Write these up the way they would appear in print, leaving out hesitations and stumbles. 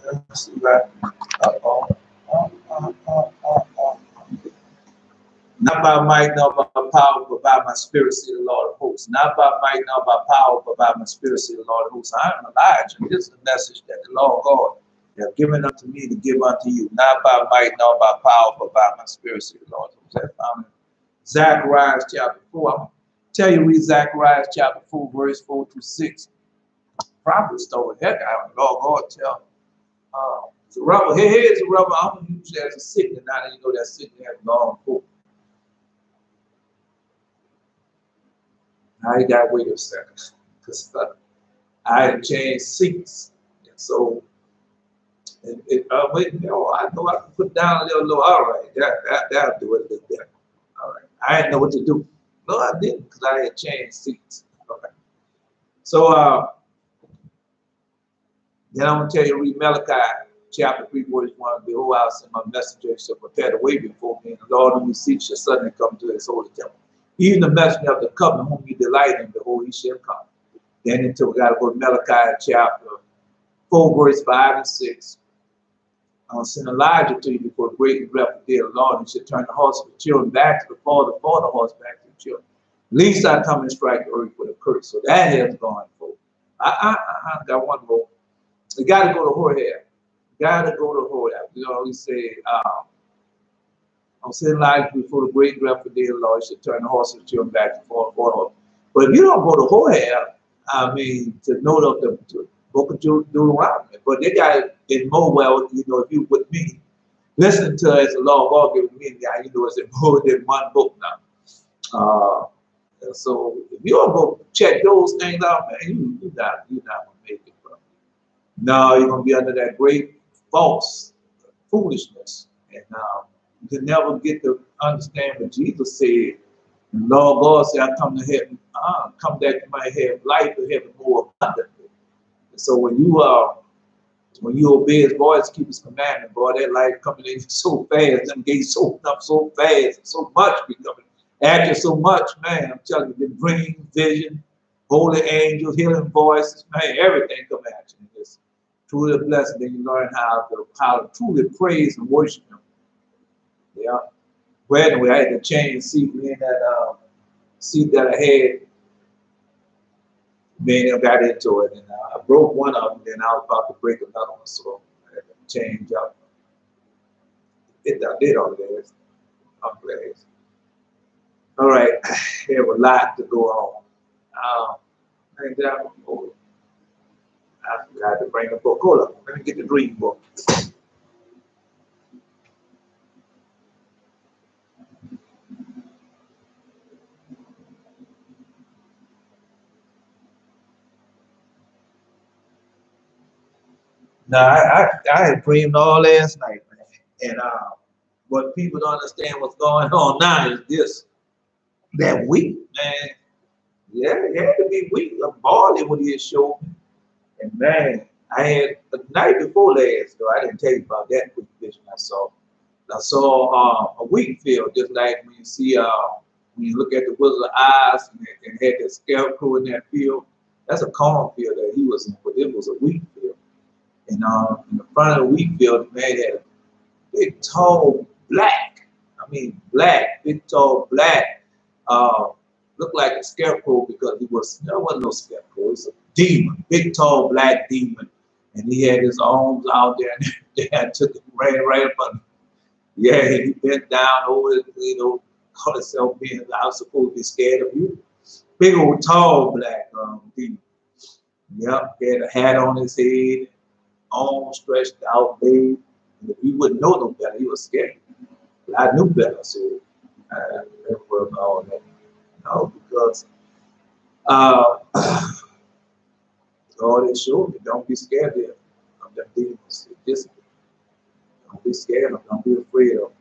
Let's see, right? Not by might, nor by power, but by my spirit, say the Lord of hosts. Not by might, nor by power, but by my spirit, say the Lord of hosts. I am Elijah. This is the message that the Lord God have given unto me to give unto you. Not by might, nor by power, but by my spirit, say the Lord of hosts. That's found in Zechariah chapter 4. I'm going to tell you, read Zechariah chapter 4, verse 4 to 6. Probably stole the heck out of the Lord God tell. Zerubbabel, here's Zerubbabel. I'm going to use it as a signal. Now that you know that signal has long hope. Now you got to wait a second, because I had changed seats, and so wait, no, I know I can put down a little. All right, that'll do it a little better. All right, I didn't know what to do. No, I didn't, because I had changed seats. Okay, so then I'm gonna tell you, read Malachi chapter 3, verse 1. Behold, I'll send my messenger shall prepare the way before me, and the Lord whom you seek shall suddenly come to his holy temple. Even the messenger of the covenant whom you delight in, behold, he shall come. Then until we got to go to Malachi chapter 4, verse 5 and 6. I'll send Elijah to you before the great and dreadful day of the Lord, and shall turn the hearts of the children back to the father, the hearts back to the children. Least I come and strike the earth with a curse. So that has gone forth. I got one more. You got to go to Horeb. Got to go to Horeb. You know, he said, I'll send Elijah before the great and dreadful day of the Lord, shall turn the hearts of the children back to the father. But if you don't go to Horeb, I mean, to note of the book of Deuteronomy, but they got it in more well, you know, if you with me, listen to as the Lord God given me, you know, it's in more than one book now. So if you don't go check those things out, man, you're not gonna make it, bro. No, you're gonna be under that great false foolishness, and you can never get to understand what Jesus said. And Lord God said, I come to heaven, come that you might have life and have it more abundantly. And so when you obey his voice, keep his commandment, boy, that life coming in so fast, them gates open up so fast, so much becoming after so much, man. I'm telling you, the dream, vision, holy angels, healing voices, man, everything come at you. It's truly a blessing. Then you learn how to truly praise and worship him. Yeah. Well, anyway, I had to change seat in that seat that I had. Man, I got into it, and I broke one of them. Then I was about to break another one, so I had to change up. I did all that. I'm glad. All right, there was a lot to go on. And I forgot to bring a book. Hold up, let me get the dream book. Now, I had dreamed all last night, man. And what people don't understand what's going on now is this. That week, man. Yeah, it had to be weak. I'm balling when he showed me. And man, I had the night before last, though, I didn't tell you about that quick vision I saw. I saw a wheat field, just like when you see, when you look at the Wizard of Oz and had that scarecrow in that field. That's a cornfield that he was in, but it was a wheat field. And in the front of the wheat field, the man had a big, tall, black, big, tall, black, looked like a scarecrow because there wasn't no scarecrow. It was a demon, big, tall, black demon. And he had his arms out there, and they took him right up under. Yeah, he bent down over it, you know, called himself being, I was supposed to be scared of you. Big old, tall, black demon. Yep, he had a hat on his head, arms stretched out, big. And if you wouldn't know no better, he was scared. But I knew better, so I remember all that. No, because God has showed me, don't be scared of them demons. Just don't be scared of them, don't be afraid of them.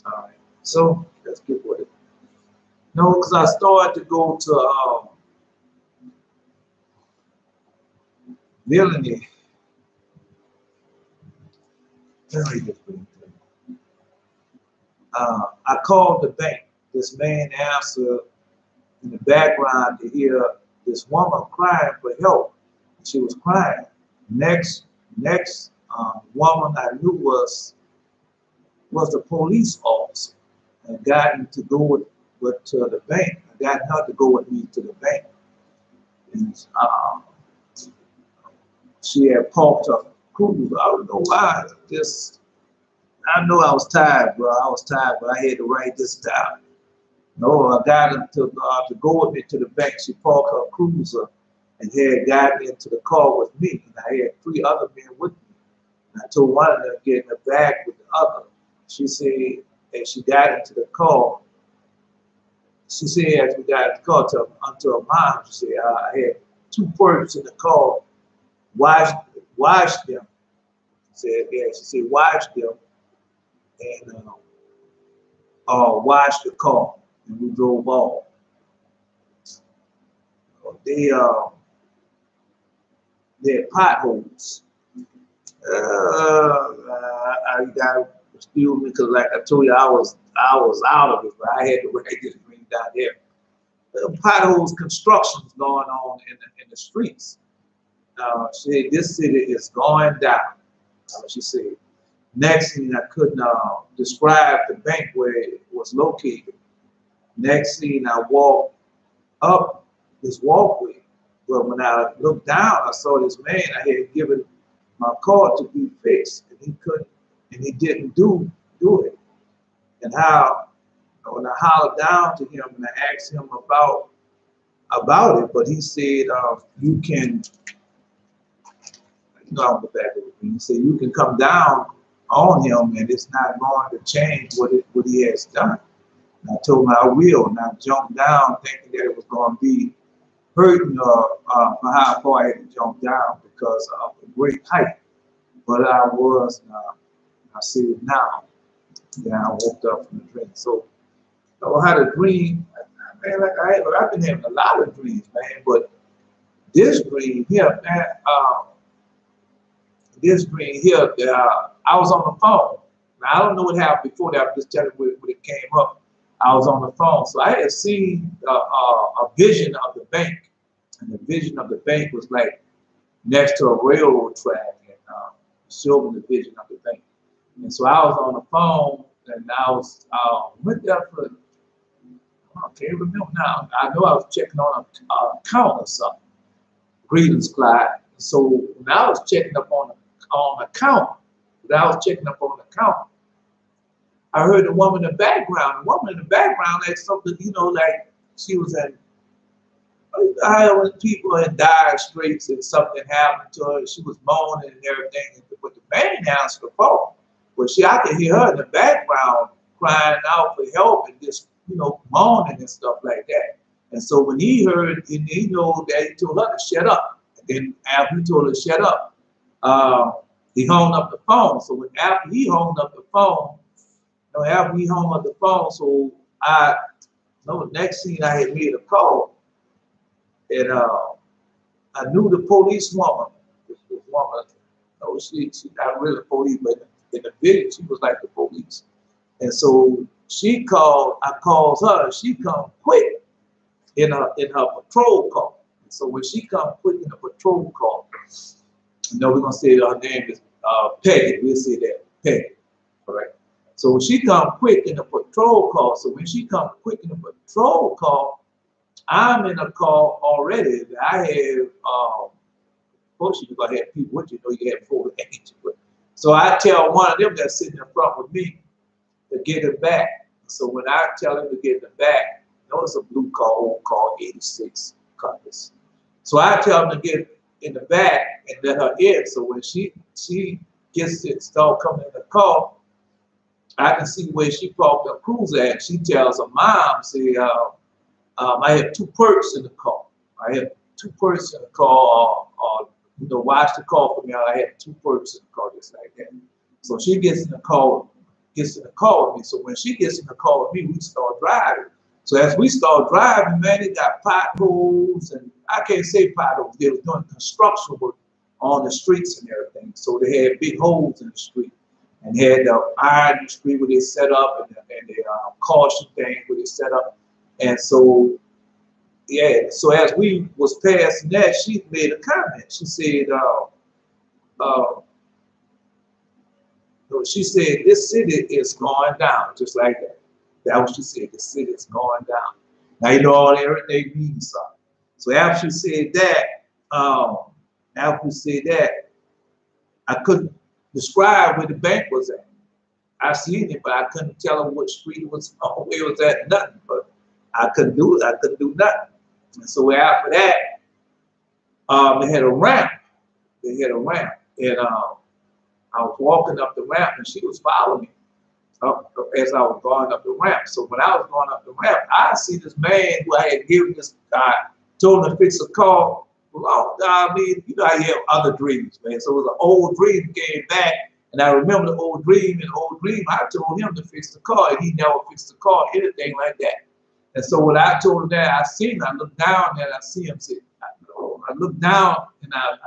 All right, so let's get with it. No, because I started to go to villany. I called the bank. This man answered in the background to hear this woman crying for help. She was crying. Next Next woman I knew was a police officer, and got me to go with to the bank. I got her to go with me to the bank, and she had parked her cruiser. I don't know why. I know I was tired, bro. I was tired, but I had to write this down. No, I got her to go with me to the bank. She parked her cruiser and had got me into the car with me, and I had 3 other men with me. And I told one of them to get in the back with the other. She said, as she got into the car, she said, as we got into the car unto her mom, she said, I had 2 persons in the car, wash them. She said, yeah, she said, wash them and wash the car. And we drove off. They had potholes. I got excuse me because, like I told you, I was out of it, but I had to write this green down there. Potholes, constructions going on in the streets. She said, this city is going down. She said, next thing I couldn't describe the bank where it was located. Next thing I walked up this walkway, but when I looked down, I saw this man. I had given my car to be fixed, and he couldn't, and he didn't do it. And how, when I hollered down to him and I asked him about it, but he said, you can, I'm the back of it. He said, you can come down on him, and it's not going to change what he has done. And I told him I will, and I jumped down thinking that it was going to be hurting for how far I had to jump down because of the great height. But I was, I said now, then I woke up from the dream. So I had a dream, man, like I've been having a lot of dreams, man, but this dream here, man, I was on the phone. Now, I don't know what happened before that. I'm just telling you when it came up. I was on the phone. So I had seen a vision of the bank. And the vision of the bank was like next to a railroad track, and showing the vision of the bank. And so I was on the phone, and I was went there for, I can't remember now. I know I was checking on a account or something. Greetings, Clyde. So when I was checking up on account, I heard the woman in the background. The woman in the background like something, like she was at, when people in dire straits and something happened to her, she was moaning and everything, but the man answered the phone. But I could hear her in the background crying out for help and just, moaning and stuff like that. And so when he heard, and he told her to shut up. And then after he told her to shut up, he hung up the phone. So after he hung up the phone, so the next thing I had made a call. And I knew the police woman. This woman, she not really police, but in the village, she was like the police. And so she called, I called her, she come quick in her patrol car. And so when she come quick in the patrol car, we're gonna say her name is Peggy. We'll say that, Peggy. All right. So when she come quick in the patrol car, I'm in a car already. I have, of course, you're gonna have people with you, you have 4 agents. So I tell one of them that's sitting in front with me to get it back. So when I tell him to get it back, notice a blue car, old car, 86 Cutlass. So I tell him to get in the back and let her in. So when she gets it, start coming in the car, I can see where she parked her cruiser at. She tells her mom, say, I have 2 perks in the car. I have 2 perks in the car, watch the car for me. I have 2 perks in the car, just like that. So she gets in the car with me. So when she gets in the car with me, we start driving. So as we start driving, man, they got potholes, and I can't say potholes. They were doing construction work on the streets and everything. So they had big holes in the street, and had the iron in the street where they set up, and the caution thing where they set up. And so, yeah, so as we was passing that, she made a comment. She said, she said, this city is going down, just like that. That's what she said, the city is going down. Now, you know, everything means something. So after she said that, I couldn't describe where the bank was at. I seen it, but I couldn't tell them what street it was on, where it was at, nothing. But I couldn't do it. I couldn't do nothing. And so after that, they had a ramp. They had a ramp. And I was walking up the ramp, and she was following me as I was going up the ramp. So when I was going up the ramp, I see this man who I had given this guy, told him to fix a car. Well, I mean, you know, I have other dreams, man. So it was an old dream came back, and I remember the old dream. And the old dream, I told him to fix the car, and he never fixed the car, anything like that. And so when I told him that, I seen him, I looked down and I see him. Say, I looked down and I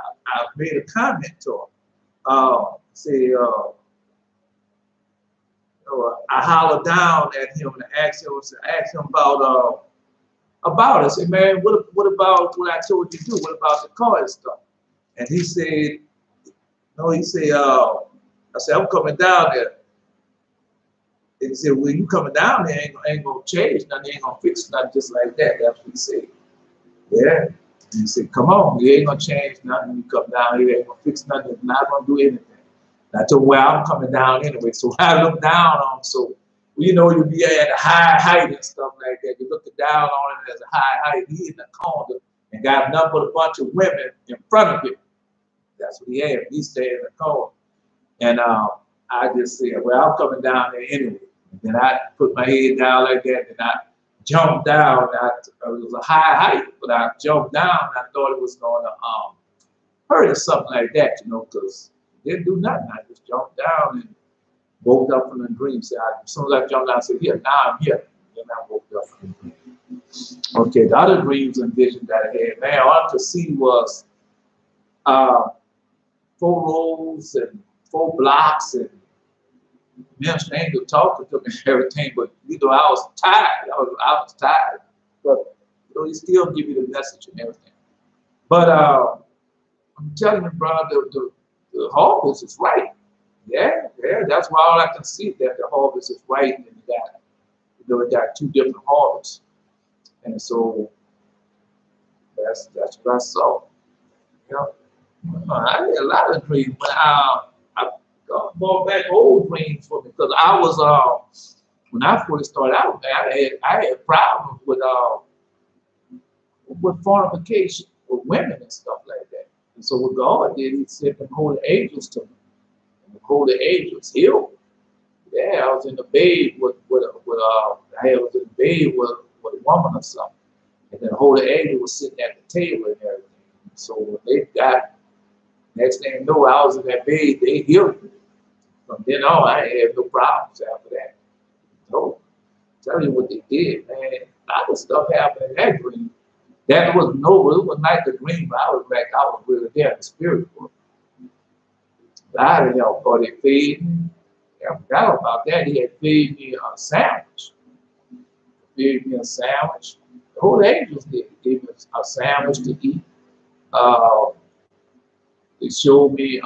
made a comment to him. I hollered down at him and I asked him about it. I said, man, what about what I told you to do? What about the car and stuff? And he said, no, he said, I said, I'm coming down there. And he said, well, you coming down there ain't gonna change nothing, ain't gonna fix nothing, just like that. That's what he said. Yeah. And he said, come on, you ain't gonna change nothing. You come down here, ain't gonna fix nothing, it's not gonna do anything. And I told him, well, I'm coming down anyway. So I looked down on him. So, you know, you be at a high height and stuff like that. You look down on him as a high height. He in the corner and got nothing but a bunch of women in front of him. That's what he had. He stayed in the corner. And I just said, well, I'm coming down there anyway. And then I put my head down like that, and I jumped down. It was a high height, but I jumped down. And I thought it was going to hurt or something like that, you know, because it didn't do nothing. I just jumped down and woke up from the dream. So as soon as I jumped down, I said, here, now I'm here. Then I woke up from the dream. Okay, the other dreams and visions that I had, man, all I could see was 4 rows and 4 blocks and minister angel talking to me and everything, but you know, I was tired. I was tired. But you know, he still give you the message and everything. But I'm telling you, brother, the harvest is right. Yeah, that's why all I can see that the harvest is right, and it got 2 different harvests. And so that's what I saw. You know, I had a lot of dreams, but I brought back old dreams for me, because I was when I first started out, man, I had problems with fornication with women and stuff like that. And so what God did, He sent them holy angels to me, and the holy angels healed me. Yeah, I was in the bed with a woman or something, and then the holy angel was sitting at the table and everything. So when they got, next thing you know, I was in that bed, they healed me. From then on, I ain't had no problems after that. So, tell you what they did, man. A lot of stuff happened in that dream. That was it was like a dream, but I was really there in the spirit world. I didn't know, but they fed me. I forgot about that. He had fed me a sandwich. Fed me a sandwich. The whole angels did. They gave me a sandwich to eat. They showed me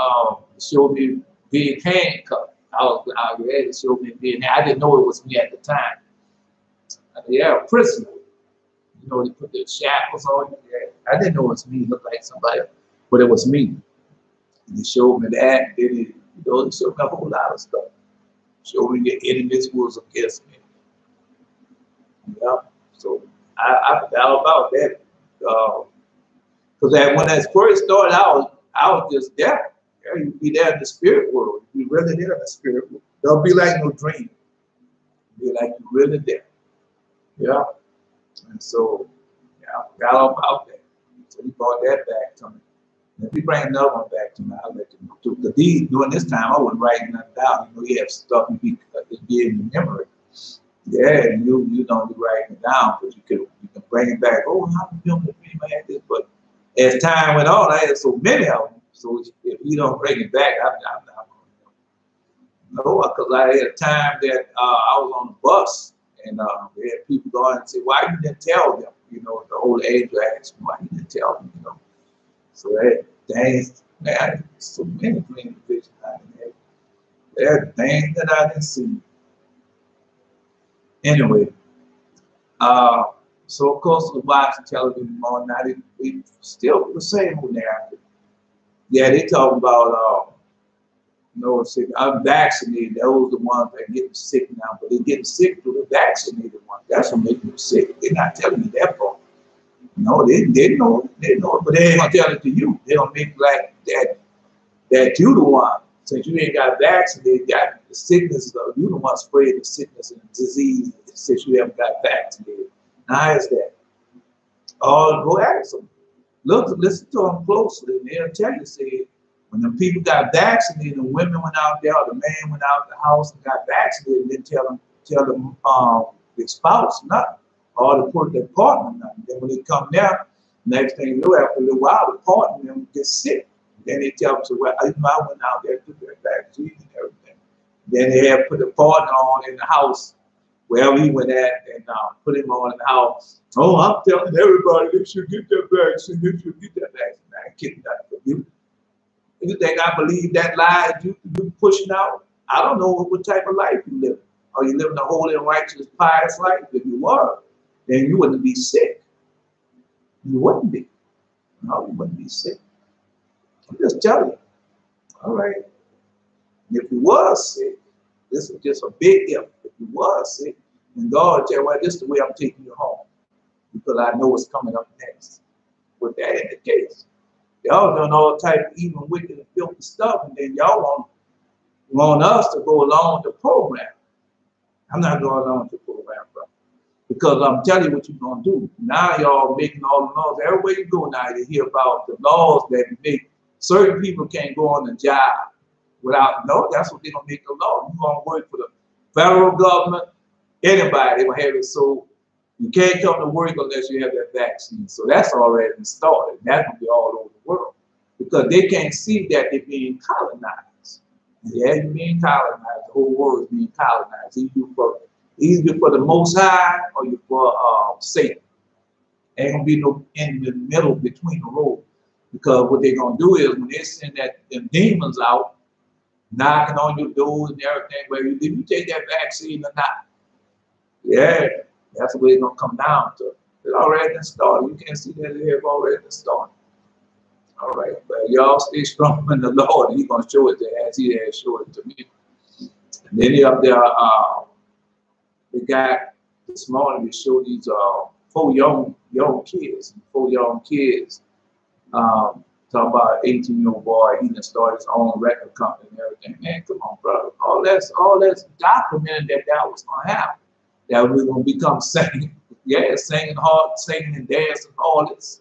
being handcuffed. They showed me being. I didn't know it was me at the time. Yeah, a prisoner. You know, they put their shackles on you. Yeah. I didn't know it was me. It looked like somebody, but it was me. And they showed me that. They showed me a whole lot of stuff. Showed me the enemies was against me. Yeah. So I forgot about that. Because when I first started out, I was just there. Yeah, you'd be there in the spirit world. You'd be really there in the spirit world. Don't be like no dream. Be like you're really there. Yeah. And so, yeah, I forgot all about that. So he brought that back to me. And if he bring another one back to me, I'll let you know too. Because during this time, I wasn't writing nothing down. You know, you have stuff you be in your memory. Yeah, and you don't be writing it down, but you can bring it back. Oh, how you doing with me, man? This, but as time went on, I had so many of them. So if you don't bring it back, I'm not going to know. No, because I had a time that I was on the bus, and we had people going and say, why you didn't tell them? You know, the old angel asked me, why you didn't tell them, you know. So that things, man, so many dream visions I had. Everything that I didn't see. Anyway, so of course we watch television more now. They still the same old narrative. Yeah, they talk about sick, unvaccinated. Those are the ones that are getting sick now, but they're getting sick through the vaccinated ones. That's what makes them sick. They're not telling you that part. No, they know, but they ain't gonna tell it to you. They don't make like that you the one. Since you ain't got vaccinated, got the sickness, you the one spreading the sickness and disease since you haven't got vaccinated. Now how is that? Oh, go ask them. Look, listen to them closely, and they'll tell you, say, when the people got vaccinated, the women went out there, or the man went out the house and got vaccinated, and then tell them the spouse nothing, or to put their partner nothing. Then when they come down, next thing you know, after a little while, the partner them gets sick. Then they tell them, so, well, I went out there to their vaccine and everything. Then they have put the partner on in the house, wherever he went at, and put him on in the house. Oh, I'm telling everybody they should get that vaccine, they should get that vaccine. I ain't kidding that for you. You think I believe that lie you pushing out? I don't know what type of life you live. Are you living a holy and righteous, pious life? If you were, then you wouldn't be sick. You wouldn't be. No, you wouldn't be sick. I'm just telling you. All right. If you was sick, this is just a big if. If you was sick, then God will tell you, well, this is the way I'm taking you home. Because I know what's coming up next. With that in the case. Y'all done all type of evil, wicked, and filthy stuff, and then y'all want us to go along with the program. I'm not going along with the program, bro. Because I'm telling you what you're going to do. Now y'all making all the laws. Everywhere you go now, you hear about the laws that make certain people can't go on the job without, no, that's what they're going to make the law. You're going to work for the federal government, anybody, they will have it so you can't come to work unless you have that vaccine. So that's already been started. That's going to be all over the world. Because they can't see that they're being colonized. Yeah, you're being colonized. The whole world is being colonized. Either for the Most High or you're for Satan. Ain't going to be no in the middle between the road. Because what they're going to do is when they send them demons out, knocking on your doors and everything, well, did you take that vaccine or not? Yeah. That's the way it's going to come down to. It's already been started. You can't see that it has already been started. All right. But y'all stay strong in the Lord, and He's going to show it to you as He has showed it to me. And then he up there, the guy this morning, we showed these 4 young kids. 4 young kids. Talking about an 18-year-old boy. He done started his own record company and everything. Man, come on, brother. All that's documented that was going to happen. That we're going to become singing, yeah, singing hard, singing and dancing, all this.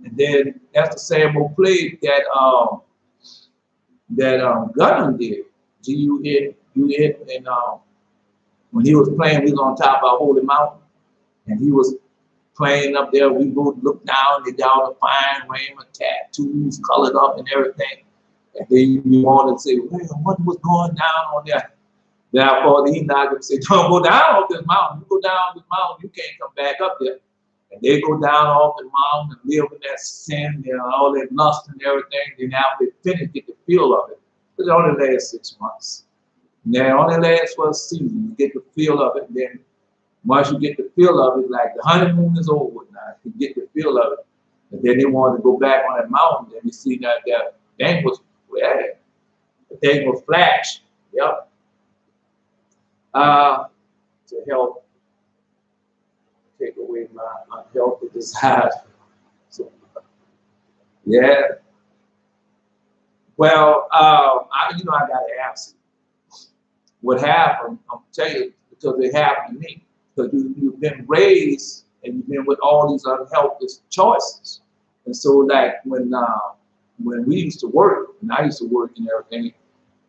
And then that's the same old play that Gunham did. G-U-N, and when he was playing, we was on top of our holy mountain, and he was playing up there. We both looked down, they got all the fine raiment, tattoos, colored up and everything. And then you wanted to say, well, what was going down on there? Therefore, he knocked and said, don't go down off this mountain. You go down this mountain, you can't come back up there. And they go down off the mountain and live in that sin and all that lust and everything. Then after they finish, get the feel of it. It only lasts 6 months. And then it only lasts for a season. You get the feel of it. And then once you get the feel of it, like the honeymoon is over now. You get the feel of it. And then they want to go back on that mountain. And you see that thing was, well, the thing was flash. Yep. To help take away my unhealthy desires. So, yeah. Well, I got to ask you, what happened? I'm telling you, because it happened to me. Because you've been raised and you've been with all these unhealthy choices. And so, like when we used to work, and I used to work and everything.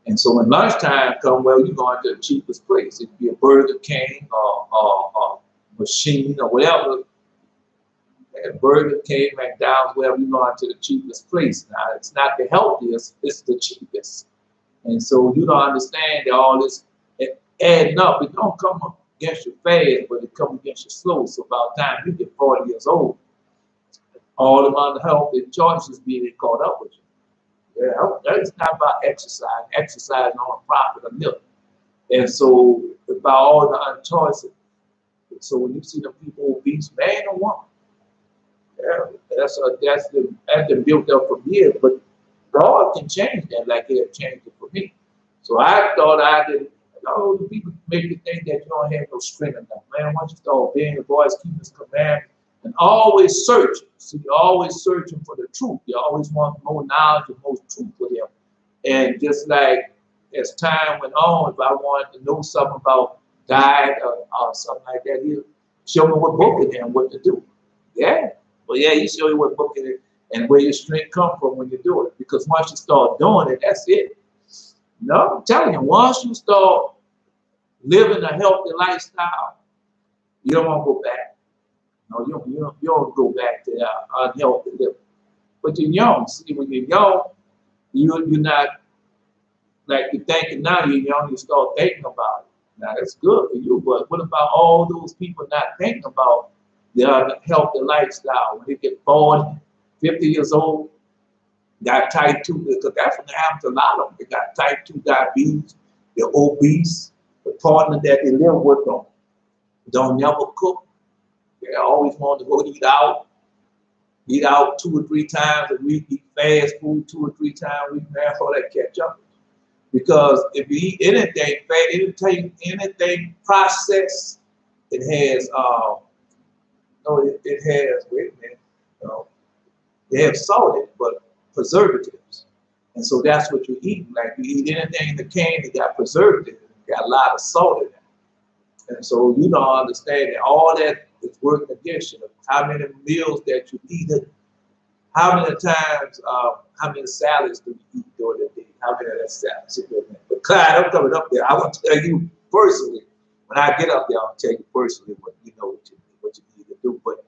And so when lunchtime come, well, you're going to the cheapest place. It could be a Burger King or Machine or whatever. And Burger King, McDonald's, wherever, you're going to the cheapest place. Now, it's not the healthiest, it's the cheapest. And so you don't understand that all this adding up. It don't come up against your fast, but it comes against your slow. So by the time you get 40 years old, all of the unhealthy choices being caught up with you. Yeah, it's not about exercise. Exercise on profit or milk. And so about all the unchoices. So when you see the people obese, man or woman, yeah, that's been built up from years. But God can change that like He had changed it for me. So I thought I didn't. Oh, the people make you think that you don't have no strength enough. Man, once you start obeying your voice, keeping His command, and always searching. So you're always searching for the truth. You always want more knowledge and more truth for Him. And just like as time went on, if I wanted to know something about diet or something like that, He'll show me what book it is and what to do. Yeah. Well, yeah, He show you what book it is and where your strength come from when you do it. Because once you start doing it, that's it. No, I'm telling you, once you start living a healthy lifestyle, you don't want to go back. No, you don't go back to unhealthy living. But you're young. See, when you're young, you're not like you're thinking now. You're young, you start thinking about it. Now that's good for you. But what about all those people not thinking about the unhealthy lifestyle when they get 40, 50 years old? Got type 2, because that's what happens to a lot of them. They got type 2 diabetes, they're obese, the partner that they live with don't never cook. They always want to go eat out 2 or 3 times a week, eat fast food 2 or 3 times a week, man, all that catch up. Because if you eat anything anything processed, it has, it has, wait a minute, they have salt in it, but preservatives. And so that's what you're eating. Like you eat anything in the can, it got preservatives, it got a lot of salt in it. And so you don't understand that all that is working against you. How many meals that you eat, how many times, how many salads do you eat during the day? How many of that salads? But Clyde, I'm coming up there. I want to tell you personally, when I get up there, I'll tell you personally what you need to do. But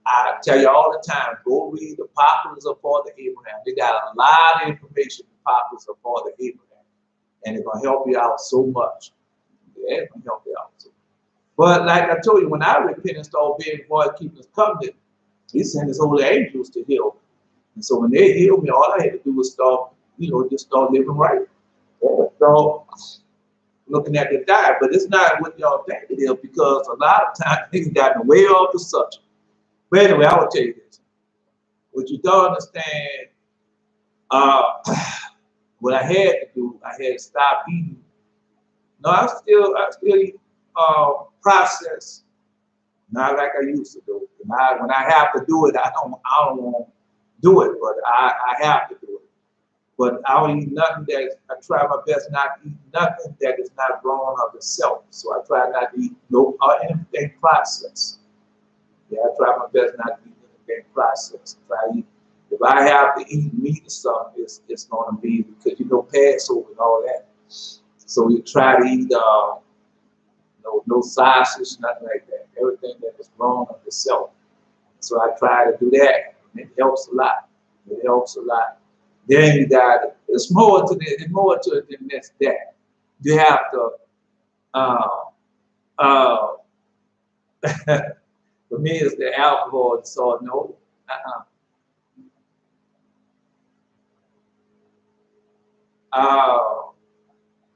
I tell you all the time, go read the Popular of Father Abraham. They got a lot of information in the Popular of Father Abraham. And it's going to help you out so much. Yeah, it's going to help you out so much. But like I told you, when I repent and start obeying God, keeping His covenant, He sent His holy angels to heal me. And so when they healed me, all I had to do was start, just start living right. Yeah, start looking at the diet. But it's not what y'all think it is, because a lot of times things gotten way off the subject. But anyway, I will tell you this. What you don't understand, what I had to do, I had to stop eating. No, I still eat processed, not like I used to do. And when I have to do it, I don't want to do it, but I have to do it. But I don't eat nothing I try my best not to eat nothing that is not grown of itself. So I try not to eat anything processed. Yeah, I try my best not to eat anything processed. If I have to eat meat or something, it's going to be because Passover and all that. So you try to eat no sausage, nothing like that. Everything that is grown of itself. So I try to do that. And it helps a lot. It helps a lot. Then you got it. It's more to it than this. That you have to. For me, it's the alcohol and salt. No,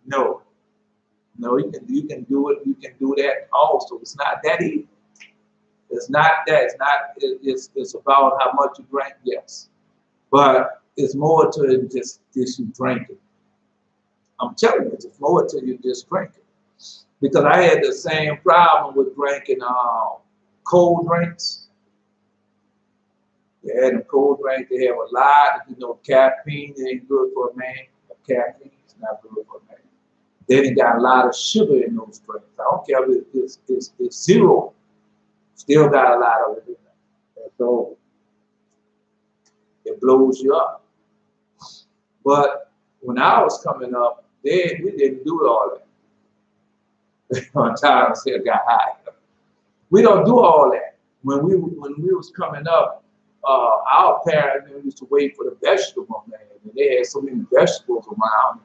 no. You can do it. You can do that also. It's not that easy. It's not that. It's about how much you drink. Yes, but it's more to it than just you drinking. I'm telling you, it's more to you just drinking. Because I had the same problem with drinking cold drinks. Yeah, the cold drinks, they have a lot, caffeine ain't good for a man. Caffeine is not good for a man. Then it got a lot of sugar in those drinks. I don't care if it's zero. Still got a lot of it in there. And so it blows you up. But when I was coming up, we didn't do all that. On time, I said, got high. We don't do all that. When we was coming up, our parents used to wait for the vegetable man. And they had so many vegetables around,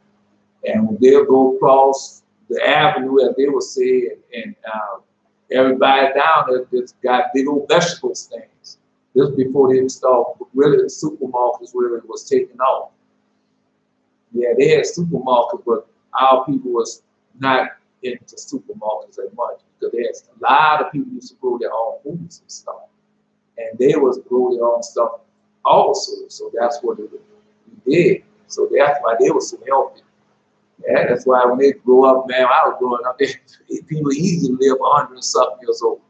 and they'll go across the avenue, as they would say, and everybody down there just got big old vegetable stands. This was before they started, really, the supermarkets really was taking off. Yeah, they had supermarkets, but our people was not into supermarkets as much because there's a lot of people used to grow their own foods and stuff, and they was grow their own stuff also. So that's what we did. So that's why they were so healthy. Yeah, that's why when they grow up, man, I was growing up, people easily live 100 and something years old.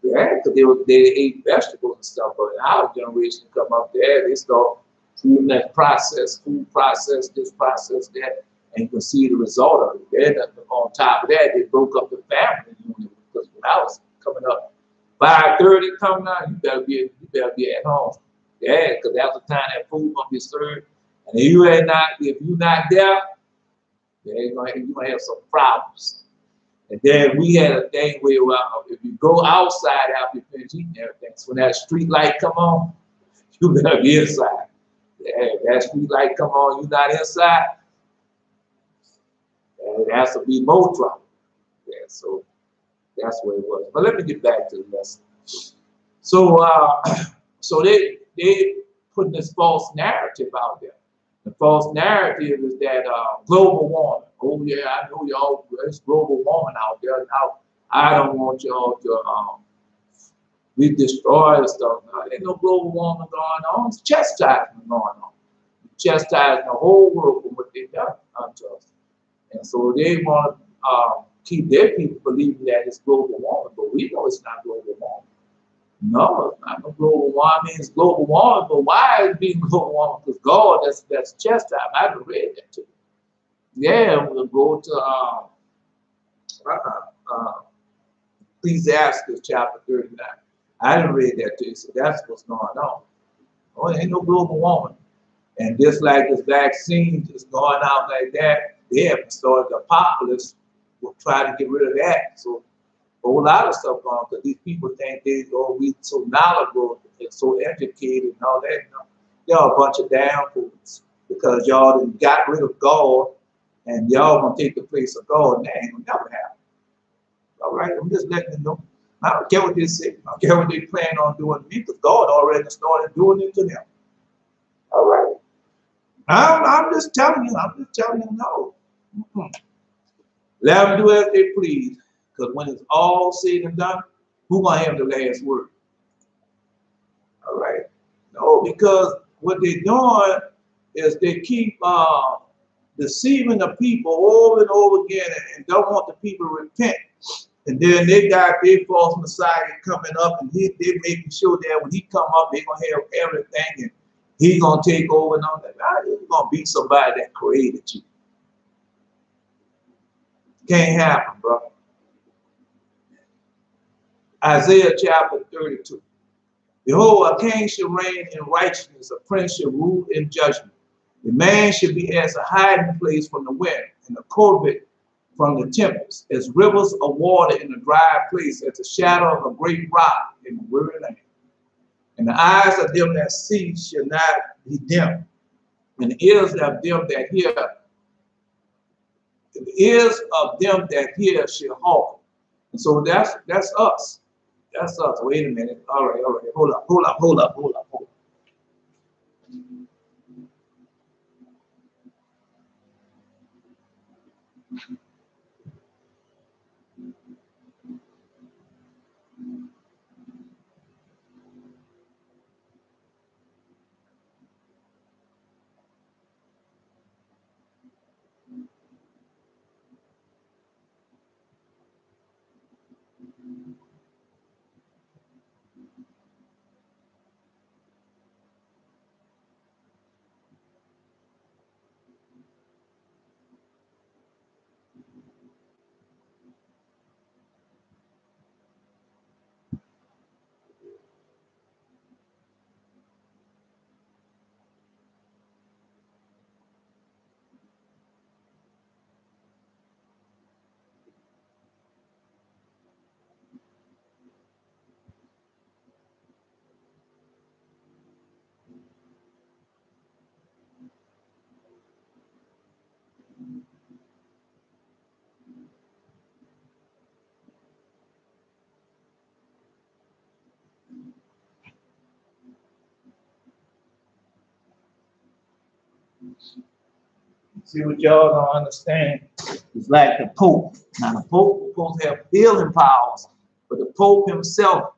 Yeah, because they ate vegetables and stuff. But in our generation come up there, they start food that process, food process, this process, that, and you can see the result of it. Then on top of that, they broke up the family unit because when I was coming up, 5:30 coming out, you better be at home. Yeah, because that's the time that food gonna be served. And if you not there, yeah, you're gonna have some problems. And then we had a thing where if you go outside after you finish eating everything, so when that street light come on, you better be inside. Yeah, if that street light come on, you're not inside, and it has to be more trouble. Yeah, so that's what it was. But let me get back to the lesson. So so they putting this false narrative out there. The false narrative is that global warming. Oh yeah, I know y'all. There's global warming out there. Now I don't want y'all to we destroy stuff. Now, there ain't no global warming going on. It's chastisement going on. Chastising the whole world for what they've done unto us. And so they want to keep their people believing that it's global warming, but we know it's not global warming. No, it's not no global warming. It's global warming, but why is it being global warming? Because God, that's chastisement. I haven't read that to you. Yeah, we'll go to Ecclesiastes chapter 39. I didn't read that to you, so that's what's going on. Oh, there ain't no global warming. And just like this vaccine just going out like that, they haven't started the populace will try to get rid of that. So a whole lot of stuff going on because these people think we so knowledgeable and so educated and all that. You know, y'all a bunch of damn fools because y'all done got rid of God and y'all gonna take the place of God, and that ain't gonna never happen. All right, I'm just letting you know. I don't care what they say. I don't care what they plan on doing to me because God already started doing it to them. All right. I'm just telling you. I'm just telling you no. Let them do as they please. Because when it's all said and done, who's going to have the last word? All right. No, because what they're doing is they keep deceiving the people over and over again and don't want the people to repent. And then they got their false Messiah coming up, and they're making sure that when he come up, they're going to have everything, and he's going to take over and all that. You're going to be somebody that created you. Can't happen, bro. Isaiah chapter 32. Behold, a king shall reign in righteousness, a prince shall rule in judgment. The man should be as a hiding place from the wind, and a covert from the tempest, as rivers of water in a dry place, as the shadow of a great rock in the weary land. And the eyes of them that see shall not be dim, and the ears of them that hear, the ears of them that hear shall hearken. And so that's us. That's us. Wait a minute. All right. Hold up. See what y'all don't understand? It's like the Pope. Now the Pope is supposed to have healing powers, but the Pope himself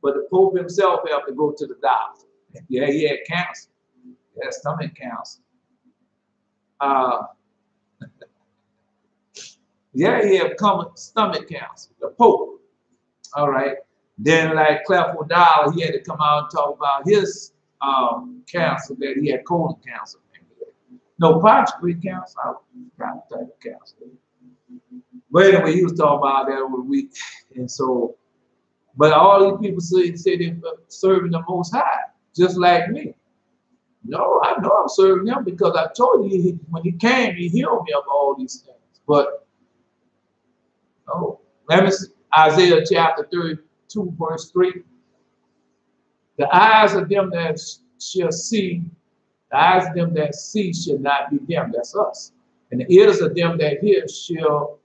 have to go to the doctor. Yeah, he had cancer. He had stomach cancer. Yeah, he had stomach cancer. The Pope. All right. Then like Clefo Dollar, he had to come out and talk about his cancer, that he had colon cancer. No, prostate cancer. I forgot the type of cancer. But anyway, he was talking about that over the week. And so, but all these people say they're serving the Most High, just like me. No, I know I'm serving him because I told you when he came, he healed me of all these things. But no, let me see, Isaiah chapter 32, verse 3. The eyes of them that shall see, the eyes of them that see shall not be dim. That's us. And the ears of them that hear shall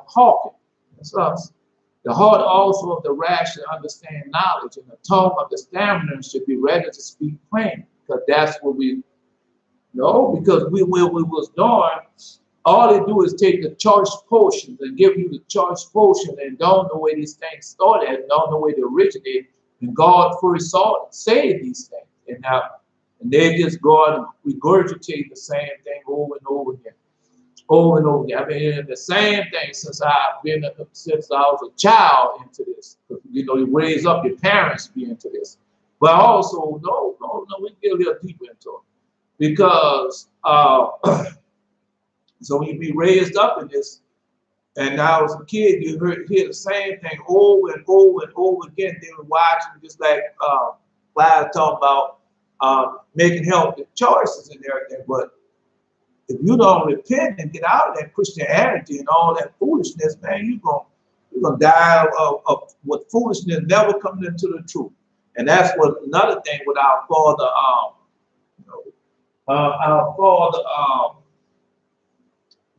hearken. That's us. The heart also of the rash shall understand knowledge, and the tongue of the stammerer should be ready to speak plain. Because that's what we know. Because when we was doing, all they do is take the choice portions and give you the choice portion, and don't know where these things started, and don't know where they originated. And God first say these things, and they just go out and regurgitate the same thing over and over again. Over and over again. I've been hearing the same thing since I was a child into this. You know, you raise up your parents to be into this. But also, no, we get a little deeper into it. Because so when you be raised up in this, and now as a kid, you hear the same thing over and over and over again. They were watching, just like Clyde talking about making healthy choices and everything. But if you don't repent and get out of that Christianity and all that foolishness, man, you're gonna die of what foolishness never comes into the truth. And that's what another thing with our father,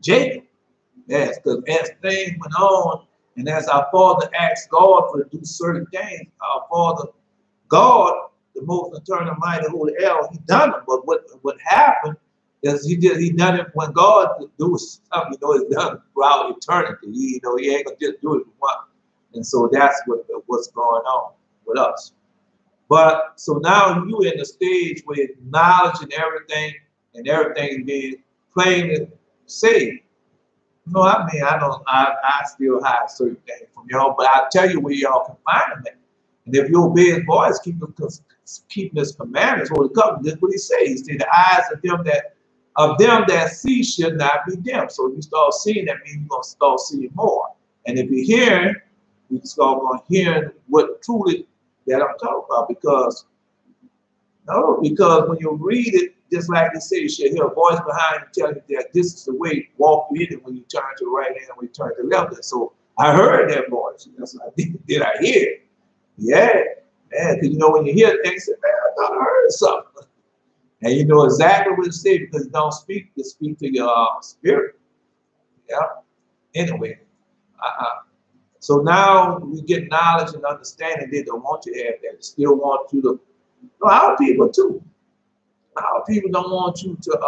Jacob. Yes, because as things went on, and as our father asked God to do certain things, our father, God, the most eternal, mighty, holy El, he done them. But what happened is he done it when God do something, it's done throughout eternity. He ain't gonna just do it once. And so that's what's going on with us. But so now you in the stage with knowledge and everything being plainly saved. No, I mean, I still hide certain things from y'all, but I'll tell you where y'all can find them at. And if you obey his voice, keeping his commandments, Holy Covenant, this is what he says. He said, the eyes of them that see should not be dim. So if you start seeing, that means you're going to start seeing more. And if you're hearing, you start going to hear what truly that I'm talking about. Because when you read it, just like they say, you should hear a voice behind you telling you that this is the way, walk in it when you turn to the right hand and when you turn to the left. And so I heard that voice. That's what I did. I hear it? Yeah, man, because when you hear things, you say, man, I thought I heard something. And you know exactly what it says because you don't speak, you speak to your spirit. Yeah. Anyway, so now we get knowledge and understanding. They don't want you to have that. They still want you to. No, our people too. Our people don't want you to.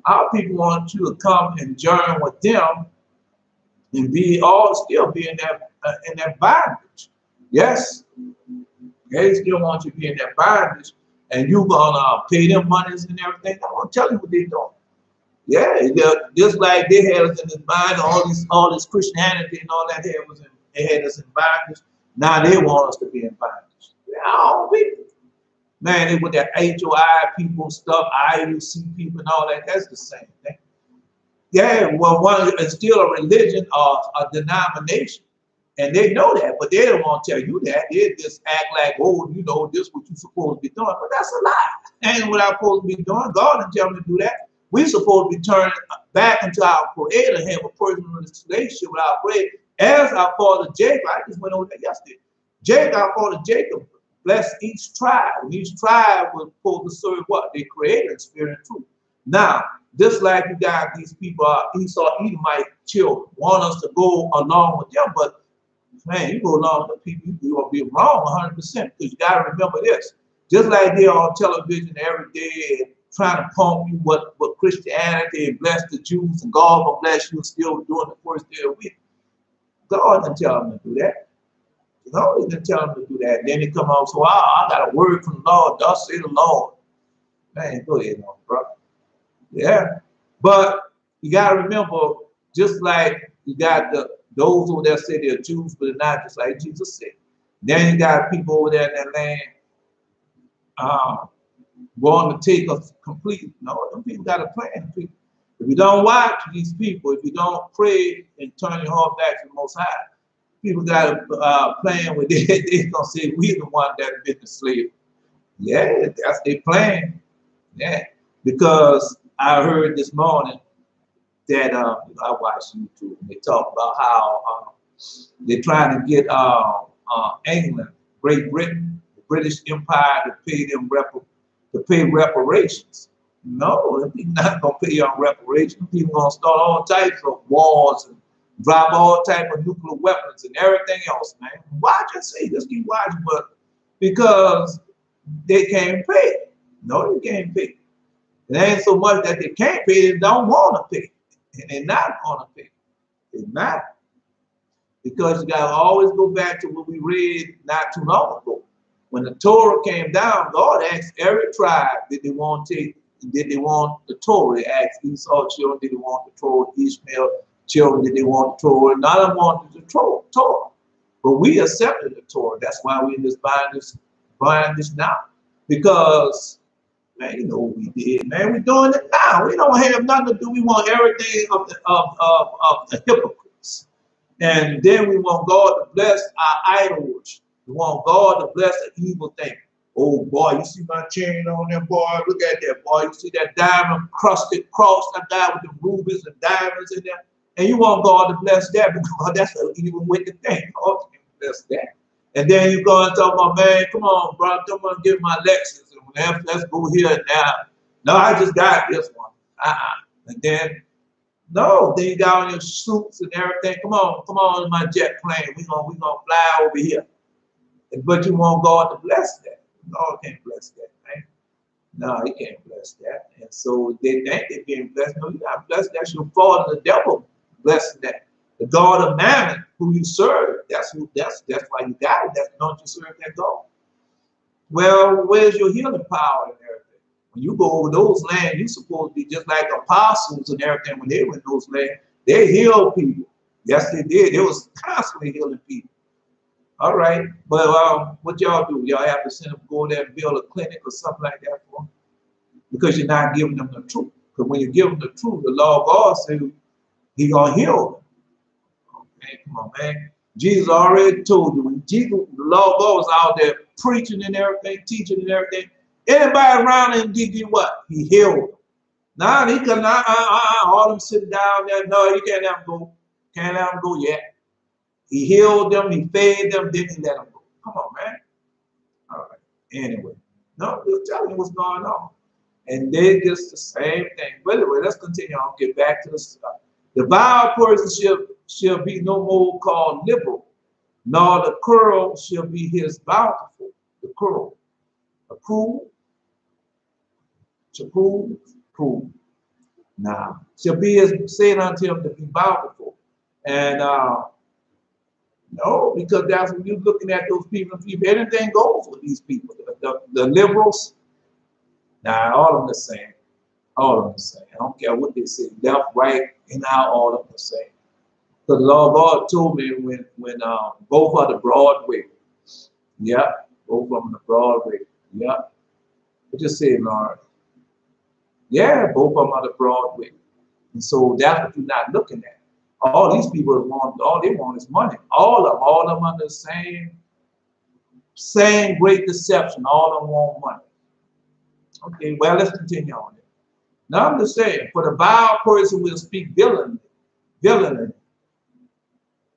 Our people want you to come and join with them and still be in that bondage. Yes, they still want you to be in that bondage, and you're gonna pay them monies and everything. I'm gonna tell you what they're doing. Yeah, just like they had us in this mind, all this Christianity and all that they had us in bondage. Now they want us to be in bondage. All people. Man, they with that HOI people stuff, IUC people and all that, that's the same thing. Yeah, well, it's still a religion or a denomination. And they know that, but they don't want to tell you that. They just act like, oh, this is what you're supposed to be doing. But that's a lie. That ain't what I'm supposed to be doing. God didn't tell me to do that. We're supposed to be turning back into our Creator and have a personal relationship with our Creator. As our father Jacob, I just went over there yesterday. Our father Jacob, blessed each tribe. And each tribe was supposed to serve what? They created in spirit and truth. Now, just like you got these people, Esau, Edomite children, want us to go along with them, but man, you go along with people, you're going to be wrong 100%. Because you got to remember this. Just like they're on television every day and trying to pump you what Christianity and bless the Jews and God will bless you still doing the first day of the week. God didn't tell them to do that. No, he didn't tell them to do that. And then he come out, so I got a word from the Lord, thus say the Lord. Man, go ahead, bro. Yeah. But you got to remember, just like you got those over there say they're Jews, but they're not, just like Jesus said. Then you got people over there in that land want to take us completely. No, them people got a plan. If you don't watch these people, if you don't pray and turn your heart back to the Most High, people got a plan where they're going to say, we're the one that's been the slave. Yeah, that's their plan. Yeah, because I heard this morning that I watched YouTube and they talk about how they're trying to get England, Great Britain, the British Empire to pay them reparations. No, they're not going to pay on reparations. People going to start all types of wars and drop all types of nuclear weapons and everything else, man. Why just say, just keep watching, but because they can't pay. No, they can't pay. It ain't so much that they can't pay, they don't want to pay. And they're not going to pay. It's not. Because you got to always go back to what we read not too long ago. When the Torah came down, God asked every tribe, did they want the Torah? They asked Esau children, did they want the Torah? Ishmael children, did they want the Torah? None of them wanted the Torah. But we accepted the Torah. That's why we're in this bondage now. Because, man, you know what we did, man. We're doing it now. We don't have nothing to do. We want everything of the hypocrites. And then we want God to bless our idols. We want God to bless the evil thing. Oh, boy, you see my chain on there, boy? Look at that, boy. You see that diamond crusted cross I got with the rubies and diamonds in there? And you want God to bless that because that's an evil wicked thing. God can bless that. And then you go and talk about, man, come on, bro, come on, give my Lexus. Let's go here now. No, I just got this one. And then, no, then you got on your suits and everything. Come on in my jet plane. We gonna fly over here. But you want God to bless that. God can't bless that, man. No, he can't bless that. And so they think they're being blessed. No, you're not blessed. That's your fault of the devil blessing that. The God of Mammon, who you serve, that's why you got it. Don't you serve that God? Well, where's your healing power and everything? When you go over those lands, you're supposed to be just like apostles and everything. When they were in those lands, they healed people. Yes, they did. They was constantly healing people. All right, but what y'all do? Y'all have to send them go there and build a clinic or something like that for them? Because you're not giving them the truth. Because when you give them the truth, the law of God says He's gonna heal them. Okay, come on, man. Jesus already told you when Jesus, the law of God was out there preaching and everything, teaching and everything. Anybody around him did what? He healed them. Now he could not all them sitting down there. No, you can't have them go. Can't have them go yet. He healed them, he fed them, then he let them go. Come on, man. All right. Anyway, no, just telling you what's going on. And they just the same thing. But anyway, let's continue on. Get back to the stuff. The vile person shall be no more called liberal, nor the churl shall be his bountiful. The churl. A cool. Cool. Now, shall be as said unto him to be bountiful. And no, because that's when you're looking at those people, anything goes with these people. The liberals, all of them the same. All of them the same. I don't care what they say, left, right, and now all of them the same. Because the Lord God told me when both are the broad way. Yeah, both of them the broad way. Yeah. What you say, Lord? Yeah, both of them are the broad way. And so that's what you're not looking at. All these people want, all they want is money. All of them under the same great deception. All of them want money. Okay, well, let's continue on. Now I'm just saying, for the vile person will speak villany,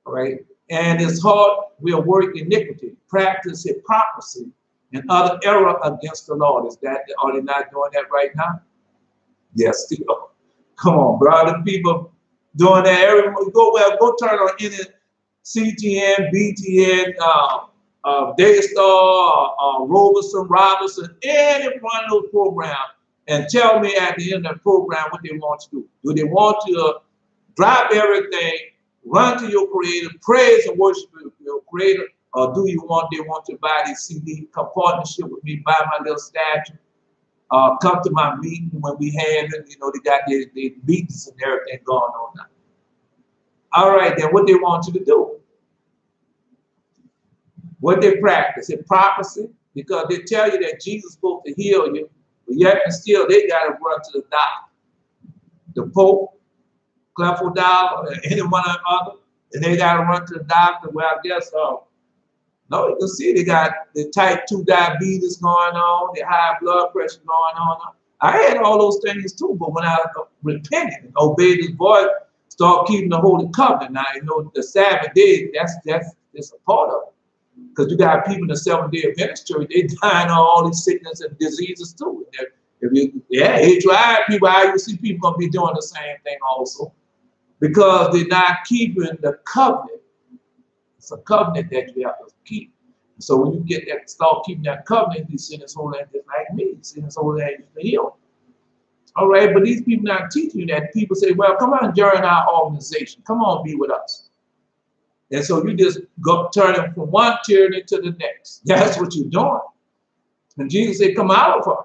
all right, and his heart will work iniquity, practice hypocrisy, and other error against the Lord. Are they not doing that right now? Yes, still. Come on, brother. People doing that. Everyone go turn on any CTN, BTN, Daystar, Robinson, any one of those programs, and tell me at the end of the program what they want to do. Do they want to drop everything, run to your creator, praise and worship your creator, or do you want they want to buy this CD, come partnership with me, buy my little statue, come to my meeting when we have it, you know, they got their meetings and everything going on now. All right, then what they want you to do? What they practice? In prophecy, because they tell you that Jesus is supposed to heal you, but yet and still they got to run to the doctor, the Pope, Clefo Dollar, any one or other, and they got to run to the doctor. Well, I guess, no, you can see they got the type 2 diabetes going on, the high blood pressure going on. I had all those things too, but when I repented and obeyed his voice, start keeping the Holy Covenant. Now, you know, the Sabbath day, that's a part of it. Because you got people in the Seventh-day Adventist church, they dying of all these sickness and diseases too. HIV people, you see people gonna be doing the same thing also, because they're not keeping the covenant. It's a covenant that you have to keep. So when you get that, start keeping that covenant, you send His Holy Angels like me, send His Holy Angels to heal. All right, but these people not teaching you that. People say, well, come on, join our organization. Come on, be with us. And so you just go turning from one tyranny to the next. That's what you're doing. And Jesus said, come out of her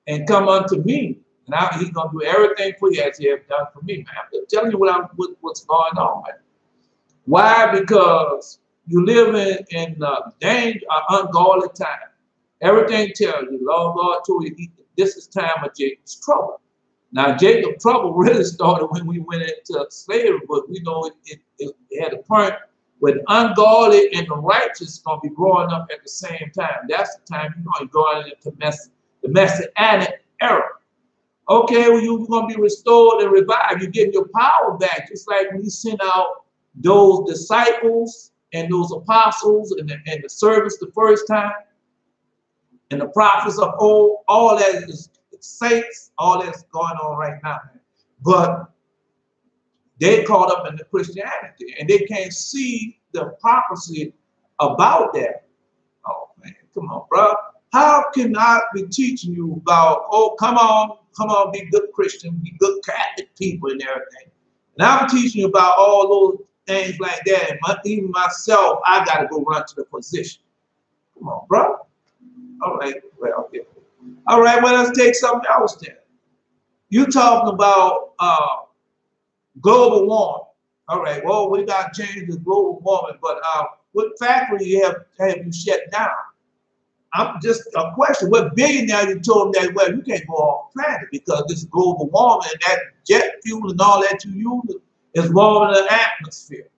and come unto me. And He's going to do everything for you as He has done for me, man. I'm just telling you what's going on, man. Why? Because you live in danger, ungodly time. Everything tells you, Lord God told you, this is time of Jacob's trouble. Now, Jacob's trouble really started when we went into slavery, but we know it had a point where the ungodly and the righteous are going to be growing up at the same time. That's the time you're going into the messianic era. Okay, well, you're going to be restored and revived. You're getting your power back, just like when He sent out those disciples and those apostles and the servants the first time, and the prophets of old. All that is saints, all that's going on right now. But they caught up in the Christianity and they can't see the prophecy about that. Oh man, come on, bro. How can I be teaching you about, oh, come on, be good Christian, be good Catholic people and everything. And I'm teaching you about all those things like that. And even myself, I got to go run to the physician. Come on, bro. All right, well, okay. All right, well, let's take something else then. You talking about global warming. All right, well, we got to change the global warming, but what factory have you shut down? I'm just a question. What billionaire you told them that, well, you can't go off planet because this global warming and that jet fuel and all that you use is warming the atmosphere.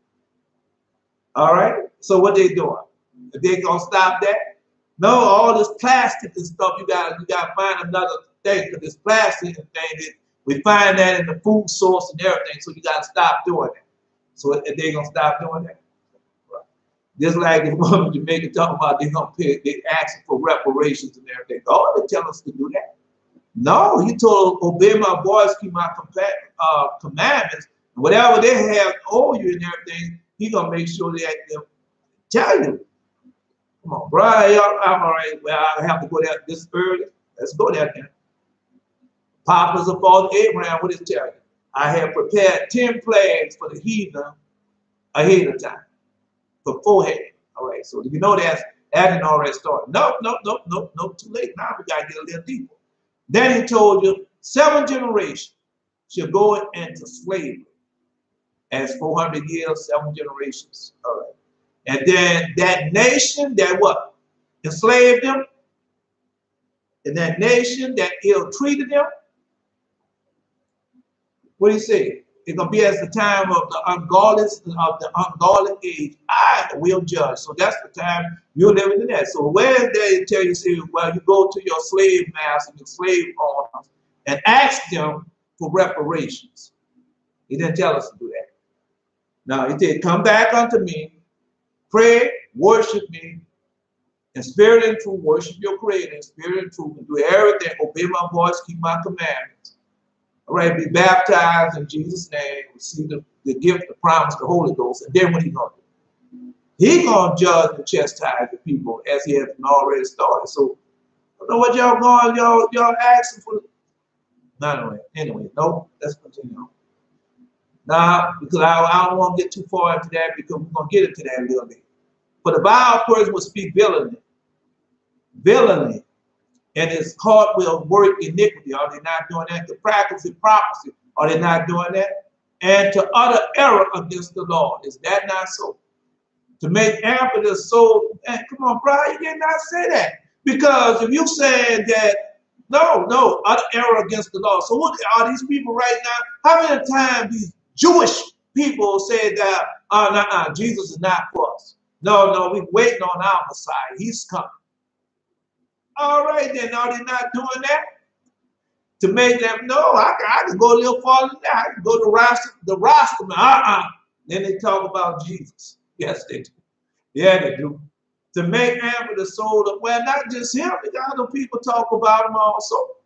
All right, so what they doing? Are they gonna stop that? No, all this plastic and stuff, you gotta find another thing, because this plastic thing, we find that in the food source and everything, so you gotta stop doing it. So they're gonna stop doing that. Right. Just like the woman in Jamaica talking about they asking for reparations and everything. Oh, they tell us to do that. No, He told obey my voice, keep my commandments, and whatever they have owe you and everything, He gonna make sure they tell you. Come on, Brian, I'm all right. Well, I have to go there this early. Let's go there then. Papa's of father Abraham, what it tell you? I have prepared 10 plagues for the heathen ahead of time, beforehand. All right, so you know that hadn't already started. No, too late. Now we got to get a little deeper. Then He told you 7 generations shall go into slavery. As 400 years, 7 generations. All right. And then that nation that what? Enslaved them. And that nation that ill-treated them. What do you say? It's going to be as the time of the ungodly age. I will judge. So that's the time you're living in that. So where they tell you, say, well, you go to your slave master, your slave owners, and ask them for reparations. He didn't tell us to do that. Now, He said, come back unto me. Pray, worship me, in spirit and truth, worship your Creator in spirit and truth, and do everything, obey my voice, keep my commandments. All right, be baptized in Jesus' name, receive the gift, the promise, the Holy Ghost, and then what He gonna do? He gonna judge and chastise the people as he has already started. So I don't know what y'all going, y'all asking for. No, anyway, no, let's continue on. Now, because I don't want to get too far into that because we're gonna get into that a little bit. But the vile person will speak villany, and his heart will work iniquity. Are they not doing that? To practice hypocrisy. Are they not doing that? And to utter error against the Lord. Is that not so? To make ample the soul. Man, come on, bro, you did not say that. Because if you said that, no, utter error against the Lord. So what are these people right now? How many times these Jewish people say that, Jesus is not for us? No, we're waiting on our Messiah. He's coming. All right, then, are they not doing that? To make them, no, I can go a little farther than that. I can go to the roster. Then they talk about Jesus. Yes, they do. Yeah, they do. To make ample the soul of, well, not just him, but other people talk about him also.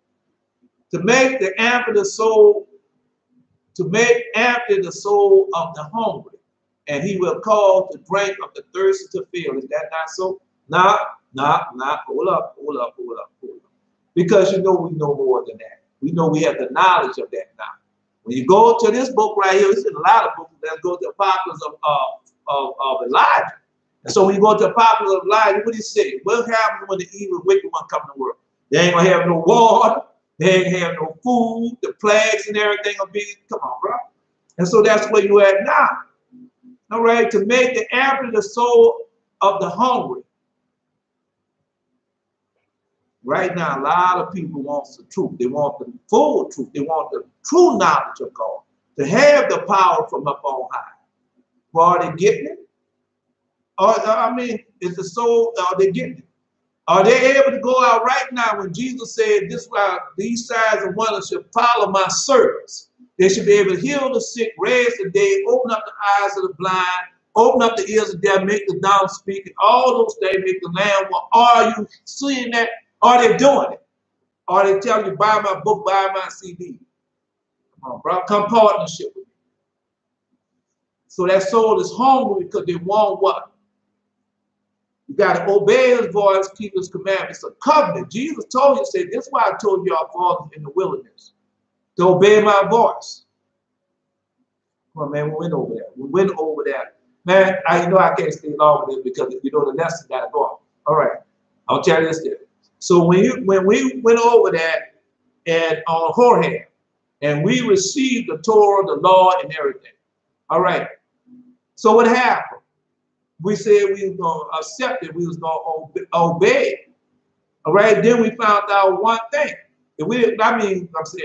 To make the ample the soul, to make ample the soul of the hungry, and he will cause the drink of the thirsty to fill. Is that not so? Nah. Hold up. Because we know more than that. We know we have the knowledge of that now. When you go to this book right here, it's in a lot of books. Let's go to the Apocalypse of Elijah. And so when you go to the Apocalypse of Elijah, what do you say? What happens when the evil, wicked one come to the world? They ain't gonna have no water. They ain't have no food. The plagues and everything will be. Come on, bro. And so that's where you at now. All right, to make the ample the soul of the hungry. Right now, a lot of people want the truth. They want the full truth. They want the true knowledge of God. To have the power from up on high. Well, are they getting it? Is the soul, are they getting it? Are they able to go out right now when Jesus said, this why these signs and wonders should follow my servants? They should be able to heal the sick, raise the dead, open up the eyes of the blind, open up the ears of the deaf, make the dumb speak, and all those things, make the lamb walk. Are you seeing that? Are they doing it? Are they telling you, buy my book, buy my CD? Come on, bro, come partnership with me. So that soul is hungry because they want what? You got to obey his voice, keep his commandments. It's a covenant. Jesus told you, say, this is why I told you our fathers in the wilderness, to obey my voice. Come on, man, we went over that. We went over that. Man, I can't stay long with it because the lesson got to go on. All right, I'll tell you this there. So when we went over that and on Horeb, and we received the Torah, the law, and everything. All right. So what happened? We said we was going to accept it. We was going to obey it. All right. Then we found out one thing. I'm saying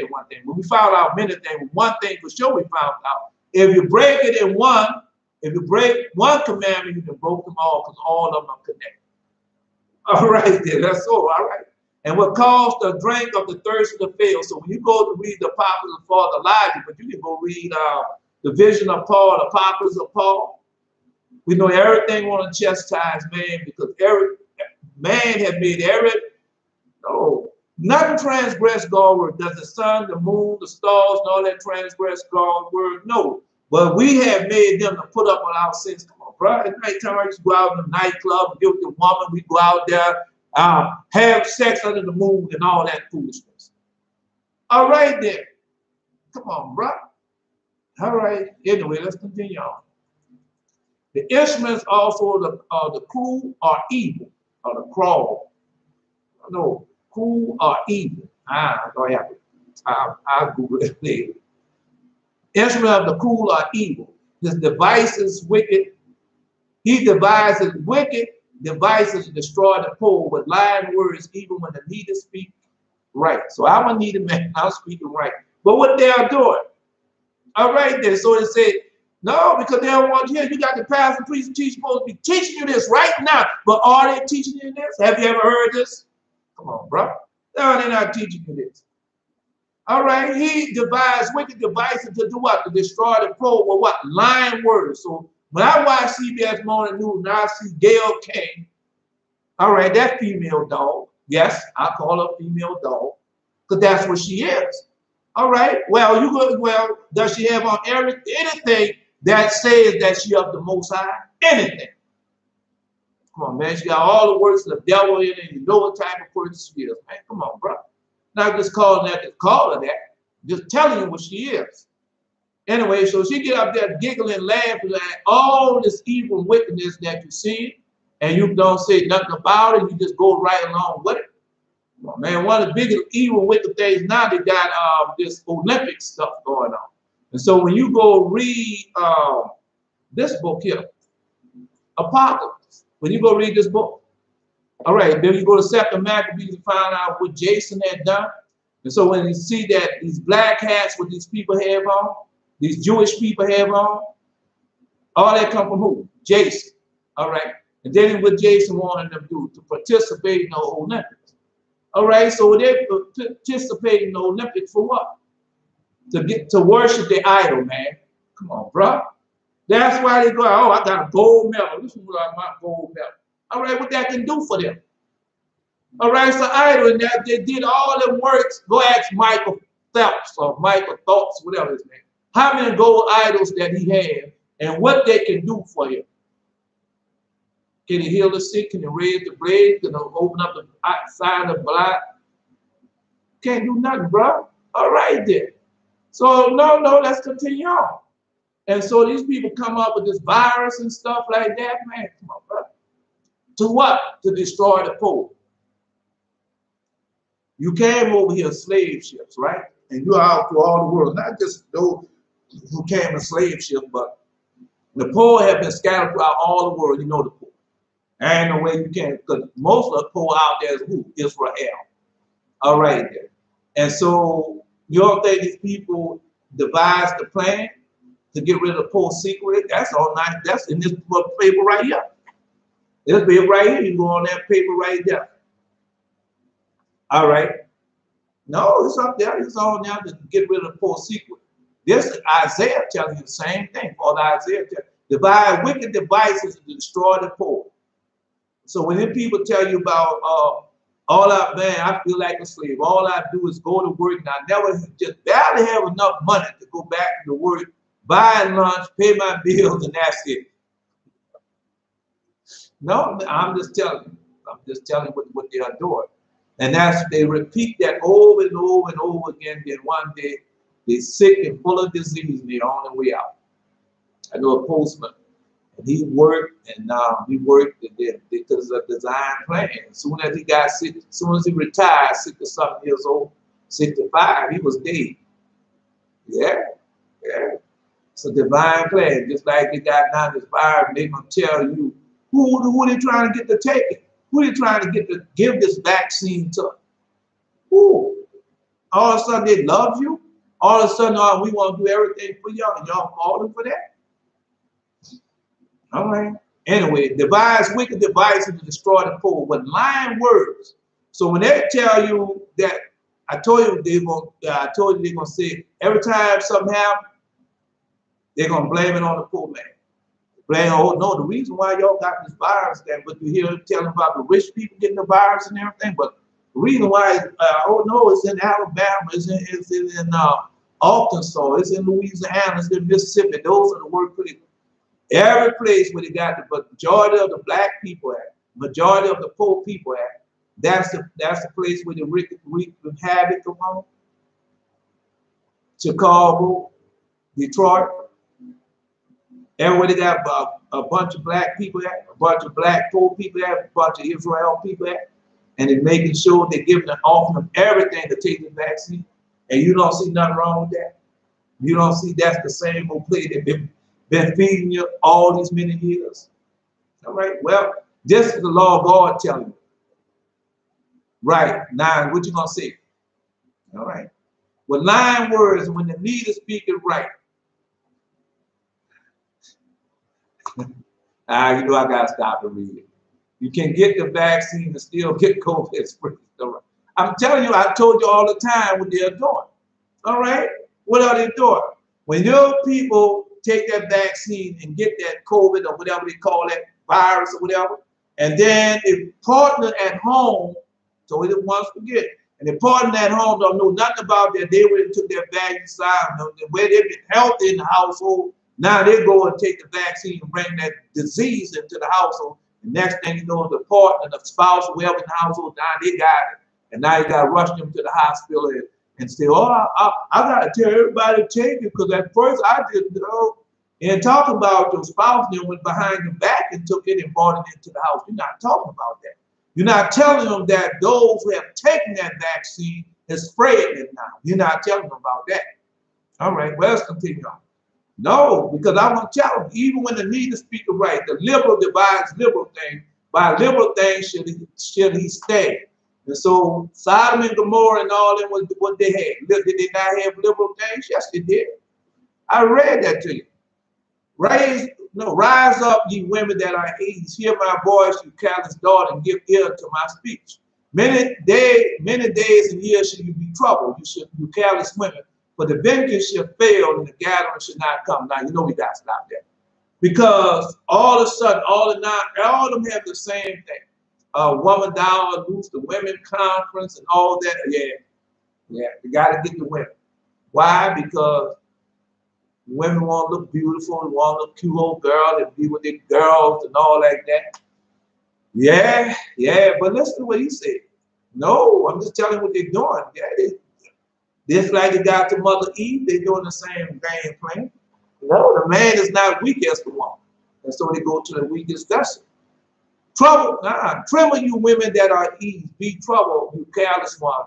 one thing. When we found out many things, one thing for sure we found out. If you break it in one, if you break one commandment, you can break them all because all of them are connected. All right, then, that's all right. And what caused the drink of the thirst to fail. So when you go to read the Apocalypse of Father Elijah, but you can go read the vision of Paul, the Apocalypse of Paul. We know everything want to chastise man because every man had made nothing transgress God's word. Does the sun, the moon, the stars, and all that transgress God's word? No. But we have made them to put up on our sins. Come on, bro. At night time, I used to go out in the nightclub, get with the woman. We go out there, have sex under the moon and all that foolishness. All right, then. Come on, bro. All right. Anyway, let's continue on. The instruments also the cruel are evil, or the crawl. No, cruel are evil. I'll Google it later. Instruments of the cruel are evil. His device is wicked. He devises wicked devices to destroy the poor with lying words, even when the needy speak right. So I'm a needy man, I'm speaking right. But what they are doing? All right then. So they say, no, because they don't want you here. You got the pastor, priest, and teacher supposed to be teaching you this right now. But are they teaching you this? Have you ever heard this? Come on, bro. No, they're not teaching you this. All right, he devised wicked devices to do what? To destroy the poor with what? Lying words. So when I watch CBS Morning News and I see Gail King, all right, that female dog. Yes, I call her female dog because that's what she is. All right, well, does she have on anything that says that she of the Most High? Anything. Come on, man. She got all the works of the devil in it. You know what type of person she is, man. Come on, bro. Not just calling that to call her that. Just telling you what she is. Anyway, so she get up there giggling, laughing at all this evil wickedness that you see, and you don't say nothing about it. You just go right along with it. Well, man, one of the biggest evil wicked things now, they got this Olympic stuff going on. And so when you go read this book here, Apocalypse, when you go read this book, all right, then you go to 2 Maccabees and find out what Jason had done. And so when you see that these black hats, what these people have on, these Jewish people have on, all that come from who? Jason. All right. And then what Jason wanted them to do, to participate in the Olympics. All right. So they participate in the Olympics for what? To worship the idol, man. Come on, bro. That's why they go, oh, I got a gold medal. This is what my gold medal. All right, what that can do for them. All right, so idol, and that they did all them works. Go ask Michael Phelps or Michael Thorns, whatever his name. How many gold idols that he had and what they can do for you. Can he heal the sick? Can he raise the dead? Can he open up the side of the blind? Can't do nothing, bro. All right then. So no, let's continue on. And so these people come up with this virus and stuff like that, man. Come on, bro. To what? To destroy the poor. You came over here slave ships, right? And you're out to all the world, not just those who came in slave ships, but the poor have been scattered throughout all the world. You know the poor. Ain't no way you can, because most of the poor out there is who? Israel. All right then. And so you don't think these people devised the plan to get rid of the poor secretly? That's all nice. That's in this paper right here. This paper right here, you go on that paper right there. All right. No, it's up there. It's on there to get rid of the poor secret. This is Isaiah telling you the same thing. Father Isaiah tells you, devise wicked devices to destroy the poor. So when people tell you about all I, man, I feel like a slave. All I do is go to work, and I never just barely have enough money to go back to work, buy lunch, pay my bills, and that's it. No, I'm just telling you. I'm just telling you what they are doing. And that's, they repeat that over and over and over again. Then one day they're sick and full of disease and they're on their way out. I know a postman, and he worked because of the design plan. As soon as he got sick, as soon as he retired, 60-something years old, 65, he was dead. Yeah. It's a divine plan. Just like they got now this virus, they're going to tell you who they trying to get to take it. Who they trying to get to give this vaccine to? Who? All of a sudden they love you. All of a sudden, we want to do everything for y'all, and y'all falling for that. All right. Anyway, devise wicked devices to destroy the poor with lying words. So when they tell you that, I told you they're gonna say every time something happens, they're gonna blame it on the poor man. Blame, oh no, the reason why y'all got this virus, that what you hear telling about the rich people getting the virus and everything, but the reason why, oh no, it's in Alabama, it's in Arkansas, it's in Louisiana, it's in Mississippi. Those are the worst places. Every place where they got the majority of the black people at, majority of the poor people at, that's the place where the wicked havoc come on. Chicago, Detroit. Everywhere they got a bunch of black people at, a bunch of black poor people at, a bunch of Israel people at, and they're making sure they're giving an offering of everything to take the vaccine. And you don't see nothing wrong with that. You don't see that's the same old play they've been feeding you all these many years. All right. Well, this is the law of God telling you. Right. Now, what you gonna say? All right. With lying words, when the leader speaking right. You know I gotta stop and read it. You can get the vaccine and still get COVID. I'm telling you, I told you all the time what they're doing. All right? What are they doing? When your people take that vaccine and get that COVID or whatever they call it, virus or whatever, and then if partner at home, so we didn't want to forget, and the partner at home don't know nothing about that, they went and took their vaccine side, where they've been healthy in the household, now they go and take the vaccine and bring that disease into the household The next thing you know, the partner, the spouse, whoever in the household, now they got it. And now you got to rush them to the hospital and say, oh, I got to tell everybody to take it because at first I didn't know. And talking about your spouse then went behind your back and took it and brought it into the house. You're not talking about that. You're not telling them that those who have taken that vaccine is spreading it now. You're not telling them about that. All right, well, let's continue on. No, because I want to tell them, even when the needy speak of right, the liberal divides liberal things. By liberal things should he stay. And so Sodom and Gomorrah and all them was what they had. Did they not have liberal things? Yes, they did. I read that to you. Rise up, ye women that are aged. Hear my voice, you careless daughter, and give ear to my speech. Many days and years shall you be troubled. You careless women. For the vengeance shall fail and the gathering shall not come. Now, you know we got to stop that. Because all of a sudden, all of them have the same thing. Woman down, loose, the women conference and all that. Yeah, you got to get the women. Why? Because women want to look beautiful, they want to look cute old girl and be with their girls and all like that. Yeah, but listen to what he said. No, I'm just telling you what they're doing. Yeah, just like they got to Mother Eve, they're doing the same game plan. No, the man is not weak as the woman. And so they go to the weakest vessel. Tremble, you women that are eased, be troubled, you careless one.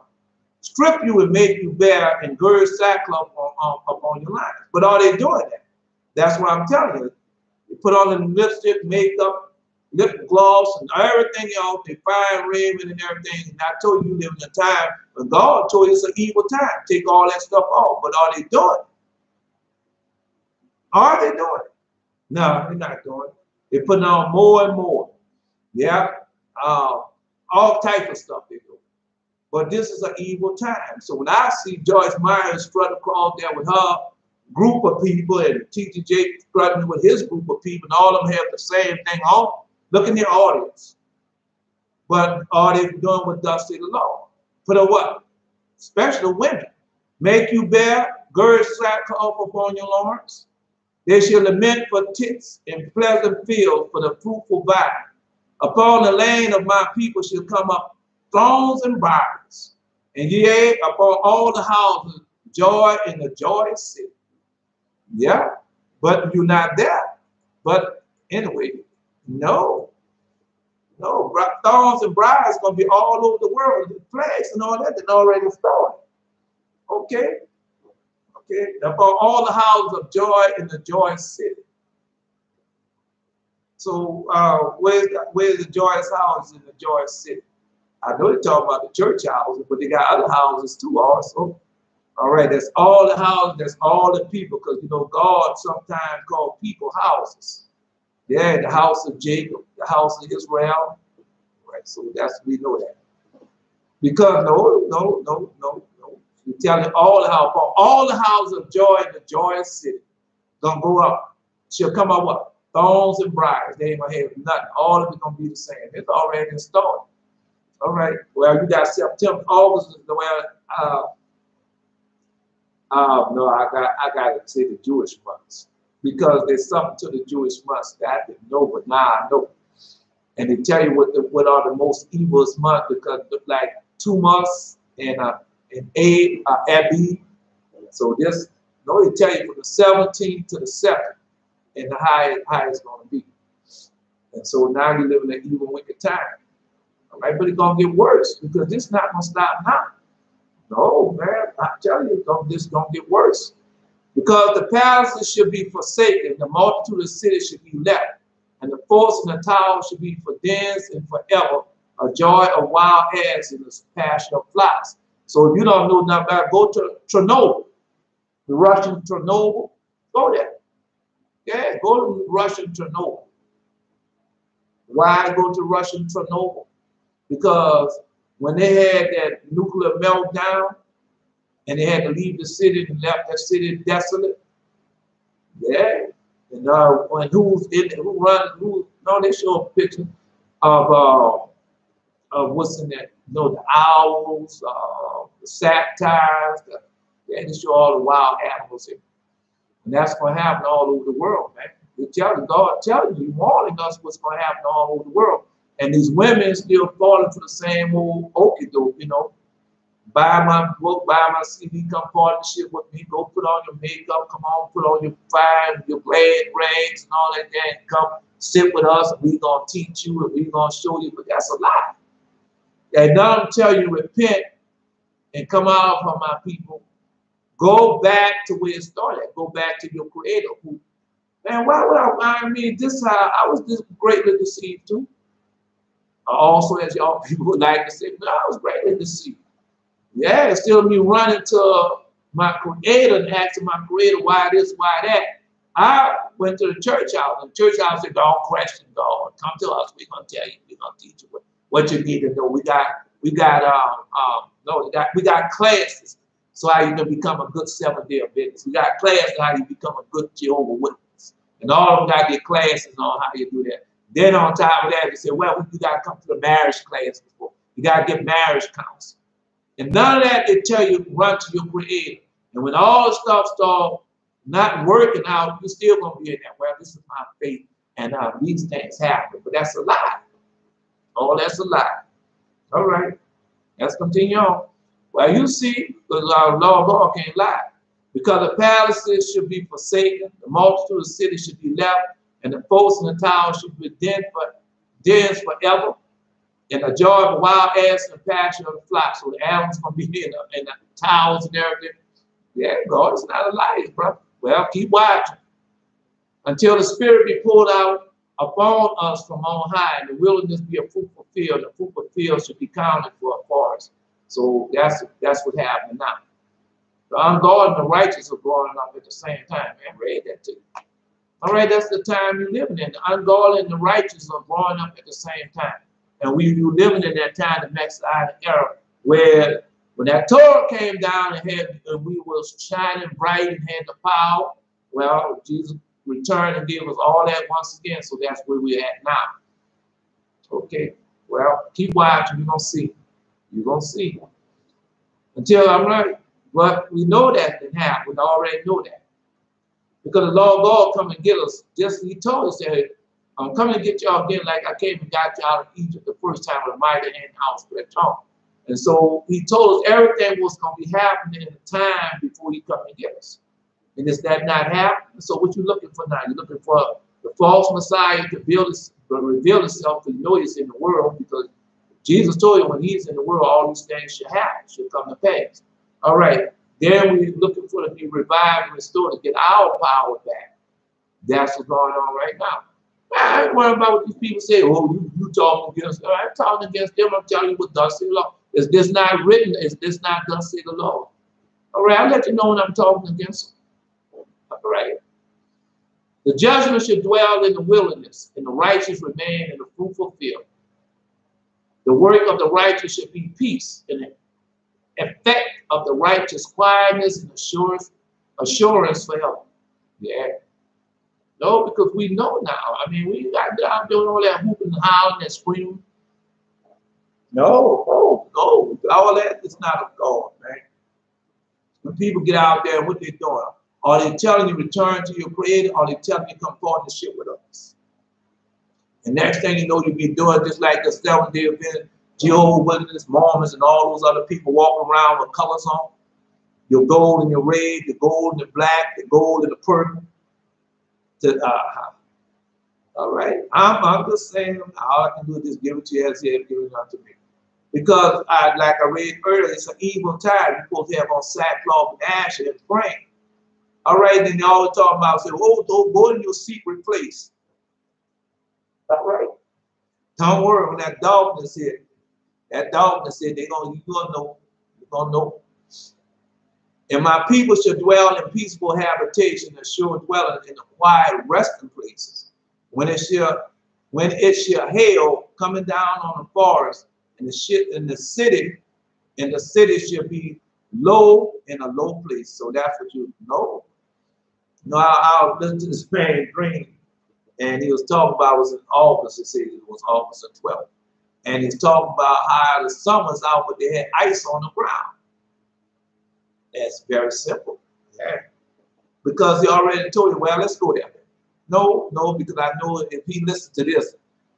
Strip you and make you bare and gird sackcloth upon your lines. But are they doing that? That's what I'm telling you. They put on the lipstick, makeup, lip gloss, and everything else. They fine raiment and everything. And I told you live in a time when God told you it's an evil time. Take all that stuff off. But are they doing it? Are they doing it? No, they're not doing it. They're putting on more and more. Yeah, all type of stuff they do. But this is an evil time. So when I see Joyce Myers strut across there with her group of people and Teacher Jake strutting with his group of people and all of them have the same thing on, look in their audience. But are they doing what thus say the Lord? Put a what? Especially women. Make you bear, gird sackcloth upon your loins. They shall lament for teats in pleasant fields for the fruitful vine. Upon the lane of my people shall come up thorns and briers. And yea, upon all the houses, joy in the joyous city. Yeah, but you're not there. But anyway, no, thorns and briers going to be all over the world. The plagues and all that already started. Okay. Upon all the houses of joy in the joyous city. So where's the joyous houses in the joyous city? I know they're talking about the church houses, but they got other houses too also. All right, that's all the houses, that's all the people, because you know God sometimes called people houses. Yeah, the house of Jacob, the house of Israel. Right, so we know that. Because no. You're telling all the houses of joy in the joyous city gonna go up. She'll come up what? Thorns and briers. They ain't gonna have nothing. All of it gonna be the same. It's already installed. All right. Well, you got September, August. Well, no, I got to say the Jewish months because there's something to the Jewish months that I didn't know, but now I know. And they tell you what are the most evilest months because like 2 months and Abi. So this, they tell you from the 17th to the 7th, and the high it's going to be. And so now you live in an evil, wicked time. All right, but it's going to get worse because this not going to stop now. No, man, I tell you, this is going to get worse. Because the palaces should be forsaken, the multitude of cities should be left, and the forts and the towers should be for dens and forever, a joy of wild ass and the pasture of flocks. So if you don't know nothing about it, go to Tremble, the Russian Tremble. Go there. Yeah, go to Russian Tremble. Why go to Russian Tremble? Because when they had that nuclear meltdown and they had to leave the city and left that city desolate, yeah. And they show a picture of what's in that, the owls, the sackcloth, they show all the wild animals here. And that's going to happen all over the world, man. God telling you, warning us what's going to happen all over the world. And these women still falling for the same old okey doke, you know. Buy my book, buy my CD, come partnership with me, go put on your makeup, come on, put on your fine, your glad rags and all that, and come sit with us, and we're going to teach you, and we're going to show you, but that's a lie. And now I'm telling you, repent and come out from my people. Go back to where it started. Go back to your creator. Who, man, why would I mean, this how I was this greatly deceived too. Also, as y'all people would like to say, but I was greatly deceived. Yeah, it's still me running to my creator and asking my creator why this, why that. I went to the church house, and the church house said, don't question God. Come to us, we're gonna tell you, we're gonna teach you what you need to know. We got classes, so how you can become a good Seventh-day Adventist. We got classes on how you become a good Jehovah's Witness. And all of them got their classes on how you do that. Then on top of that, they said, well, you got to come to the marriage class before. You got to get marriage counseling. And none of that, they tell you, run to your creator. And when all the stuff starts not working out, you're still going to be in that, well, this is my faith, and these things happen. But that's a lie. Oh, that's a lie. All right. Let's continue on. Well, you see, the law of God can't lie. Because the palaces should be forsaken, the multitude of cities should be left, and the folks in the town should be dens forever. And the joy of the wild ass and the pasture of the flock. So the animals going to be in the towns and everything. Yeah, God is not a liar, brother. Well, keep watching. Until the Spirit be poured out upon us from on high, and the wilderness be a fruitful field. The fruitful field should be counted for a forest. So that's what's happening now. The ungodly and the righteous are growing up at the same time. Man, read that too. All right, that's the time you're living in. The ungodly and the righteous are growing up at the same time. And you're living in that time, the Messianic era, where when that Torah came down and we was shining bright and had the power, well, Jesus returned and gave us all that once again. So that's where we're at now. Okay, well, keep watching. You're going to see. You're going to see. Until I'm right. But we know that didn't happen. We already know that. Because the Lord God come and get us. Just he told us that I'm coming to get y'all again like I came and got you out of Egypt the first time with a mighty hand outstretched arm. And so he told us everything was going to be happening in the time before he come and get us. And is that not happening? So what you looking for now? You're looking for the false Messiah to reveal himself, to know he's in the world, because Jesus told you when he's in the world, all these things should happen, should come to pass. All right. Then we're looking for to be revived and restored to get our power back. That's what's going on right now. I ain't worried about what these people say. Oh, you talking against them. I'm talking against them. I'm telling you what thus say the Lord. Is this not written? Is this not thus say the Lord? All right, I'll let you know when I'm talking against them. All right. The judgment should dwell in the wilderness, and the righteous remain in the fruitful field. The work of the righteous should be peace, and the effect of the righteous quietness and assurance forever. Yeah. No, because we know now. I mean, we got down doing all that hooping and howling and screaming. No, all that is not of God, man. When people get out there, what they doing? Are they telling you return to your creator, or are they telling you come partnership with us? And next thing you know, you'll be doing just like the Seventh-day Adventist, Jehovah's Witness, Mormons, and all those other people walking around with colors on. Your gold and your red, the gold and the black, the gold and the purple. All right, I'm just saying, all I can do is just give it to you as if give it unto me. Because like I read earlier, it's an evil time. You're supposed to have on sackcloth and ashes and praying. All right, then they always talk about, say, oh, don't go in your secret place. All right. Don't worry, when that darkness hit, you're gonna know. You're gonna know. And my people shall dwell in peaceful habitation, and sure dwelling in the quiet resting places. When it shall hail coming down on the forest, and the city shall be low in a low place. So that's what you know. No, I was listening to this man Green, and he was talking about, it was in August, it said it was August the 12th. And he's talking about how the summer's out, but they had ice on the ground. That's very simple. Yeah. Because he already told you, well, let's go there. No, no, because I know if he listens to this,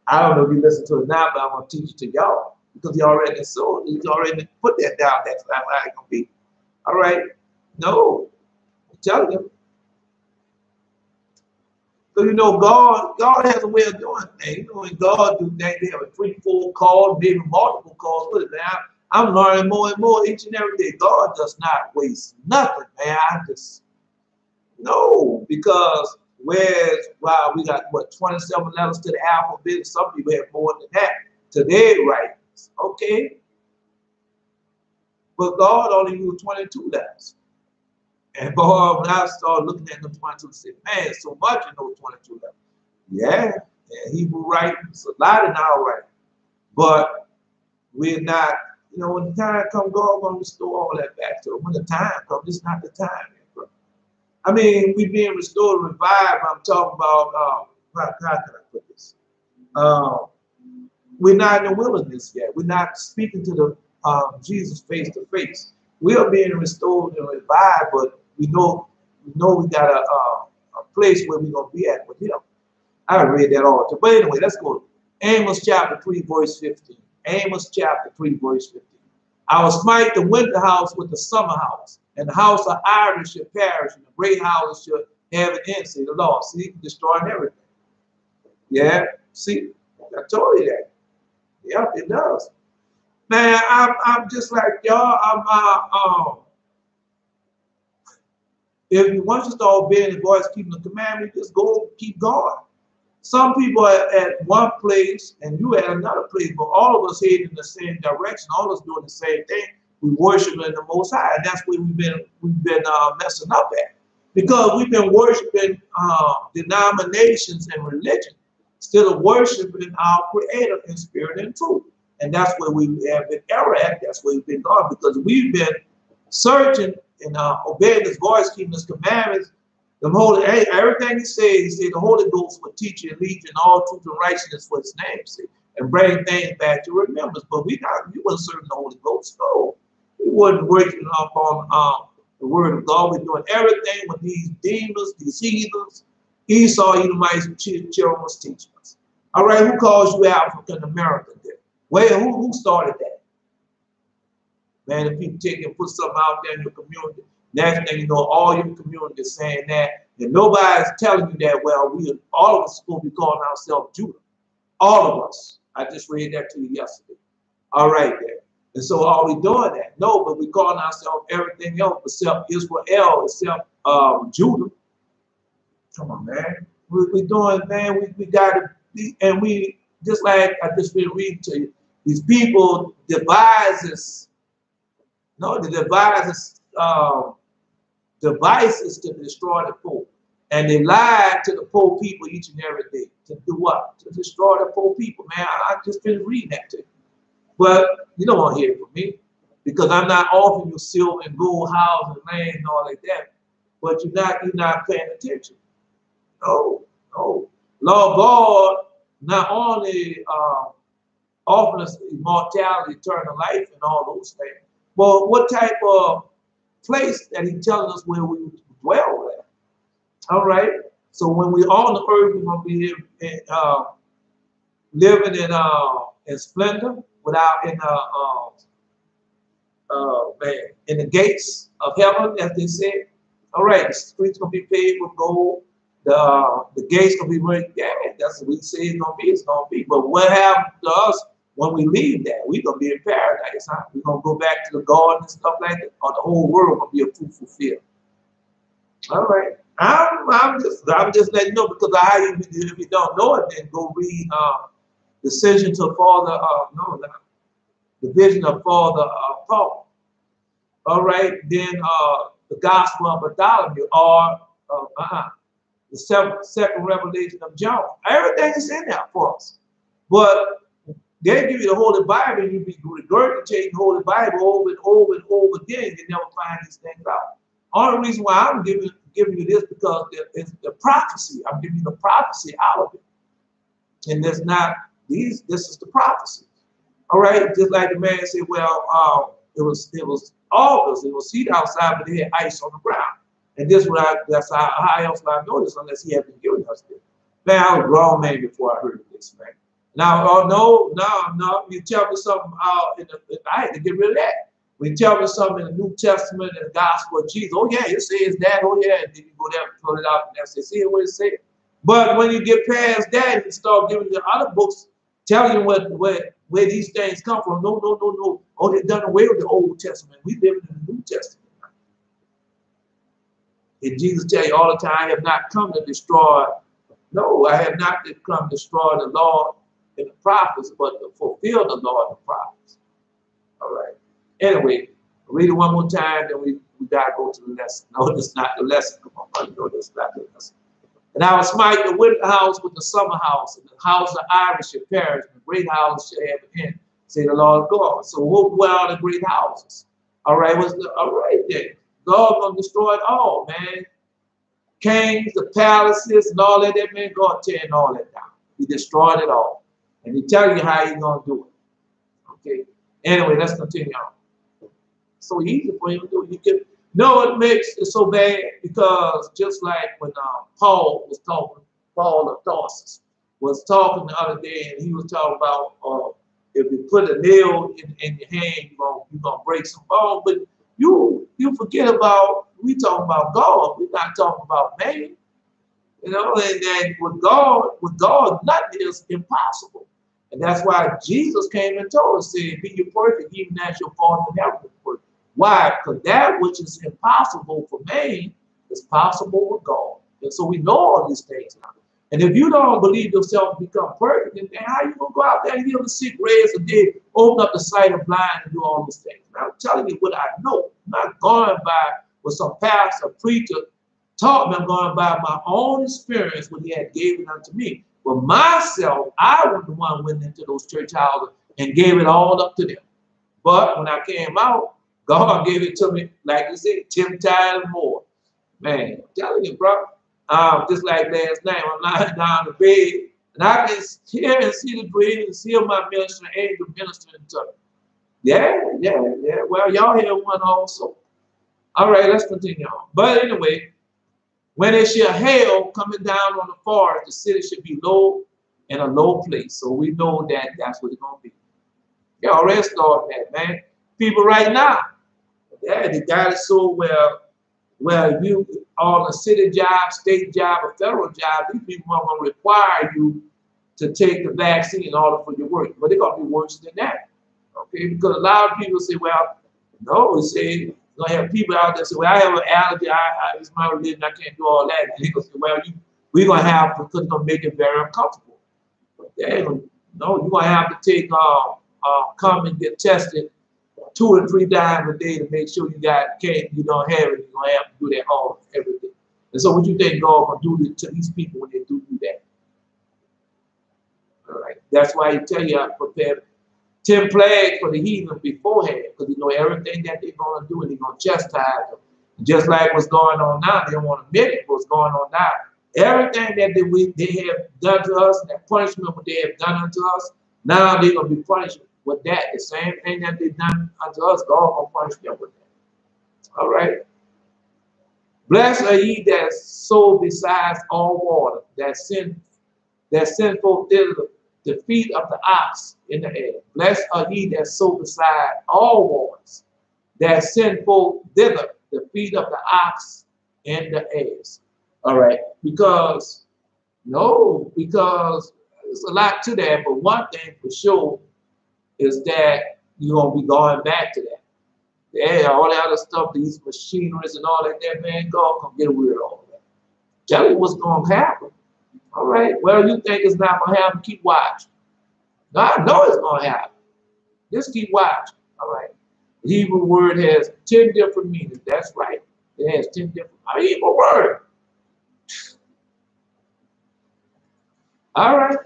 I don't know if he listens to it now, but I'm gonna teach it to y'all because he already he's already put that down. That's how it's gonna be. All right. No, I'm telling you. So you know, God has a way of doing things. You know, when God do things, they have a 3-4 call, maybe multiple calls with it. Now I'm learning more and more each and every day. God does not waste nothing, man. I just no, because whereas wow, we got what 27 letters to the alphabet. Some people have more than that to their writings. Okay, but God only used 22 letters. And boy, when I started looking at them 22, I said, man, so much in those 22 letters. Yeah, Hebrew writings, a lot in our writing. But we're not, you know, when the time comes, God going to restore all that back to them. When the time comes, it's not the time. I mean, we being restored, revived. I'm talking about, how can I put this? We're not in the wilderness yet. We're not speaking to the Jesus face to face. We are being restored and revived, but we know we got a place where we're gonna be at with him. I read that all too. But anyway, let's go. Amos chapter 3, verse 15. Amos chapter 3, verse 15. I will smite the winter house with the summer house, and the house of Irish shall perish, and the great houses shall have an end, say the Lord. See, destroying everything. Yeah, see, I told you that. Yeah, it does. Man, I'm just like y'all. If you want to start obeying His voice, keeping the commandment, just go keep going. Some people are at one place and you at another place, but all of us heading in the same direction. All of us doing the same thing. We worshiping the Most High, and that's where we've been messing up at, because we've been worshiping denominations and religion instead of worshiping our Creator in spirit and truth. And that's where we have been error at. That's where we've been gone, because we've been searching and obeying His voice, keeping His commandments. The holy, everything He said the Holy Ghost will teach you and lead you in all truth and righteousness for His name's sake, and bring things back to remembrance. But we wasn't serving the Holy Ghost. No, we wasn't working upon the Word of God. We're doing everything with these demons, these heathens. Esau, Edomites, and children was teaching us. All right, who calls you African American then? Well, who started that? Man, if you take and put something out there in your community, next thing you know, all your community is saying that, and nobody's telling you that, well, all of us are supposed to be calling ourselves Judah. All of us. I just read that to you yesterday. All right there. And so are we doing that? No, but we calling ourselves everything else except Israel, except Judah. Come on, man. We doing, man, we got to be, and we, just like I just been reading to you, these people devises devices to destroy the poor. And they lie to the poor people each and every day. To do what? To destroy the poor people, man. I just been reading that to you. But you don't want to hear it from me, because I'm not offering you silver and gold, house and land and all like that. But you're not paying attention. No, no. Lord God not only offering us immortality, eternal life, and all those things, but what type of place that He's telling us where we dwell at. All right. So when we're on the earth, we're gonna be living in splendor, without in the gates of heaven, as they said. All right, the streets gonna be paved with gold. The gates gonna be very, yeah, that's what we say it's gonna be. It's gonna be. But what happens to us when we leave that? We're gonna be in paradise, huh? We're gonna go back to the garden and stuff like that, or the whole world gonna be a fruitful field. All right, I'm just letting you know, because if you don't know it, then go read Decision to Father. The Vision of Father Paul. All right, then the Gospel of Bartholomew, or the second revelation of John. Everything is in there for us. But they give you the Holy Bible, and you be regurgitating the Holy Bible over and over and over again. You never find these things out. Only reason why I'm giving you this, because it's the prophecy. I'm giving you the prophecy out of it. And there's not these, this is the prophecy. All right, just like the man said, well, it was August, it was heat outside, but they had ice on the ground. And that's how else would I know this unless He had been giving us this. Man, I was a grown man before I heard this, man. Now, oh no, you tell me something I had to get rid of that. When you tell me something in the New Testament and the gospel of Jesus, oh yeah, it says that, oh yeah, and then you go there and pull it out and say, see what it says. But when you get past that and start giving the other books, telling you where these things come from, no. Oh, they've done away with the Old Testament. We live in the New Testament. And Jesus tell you all the time, I have not come to destroy. No, I have not come to destroy the law and the prophets, but to fulfill the law and the prophets. All right. Anyway, read it one more time, then we gotta go to the lesson. No, that's not the lesson. Come on, buddy. No, that's not the lesson. And I will smite the winter house with the summer house, and the house of Irish shall perish, and the great house shall have an end, say the Lord God. So who dwell in the great houses? All right, all right then. God gonna destroy it all, man. Kings, the palaces, and all that, man, God tearing all that down. He destroyed it all. And he tell you how he's gonna do it. Okay. Anyway, let's continue on. So easy for him to do it. You can it makes it so bad because just like when Paul was talking, Paul of Tarsus was talking the other day, and he was talking about if you put a nail in your hand, you're gonna break some bones. But you forget about, we talking about God. We're not talking about man. You know, and then with God, nothing is impossible. And that's why Jesus came and told us, said, be you perfect, even as your Father in heaven is perfect. Why? Because that which is impossible for man is possible with God. And so we know all these things now. And if you don't believe yourself to become perfect, then how are you going to go out there and heal the sick, raise the dead, open up the sight of blind, and do all these things? Now, I'm telling you what I know. I'm not going by what some pastor, preacher taught me. I'm going by my own experience, what he had given unto me. But myself, I was the one who went into those church houses and gave it all up to them. But when I came out, God gave it to me, like you said, 10 times more. Man, I'm telling you, bro. Just like last night, I'm lying down in the bed, and I can hear and see the dream and see my ministering angel ministering to me. Yeah. Well, y'all hear one also. All right, let's continue on. But anyway, when it shall hail coming down on the forest, the city should be low in a low place. So we know that that's what it's going to be. You already started that, man. People right now, they got it so well, you on a city job, state job, or federal job, these people are going to require you to take the vaccine in order for your work. But they're going to be worse than that. Okay, because a lot of people say, well, no, they say, you're going to have people out there say, well, I have an allergy, it's my religion, I can't do all that. And they're going to say, well, we're going to have to, because it's going to make it very uncomfortable. But no, you're going to have to take, come and get tested 2 or 3 times a day to make sure you don't have it. You're going to have to do that all every day. And so what you think God going to do to these people when they do that? All right. That's why he tell you how to prepare 10 plagues for the heathen beforehand, because you know everything that they're going to do, and they're going to chastise them. Just like what's going on now, they don't want to admit it, what's going on now. Everything that they have done to us, that punishment what they have done unto us, now they're going to be punished with that. The same thing that they've done unto us, God will punish them with that. All right. Blessed are ye that sow besides all water, that sinful thither, the feet of the ox in the air. Blessed are ye that sow beside all waters, that sinful thither, the feet of the ox in the air. All right. Because there's a lot to that, but one thing for sure is that you're going to be going back to that. Yeah, all that other stuff, these machineries and all that, man, God can get rid of all that. Tell you what's going to happen. All right, well, you think it's not going to happen, keep watching. God knows it's going to happen. Just keep watching. All right. The Hebrew word has 10 different meanings. That's right. It has 10 different Hebrew word. All right.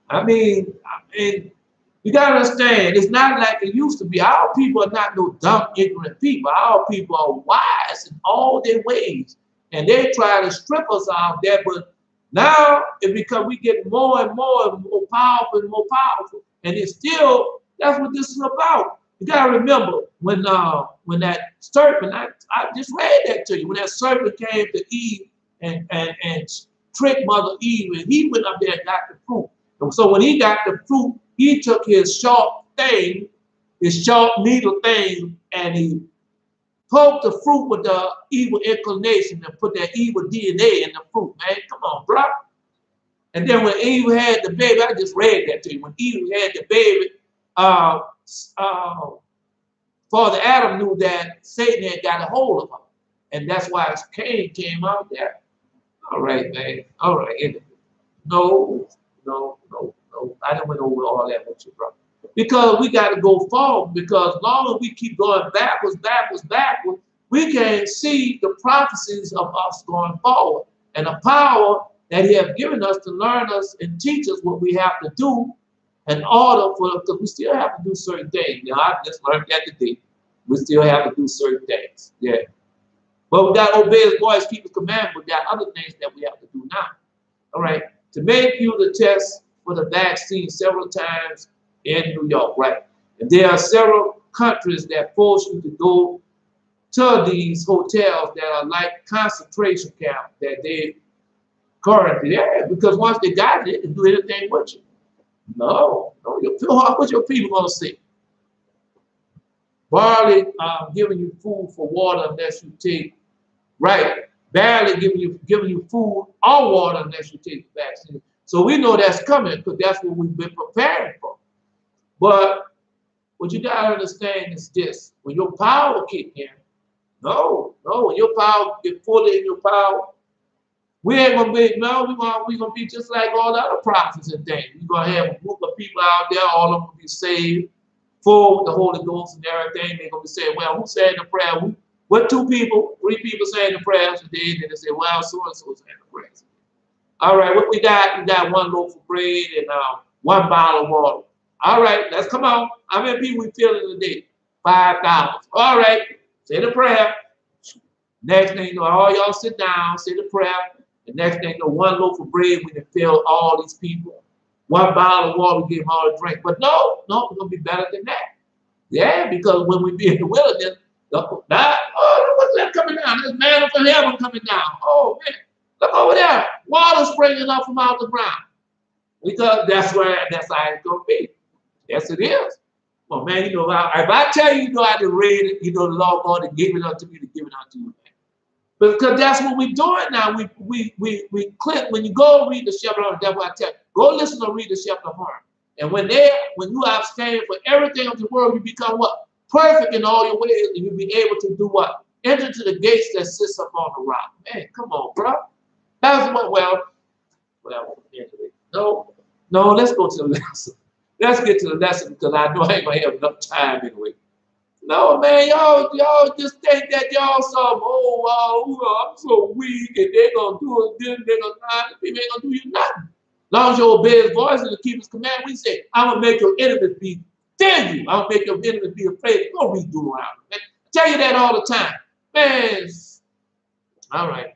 I mean, you got to understand, it's not like it used to be. Our people are not no dumb, ignorant people. Our people are wise in all their ways. And they try to strip us out there, but now it's because we get more and more powerful and more powerful. And it's still, that's what this is about. You got to remember when that serpent, I just read that to you, when that serpent came to Eve and trick Mother Eve, and he went up there and got the fruit. And so when he got the fruit, he took his sharp thing, his sharp needle thing, and he poked the fruit with the evil inclination and put that evil DNA in the fruit, man. Come on, bro. And then when Eve had the baby, I just read that to you. When Eve had the baby, Father Adam knew that Satan had got a hold of her. And that's why Cain came out there. All right, man. All right. No. I didn't went over all that with you, brother. Because we got to go forward. Because as long as we keep going backwards, we can't see the prophecies of us going forward. And the power that he has given us to learn us and teach us what we have to do in order for, because we still have to do certain things. Now, I just learned that today. We still have to do certain things. Yeah. But we got to obey his voice, keep his commandments. We got other things that we have to do now. All right. To make you the test for the vaccine several times in New York, right? And there are several countries that force you to go to these hotels that are like concentration camps that they currently there, because once they got it, they can do anything with you. No, what your people gonna say? Barely giving you food for water unless you take, right? Barely giving you food or water unless you take the vaccine. So we know that's coming because that's what we've been preparing for. But what you gotta understand is this: when your power kick in, when your power get fully in your power, we ain't gonna be, we're gonna be just like all the other prophets and things. We're gonna have a group of people out there, all of them will be saved, full with the Holy Ghost and everything. They're gonna be saying, well, who said the prayer? What 2 people, 3 people saying the prayers today? And they say, well, so-and-so saying the prayers. All right, what we got? We got 1 loaf of bread and 1 bottle of water. All right, let's come on. How many people we feeling today? 5,000. All right, say the prayer. Next thing you know, all y'all sit down, say the prayer. The next thing you know, 1 loaf of bread, we can fill all these people. 1 bottle of water, we give them all a drink. But no, we're going to be better than that. Yeah, because when we be in the wilderness, what's that coming down? There's manna from heaven coming down. Oh, man, look over there. Water springing up from out the ground. Because that's how it's going to be. Yes, it is. Well, man, if I tell you, I just read it, the Lord God to give it unto me, to give it unto you. Because that's what we're doing now. We click. When you go read the shepherd of the devil, I tell you, go listen to read the shepherd of harm. And when you abstain for everything of the world, you become what? Perfect in all your ways, and you'll be able to do what? Enter to the gates that sits up on the rock. Man, come on, bro. That's what, no, let's go to the lesson. Let's get to the lesson because I know I ain't gonna have enough time anyway. No, man, y'all just think that y'all I'm so weak and they're going to do it, then they're going to, people ain't going to do you nothing. As long as you obey his voice and keep his command, we say, I'm going to make your enemies be fear you. I'm going to make your enemies be afraid. Don't read Deuteronomy, man. I tell you that all the time. Man, all right.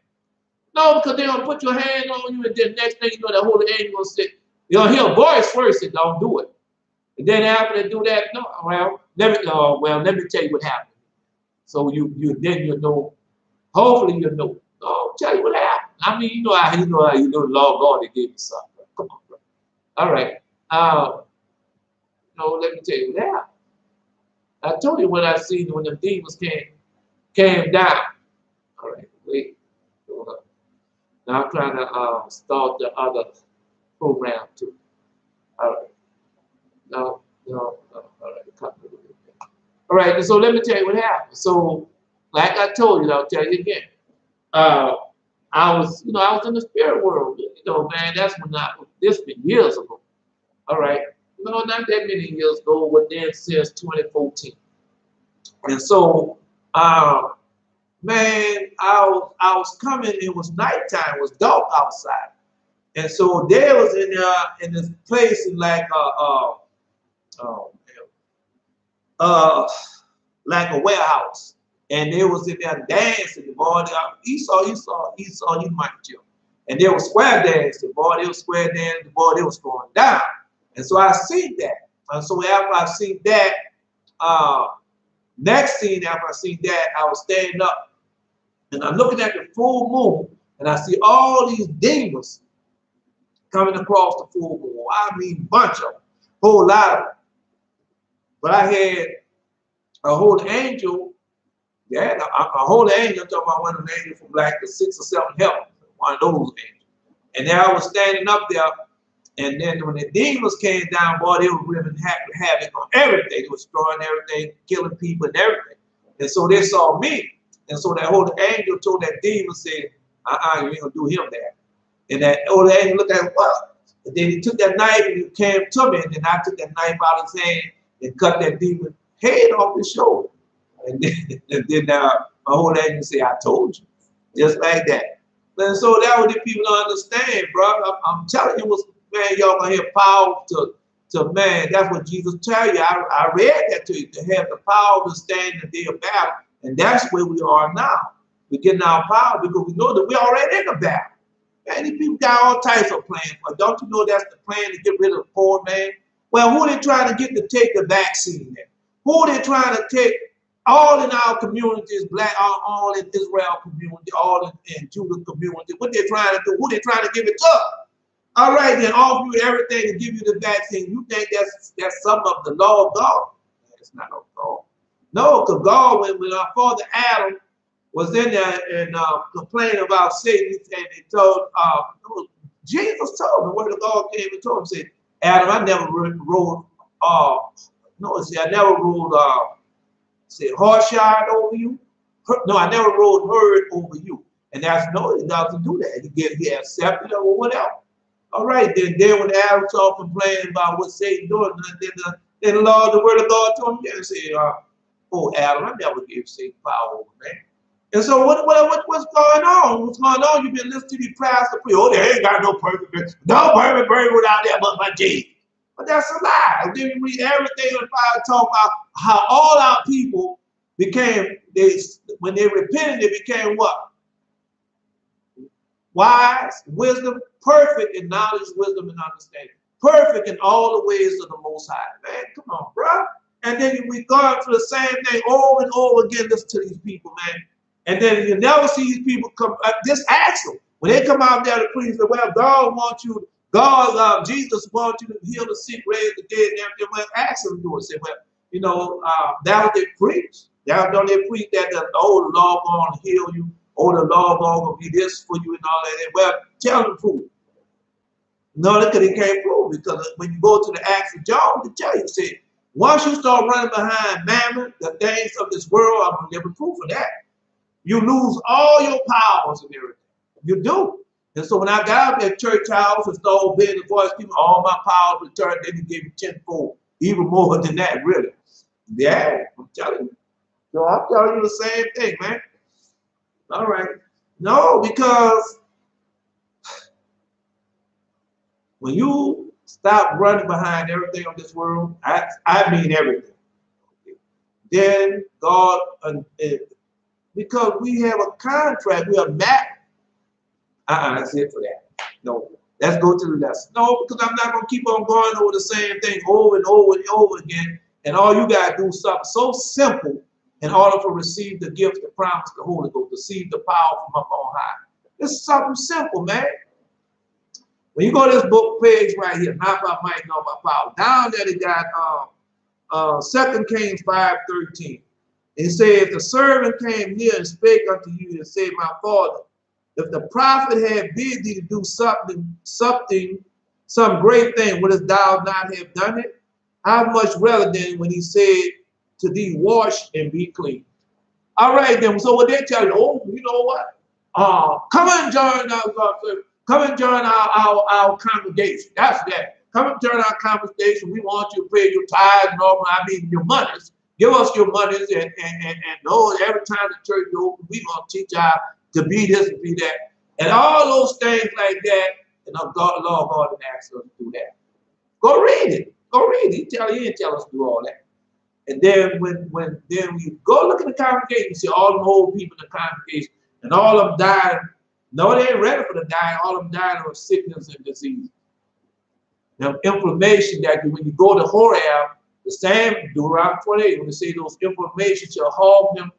No, because they're going to put your hand on you and then next thing you know, that holy angel going to say, you're going to hear a voice first and don't do it. And then after they do that, let me tell you what happened. So you know, hopefully you know. I'll tell you what happened. I mean, you know the Lord God that gave you something. Come on, bro. All right. Let me tell you what happened. I told you when the demons came down. All right, wait. Hold up. Now I'm trying to start the other program too. All right. No. All right. All right. So let me tell you what happened. So, like I told you, I'll tell you again. I was in the spirit world. Man, that's when this been years ago. All right. Not that many years ago, but then since 2014. And so, man, I was coming. It was nighttime. It was dark outside, and so there was in this place in like like a warehouse, and they was in there dancing. The boy, Esau, you might chill. And they were square dancing. Boy, they was square dancing. Boy, they was going down. And so I seen that. And so after I seen that, next scene after I seen that, I was standing up, and I'm looking at the full moon. and I see all these demons coming across the full moon. I mean, bunch of them, whole lot of them. But I had a holy angel, yeah, a holy angel, I'm talking about one of the angels from like the 6 or 7 heavens, one of those angels. And there I was standing up there, and then when the demons came down, boy, they were really havoc on everything. They were destroying everything, killing people and everything. And so they saw me. And so that holy angel told that demon, said, you ain't gonna do him that. And that holy angel looked at him, what? And then he took that knife and he came to me, and then I took that knife out of his hand and cut that demon head off his shoulder. And then my holy angel said, I told you. Just like that. And so that what the people don't understand, bro. I'm telling you, man, y'all gonna hear power to man. That's what Jesus tell you. I read that to you, to have the power to stand in the day of battle. And that's where we are now. We're getting our power because we know that we're already in the battle. Man, these people got all types of plans. But don't you know that's the plan to get rid of the poor man? Well, who are they trying to get to take the vaccine then? Who are they trying to take all in our communities, black, all in Israel community, all in Judah community? What they trying to do? Who they trying to give it to? All right, then offer you everything to give you the vaccine. You think that's some of the law of God? It's not of God. No, because God, when our father Adam was in there and complaining about Satan, and he told, Jesus told him, the word of God came and told him, said, Adam, I never ruled, I never ruled, said, horse-shod over you. No, I never ruled herd over you. And that's no, he doesn't do that. He accepted it or whatever. All right, then when Adam started complaining about what Satan doing, then the Lord, the word of God told him, and said, oh, Adam, I never gave Satan power over man. And so what's going on? What's going on? You've been listening to these pastors preach, oh, they ain't got no perfect bird. No perfect bird without there but my Jesus. But that's a lie. And then we read everything in the Bible talk about how all our people became, when they repented, they became what? Wise, wisdom, perfect in knowledge, wisdom, and understanding. Perfect in all the ways of the Most High. Man, come on, bro. And then we go through the same thing over and over again. Listen to these people, man. And then you never see these people come. Just ask them when they come out there to preach. Well, God wants you. Jesus wants you to heal the sick, raise the dead, and everything. Well, ask them to do it. Say, well, you know, that's what they preach. Don't they preach that the Lord going to heal you? Oh, the Lord going to be this for you and all that. Well, tell them to prove it. No, they can't prove it, because when you go to the Acts of John, they tell you, say, once you start running behind mammon, the things of this world, I'm going to give you proof of that. You lose all your powers and everything. You do. And so when I got out that church house and started obeying the voice, people, all my powers returned, then he gave me tenfold, even more than that, really. Yeah, I'm telling you. So I'm telling you the same thing, man. All right. No, because when you stop running behind everything of this world, I mean everything, then God, because we have a contract, we are married. That's it for that. No, let's go to the lesson. No, because I'm not going to keep on going over the same thing over and over and over again. And all you got to do is something so simple in order to receive the gift, the promise, the Holy Ghost, receive the power from up on high. It's something simple, man. When you go to this book page right here, not by might, nor by power, down there they got 2 Kings 5:13. It says, the servant came near and spake unto you and said, my father, if the prophet had bid thee to do some great thing, wouldst thou not have done it? How much rather than when he said to thee, wash and be clean? All right, then. So what they tell you, oh, you know what? Come and join our congregation. That's that. Come and join our congregation. We want you to pay your tithes and all. I mean, your monies. Give us your monies, and Lord, every time the church is open, we gonna teach y'all to be this and be that, and all those things like that. And the Lord God didn't ask us to do that. Go read it. Go read it. He didn't tell us to do all that. And then when we go look at the congregation, you see all the old people in the congregation, and all of them died. No, they ain't ready for the dying. All of them died of sickness and disease. Now, inflammation that when you go to Horeb, the same Deuteronomy 28, when they say those inflammation shall hog them,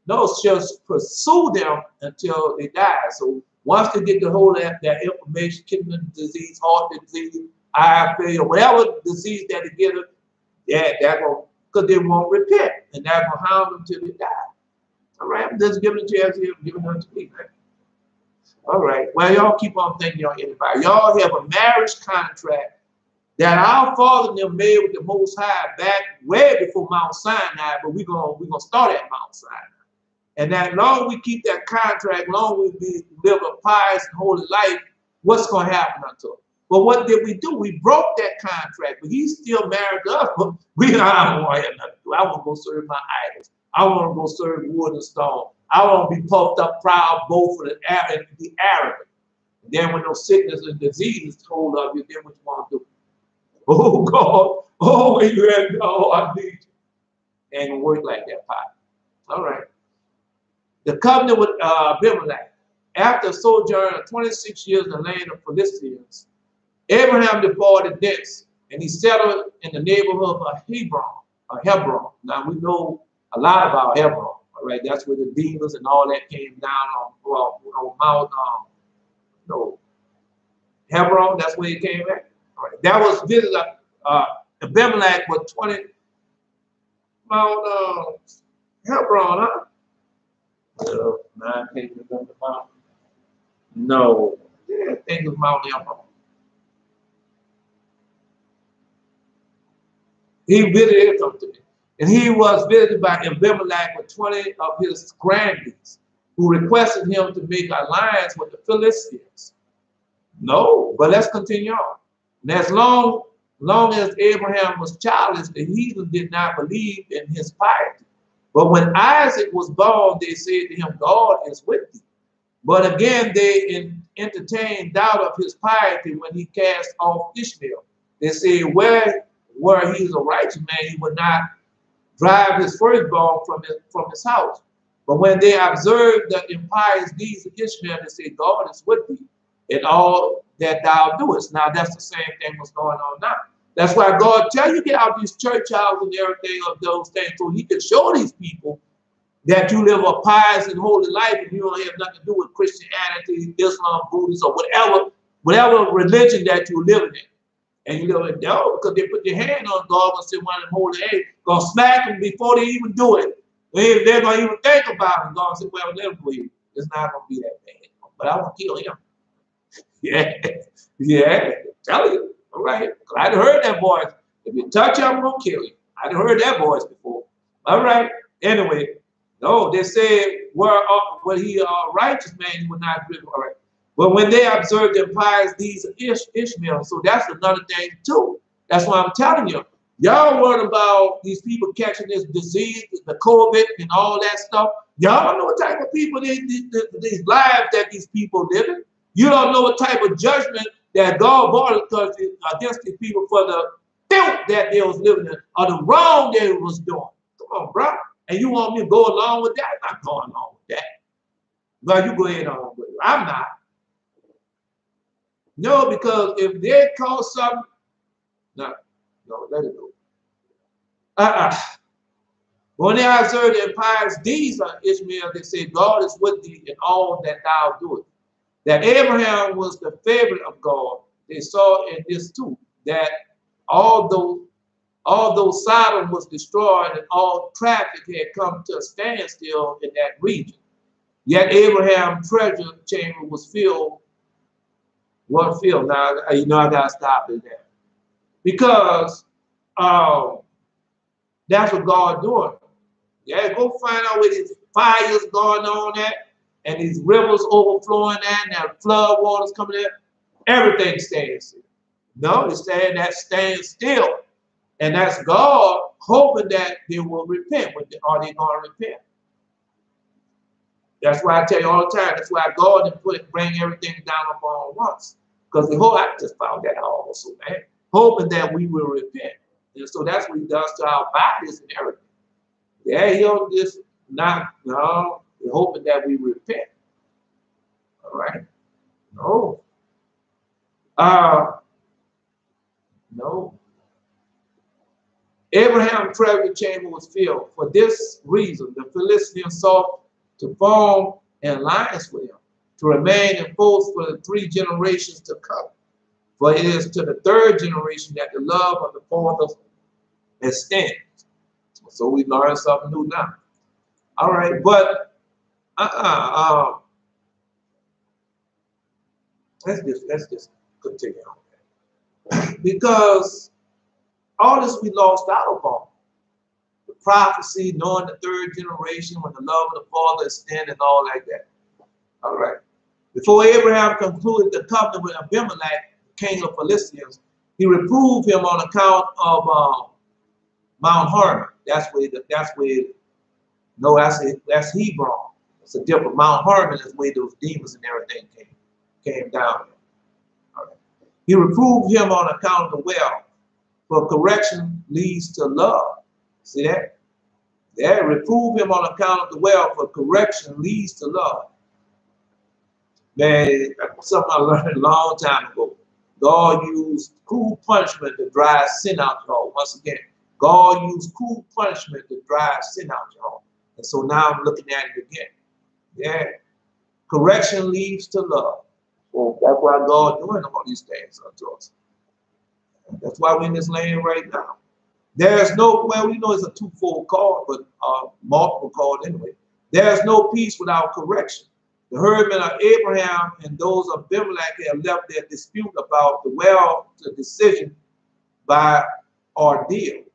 no, shall pursue them until they die. So Once they get the hold of that information, kidney disease, heart disease, eye failure, whatever disease that they get, yeah, that will, because they won't repent, and that will harm them till they die. All right, I'm just giving it to you as you're giving it to me, man. All right, well, y'all keep on thinking y'all anybody. Y'all have a marriage contract that our father and them made with the Most High back way before Mount Sinai, but we're gonna start at Mount Sinai. And that long we keep that contract, long we live a pious and holy life, what's gonna happen unto us? But what did we do? We broke that contract, but he's still married to us. But I don't want to have nothing to do. I want to go serve my idols. I want to go serve wood and stone. I want to be puffed up, proud, boastful, and be arrogant. And then when those sickness and diseases hold up you, then what you want to do? Oh God, oh, where you at? Oh, I need you. Ain't gonna work like that, Pop. All right. The covenant with Abimelech. After a sojourn of 26 years in the land of Philistines, Abraham departed thence, and he settled in the neighborhood of Hebron. Now we know a lot about Hebron, all right? That's where the demons and all that came down on Mount Hebron. That's where it came at. All right. That was visited. Abimelech was 20 Mount Hebron, huh? I can't remember the mountain. No, yeah, I think it was Mount Hebron. He visited something, and he was visited by Abimelech with 20 of his grandees, who requested him to make alliance with the Philistines. No, but let's continue on. And as long as Abraham was childless, the heathen did not believe in his piety. But when Isaac was born, they said to him, God is with thee. But again, they entertained doubt of his piety when he cast off Ishmael. They said, where he is a righteous man, he would not drive his firstborn from his house. But when they observed the impious deeds of Ishmael, they said, God is with thee in all that thou doest. Now, that's the same thing what's going on now. That's why God tell you get out these church houses and everything of those things, so he can show these people that you live a pious and holy life and you don't have nothing to do with Christianity, Islam, Buddhism, or whatever religion that you're living in. And you live in devil because they put their hand on God and say one of them holy angels, gonna smack them before they even do it. They're gonna even think about it. God said, well, let them believe. It's not gonna be that bad. But I want to kill him. Yeah, yeah, tell you. All right. I'd heard that voice. If you touch him, I'm gonna kill you. I'd heard that voice before. All right. Anyway, no, they said, were he a righteous man, he would not live. All right. But when they observed the impious deeds of Ishmael, so that's another thing too. That's why I'm telling you. Y'all worried about these people catching this disease, the COVID and all that stuff. Y'all don't know what type of people, these lives that these people live in. You don't know what type of judgment that God brought against these people for the filth that they was living in, or the wrong they was doing. Come on, bro. And you want me to go along with that? I'm not going along with that. But you go ahead on with it. I'm not. No, because if they cause something, no, let it go. When they observed the impious deeds of Ishmael, they said, God is with thee in all that thou doest. That Abraham was the favorite of God. They saw in this too, that although Sodom was destroyed and all traffic had come to a standstill in that region, yet Abraham's treasure chamber was filled. What filled? Now, I got to stop it there. Because that's what God doing. Yeah, go find out where these fires going on at, and these rivers overflowing at, and that flood waters coming in. Everything stands still. No, it's saying that stands still. And that's God hoping that they will repent. Are they going to repent? That's why I tell you all the time. That's why God didn't bring everything down upon once. Because I just found that out also, man. Hoping that we will repent. And so that's what he does to our bodies and everything. Yeah, he'll just he's hoping that we repent. All right. No. No. Abraham's treasure chamber was filled. For this reason, the Philistines sought to form an alliance with him, to remain in force for the 3 generations to come. For it is to the 3rd generation that the love of the fathers extends. So we learn something new now. All right, but let's just continue on. Because all this we lost out upon. The prophecy, knowing the 3rd generation, when the love of the Father extends and all like that. All right. Before Abraham concluded the covenant with Abimelech, king of Philistines, he reproved him on account of Mount Hermon. That's where that's Hebron. It's a different Mount Hermon is where those demons and everything came down. All right. He reproved him on account of the well, for correction leads to love. See that? Yeah, reprove him on account of the well, for correction leads to love. Man, something I learned a long time ago. God used cruel punishment to drive sin out your heart. Once again, God used cruel punishment to drive sin out your heart. And so now I'm looking at it again. Yeah. Correction leads to love. Well, that's why God doing all these things unto us. That's why we're in this land right now. There's no, well, we know it's a twofold call, but multiple call anyway. There's no peace without correction. The herdmen of Abraham and those of Abimelech have left their dispute about the well to decision by ordeal.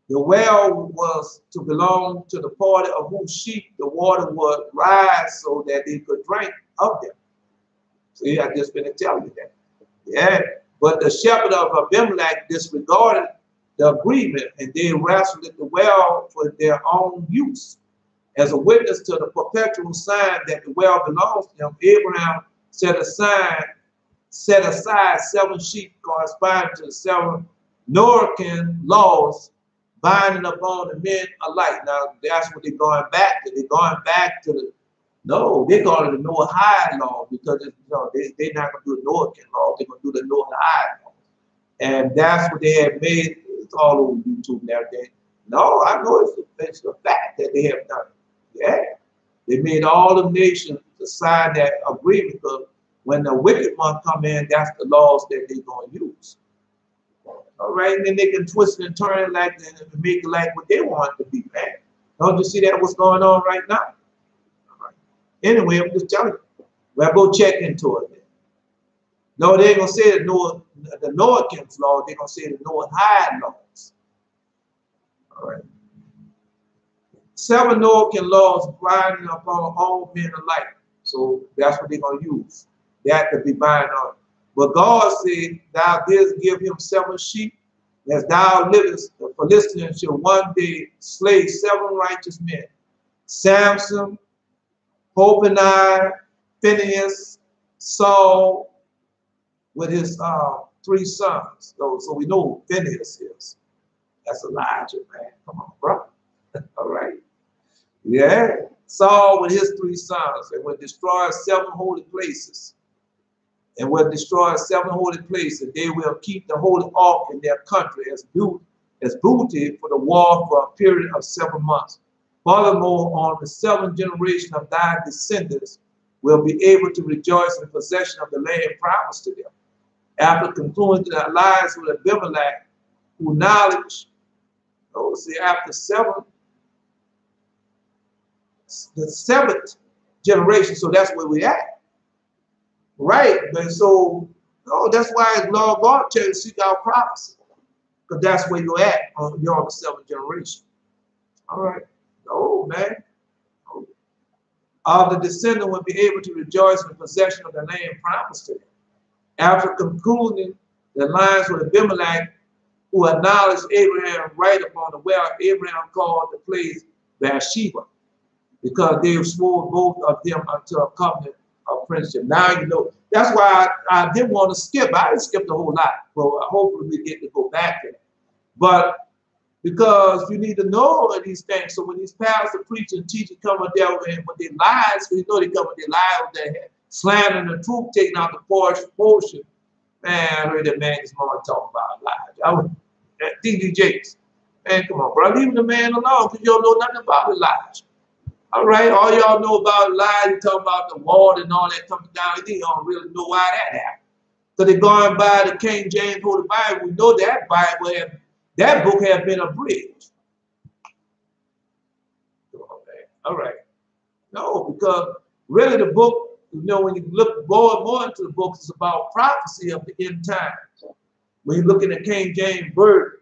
The well was to belong to the party of whose sheep the water would rise so that they could drink of them. See, I just been to tell you that. Yeah, but the shepherd of Abimelech disregarded the agreement, and they wrestled at the well for their own use. As a witness to the perpetual sign that the well belongs to him, Abraham set aside 7 sheep corresponding to the 7 Noachian laws binding upon the men alike. Now, that's what they're going back to. They're going back to the, no, they're going to the Noahide law, because they're not going to do the Noachian law. They're going to do the Noahide law. And that's what they had made. It's all over YouTube and everything. No, I know it's a fact that they have done it. Yeah, they made all the nations to sign that agreement, because when the wicked one come in, that's the laws that they're going to use. All right, and then they can twist it and turn it like and make it like what they want it to be, man. Don't you see that what's going on right now? All right. Anyway, I'm just telling you. Well, go check into it. Then. No, they ain't gonna say the Noachian law. They're gonna say the Noahide laws. All right. 7 Noachian laws binding upon all men alike. So that's what they're going to use. That to be binding on. But God said, thou didst give him 7 sheep. As thou livest, the Philistines shall one day slay 7 righteous men. Samson, Hophni, Phinehas, Saul, with his 3 sons. So we know who Phinehas is. That's Elijah, man. Come on, bro. All right. Yeah. Saul with his 3 sons, and will destroy 7 holy places. And will destroy 7 holy places. They will keep the holy ark in their country as booty for the war for a period of 7 months. Furthermore, on the 7th generation of thy descendants will be able to rejoice in possession of the land promised to them. After concluding the alliance with Abimelech, who knowledge, after the 7th generation, so that's where we're at. Right, and so that's why Lord God tells you to seek out prophecy, because that's where you're at. You're on the 7th generation. All right. Oh man. All the descendant will be able to rejoice in possession of the land promised to them. After concluding the alliance with Abimelech, who acknowledged Abraham right upon the well, Abraham called the place Beersheba, because they swore both of them unto a covenant of friendship. Now you know. That's why I didn't want to skip. I didn't skip the whole lot. Well, hopefully we get to go back there. But because you need to know these things. So when these pastors, preachers, and teachers come up there with their lies, we know they come with their lies, with their head, slandering the truth, taking out the portion. Man, I heard that man this morning talking about lies. I was D.D. Jakes. Man, come on, bro. Leave the man alone, because you don't know nothing about the lies. All right, all y'all know about lies, you talking about the water and all that coming down. They don't really know why that happened. So they're going by the King James Holy Bible. We know that Bible, that book has been abridged. All right. No, because really the book, you know, when you look more and more into the book, it's about prophecy of the end times. When you look in the King James Version,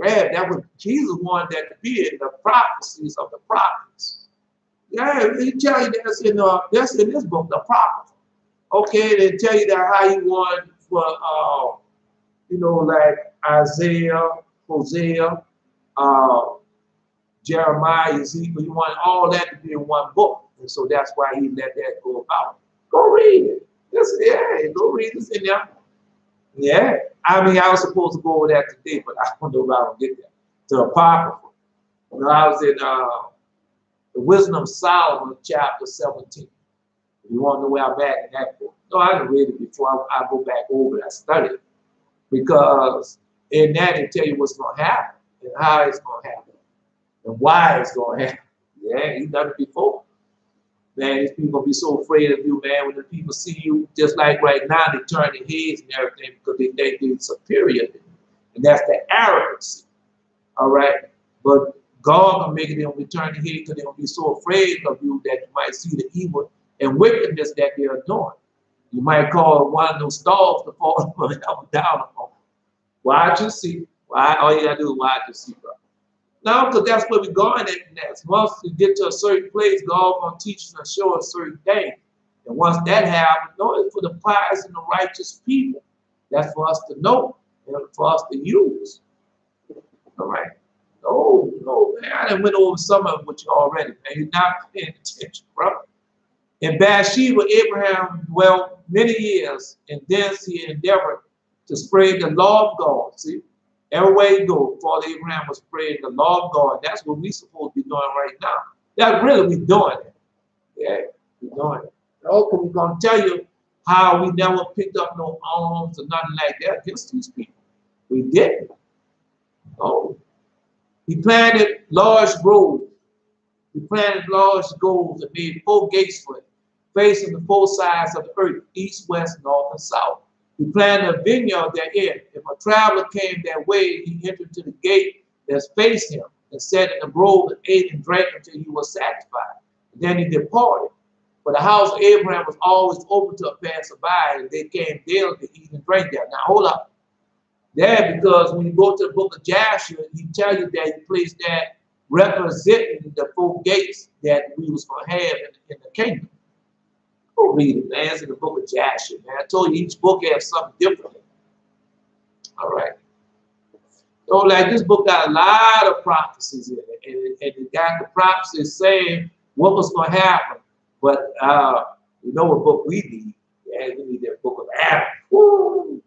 yeah, that was Jesus wanted that to be in the prophecies of the prophets. Yeah, he tell you that's in this book, the prophet. Okay, they tell you that how he wanted for you know, like Isaiah, Hosea, Jeremiah, Ezekiel, you want all that to be in one book. And so that's why he let that go about. Go read it. Yeah, go read this in there. Yeah. I mean, I was supposed to go over that today, but I don't know if I'll get there. To Apocryphal. When I was in the Wisdom of Solomon, chapter 17. If you want to know where I'm at in that book. No, I didn't read it before I go back over it. I studied it. Because in that, it tell you what's going to happen and how it's going to happen and why it's going to happen. Yeah, he's done it before. Man, these people gonna be so afraid of you, man. When the people see you, just like right now, they turn their heads and everything because they think they're superior. And that's the arrogancy. All right? But God gonna make it them return their head because they're gonna be so afraid of you that you might see the evil and wickedness that they are doing. You might call one of those stars to fall down upon. Watch and see. Why? All you gotta do is watch and see, bro. No, because that's where we're going at next. Once we get to a certain place, God gonna teach us and show us certain things. And once that happens, no, it's for the pious and the righteous people. That's for us to know and for us to use. All right. Oh, no, man. I done went over some of it with you already, man. You're not paying attention, bro. In Bathsheba, Abraham dwelt many years, and thence he endeavored to spread the law of God. See? Everywhere you go, Father Abraham was spreading the law of God. That's what we're supposed to be doing right now. That's really we doing it. Yeah, we're doing it. Okay, we're going to tell you how we never picked up no arms or nothing like that against these people. We didn't. Oh. He planted large groves. He planted large groves and made 4 gates for it, facing the 4 sides of the earth, east, west, north, and south. He planted a vineyard therein. If a traveler came that way, he entered to the gate that faced him and sat in the grove and ate and drank until he was satisfied. And then he departed. But the house of Abraham was always open to a passerby, and they came daily to eat and drink there. Now, hold up. There, because when you go to the book of Joshua, he tell you that he placed that representing the 4 gates that we was going to have in the kingdom. Go read it, man. It's in the book of Joshua, man. I told you each book has something different. All right. So, like, this book got a lot of prophecies in it, and it got the prophecies saying what was going to happen. But you know what book we need? Yeah, we need that book of Adam. Woo!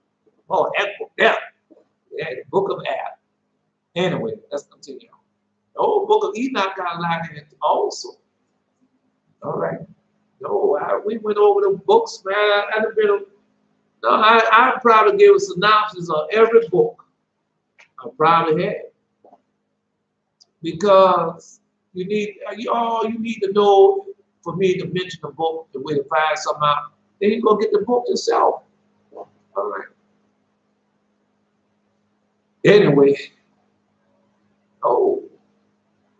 Oh, that book, yeah. Yeah, the book of Adam. Anyway, let's continue. The old book of Enoch got a lot in it also. All right. No, we went over the books, man. I probably gave a synopsis of every book. I probably had. Because you need to know for me to mention the book, the way to find something out. Then you go get the book yourself. All right. Anyway,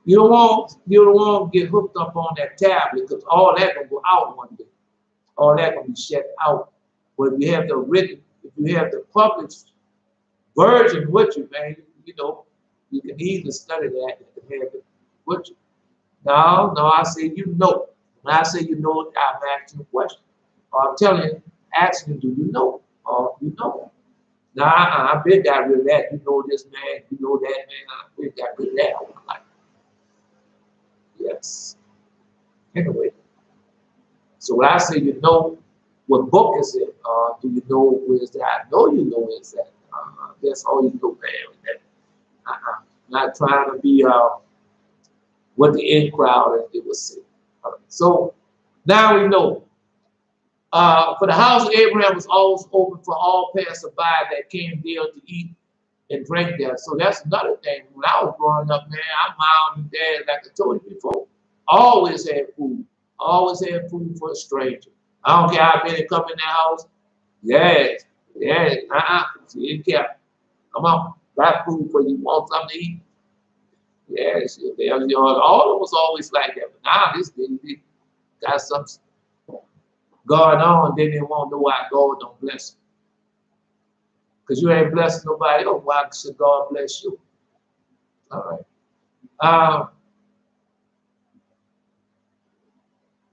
you don't want to get hooked up on that tablet because all that gonna go out one day. All that gonna be shut out. But if you have the written, if you have the published version with you, man, you know, you can easily study that and have it with you. No, I say you know. When I say you know, I'm asking a question. Or I'm telling you, asking you, do you know? Or you know. Now, I bet got rid of that. You know this man, you know that man. I bet got rid of that. I'm like, yes. Anyway, so when I say you know, what book is it? Do you know where is that? I know you know where it's at. That's all you know, man. Not trying to be what the in crowd as they would say. So now we know. For the house of Abraham was always open for all passerby that came there to eat and drink there. So that's another thing. When I was growing up, man, I mom and dad, like I told you before, Always had food. Always had food for a stranger. I don't care how many come in their house. Yes, yes, She didn't care. Come on, got food for you. Want something to eat? Yes, all of us always like that. But now this thing got something going on. Then they won't know why God don't bless them. Because you ain't blessing nobody else. Why should God bless you? All right.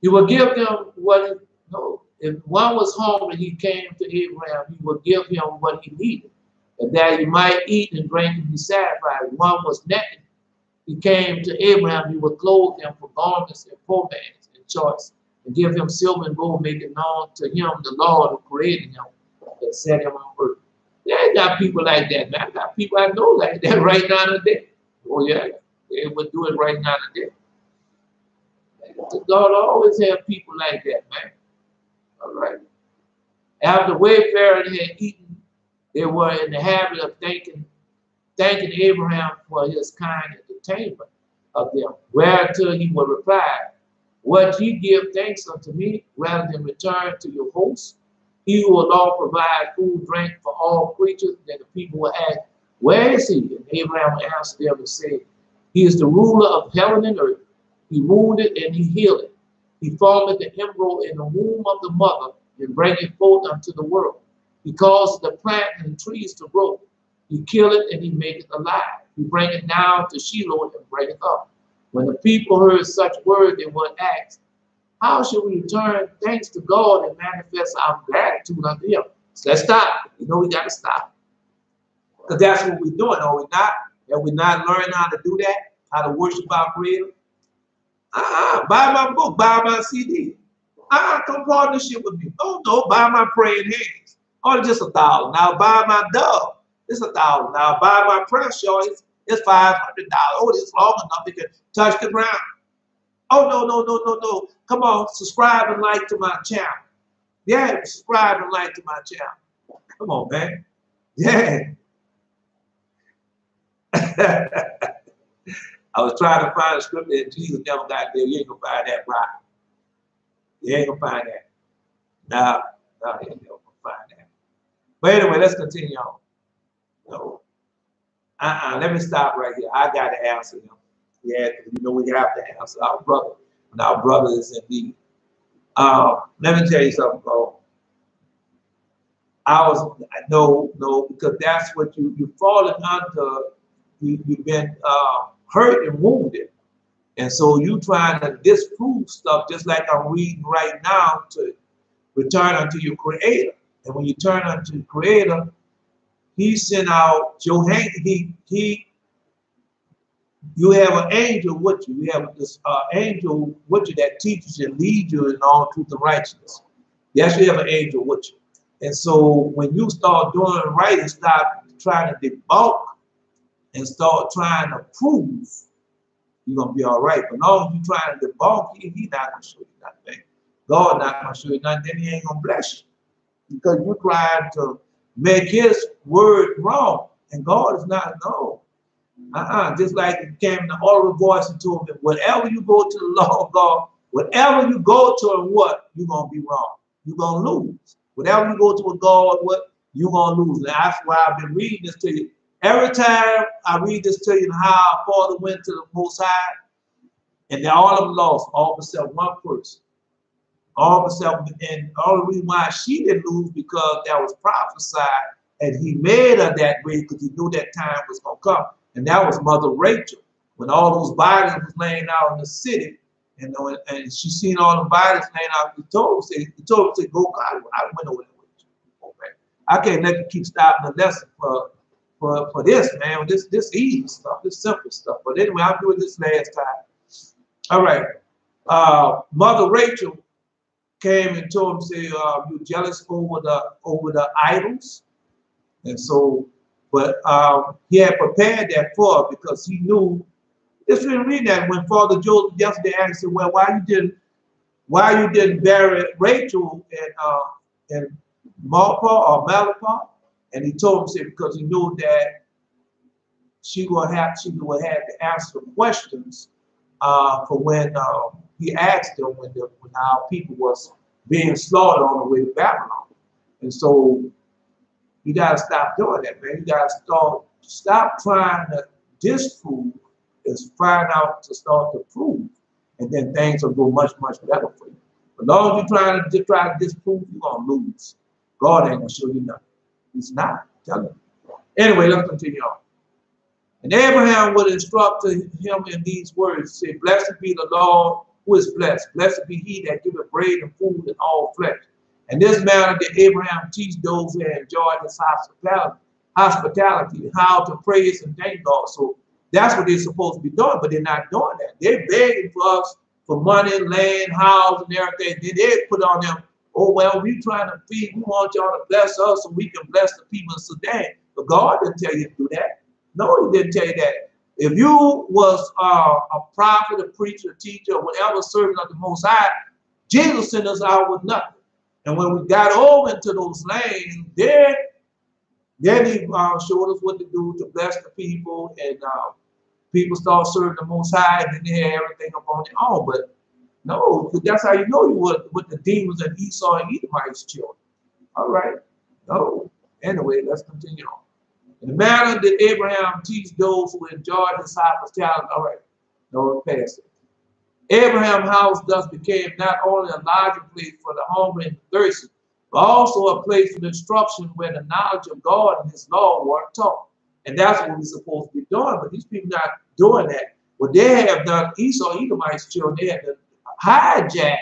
You will give them what no. If one was hungry, he came to Abraham. He will give him what he needed, and that he might eat and drink and be satisfied. One was naked. He came to Abraham. He would clothe him for garments and pomegranates and choice, and give him silver and gold, making known to him the Lord who created him and set him on earth. Yeah, I got people like that, man. I got people I know like that right now today. Oh yeah, they would do it right now today. God always have people like that, man. All right. After wayfarers had eaten, they were in the habit of thanking Abraham for his kind entertainment of them. Whereunto he would reply, what ye give thanks unto me, rather than return to your host? He who alone provide food, drink for all creatures. Then the people will ask, where is he? And Abraham answered them and said, he is the ruler of heaven and earth. He wounded and he healed it. He formeth the embryo in the womb of the mother and bringeth forth unto the world. He causes the plant and trees to grow. He killeth and he maketh alive. He bringeth down to Shiloh and bringeth up. When the people heard such word, they would ask, how shall we return thanks to God and manifest our gratitude unto him? So let's stop. You know we got to stop. Because that's what we're doing, are we not? That we're not learning how to do that, how to worship our Creator. Buy my book, buy my CD. Come partnership with me. Oh no, buy my praying hands. Oh, just $1,000. Now buy my dove. It's $1,000. Now buy my pressure. It's $500. Oh, it's long enough it can touch the ground. Oh no. Come on, subscribe and like to my channel. Yeah, subscribe and like to my channel. Come on, man. Yeah. I was trying to find a scripture that Jesus never got there. You ain't gonna find that, right? You ain't gonna find that. No, you ain't gonna find that. But anyway, let's continue on. No. Let me stop right here. I got to answer him. Yeah, you know we have to answer our brother. And our brother is in need. Let me tell you something, bro. No, because that's what you've fallen under. You've been hurt and wounded. And so you trying to disprove stuff just like I'm reading right now to return unto your Creator. And when you turn unto your Creator, he sent out your hand. You have an angel with you. You have this angel with you that teaches you and leads you in all truth and righteousness. Yes, you have an angel with you. And so when you start doing it right and stop trying to debunk and start trying to prove, you're going to be all right. But long as you're trying to debunk, he's not going to show you nothing. God not going to show you nothing, then he ain't going to bless you. Because you're trying to make his word wrong. And God is not, no. Just like it came in the audible voice and told him, whatever you go to the law of God, whatever you go to and what, you're going to be wrong. You're going to lose. Whatever you go to a God, what, you're going to lose. And that's why I've been reading this to you. Every time I read this to you and how our Father went to the Most High, and they all of them lost, all except one person. All except, and all the reason why she didn't lose because that was prophesied, and he made her that way because he knew that time was going to come. And that was Mother Rachel. When all those bodies was laying out in the city, and she seen all the bodies laying out, he told her, go, God, I went over there with you. Okay. I can't let you keep stopping the lesson for this, man. This easy stuff, this simple stuff. But anyway, I'll do it this last time. All right. Mother Rachel came and told him, say, you jealous over the idols. And so, but he had prepared that for her because he knew. Just read that when Father Joseph yesterday asked him, well, why you didn't bury Rachel in Malpa or Malapa? And he told him, say, because he knew that she would have to answer questions for when he asked them when our people was being slaughtered on the way to Babylon. And so you got to stop doing that, man. You got to stop trying to disprove and find out to start to prove. And then things will go much, much better for you. But as long as you're trying to disprove, you're going to lose. God ain't going to show you nothing. He's not. Tell him. Anyway, let's continue on. And Abraham would instruct him in these words, say, blessed be the Lord who is blessed. Blessed be he that giveth bread and food in all flesh. And this manner did Abraham teach those who had enjoyed his hospitality, how to praise and thank God. So that's what they're supposed to be doing, but they're not doing that. They're begging for us for money, land, house, and everything. Then they put on them, oh, well, we trying to feed, we want y'all to bless us so we can bless the people in Sudan. But God didn't tell you to do that. No, he didn't tell you that. If you was a prophet, a preacher, a teacher, or whatever, servant of the Most High, Jesus sent us out with nothing. And when we got over into those lanes, then he showed us what to do to bless the people, and people start serving the Most High, and then they had everything up on their own. But no, that's how you know you were with the demons and Esau and Edomites children. All right. No. Anyway, let's continue on. In the manner that Abraham teach those who enjoyed his hospitality. All right. No, pass it. Abraham's house thus became not only a lodging place for the hungry and the thirsty, but also a place of instruction where the knowledge of God and his law were taught. And that's what we're supposed to be doing. But these people not doing that. What they have done, Esau, Edomites children, they have to hijack.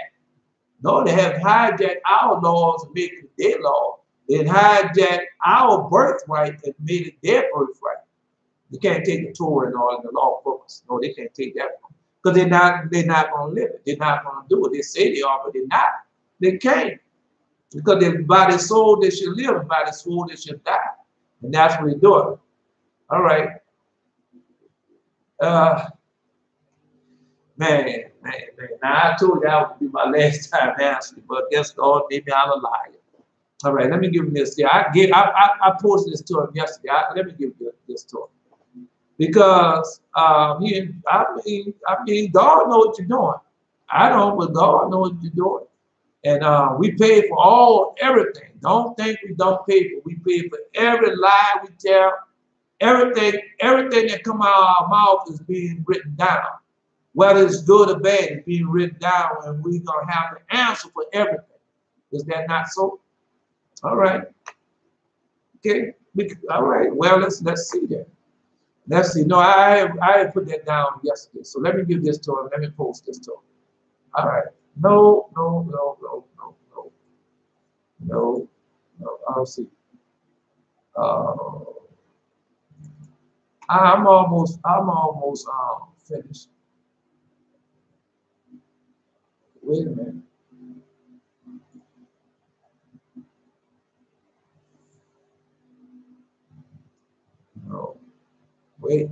No, they have hijacked our laws and made it their law. They hijacked our birthright and made it their birthright. You can't take the Torah and all in the law books. No, they can't take that one. Because they're not going to live it. They're not going to do it. They say they are, but they're not. They can't. Because by their soul they should live, and by their soul they should die. And that's what they're doing. All right. Man. Now I told you that would be my last time answering, but guess God, maybe I'm a liar. All right, let me give him this. Yeah, I posted this to him yesterday. Let me give this to him. Because I mean, God knows what you're doing. I don't, but God knows what you're doing. And we pay for everything. Don't think we don't pay for. We pay for every lie we tell. Everything that come out of our mouth is being written down. Whether it's good or bad, it's being written down, and we're gonna have to answer for everything. Is that not so? All right. Okay. All right. Well, let's see that. Let's see. No, I put that down yesterday. So let me give this to him. Let me post this to him. All right. No. I'll see. I'm almost finished. Wait a minute. No. Wait.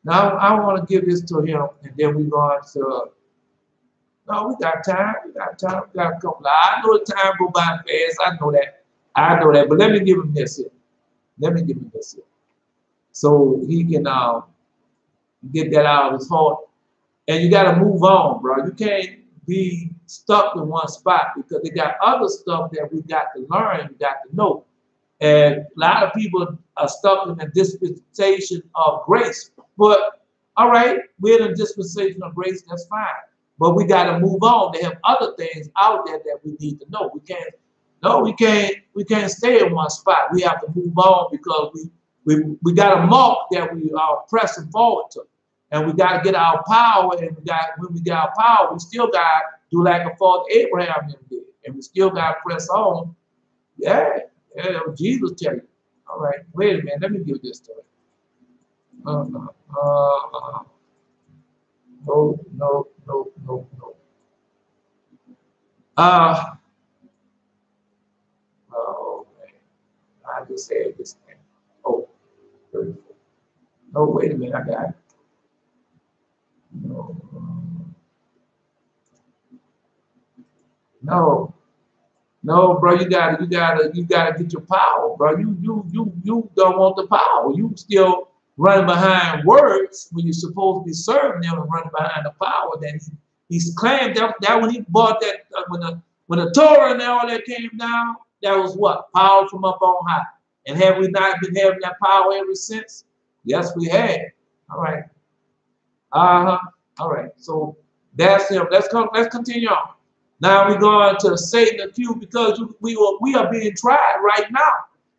Now I want to give this to him, and then we're going to. No, we got time. We got a couple. I know the time go by fast. I know that. But let me give him this here. So he can get that out of his heart. And you got to move on, bro. You can't be stuck in one spot, because they got other stuff that we got to learn, we got to know. And a lot of people are stuck in the dispensation of grace. But all right, we're in a dispensation of grace, that's fine. But we got to move on. They have other things out there that we need to know. We can't stay in one spot. We have to move on, because we got a mark that we are pressing forward to. And we got to get our power, and when we get our power, we still got to do like a fourth Abraham did. And we still got to press on. Yeah, Jesus tell you. All right, wait a minute, let me give this to him. No. Oh, man. I just said this thing. Oh, no, wait a minute, I got it. No, bro, you gotta get your power, bro. You don't want the power. You still running behind words when you're supposed to be serving them and running behind the power that he's claimed that when he bought that, when the Torah and all that came down, that was what? Power from up on high. And have we not been having that power ever since? Yes, we have. All right. All right. So that's him. Let's continue on. Now we're going to Satan accused because we are being tried right now.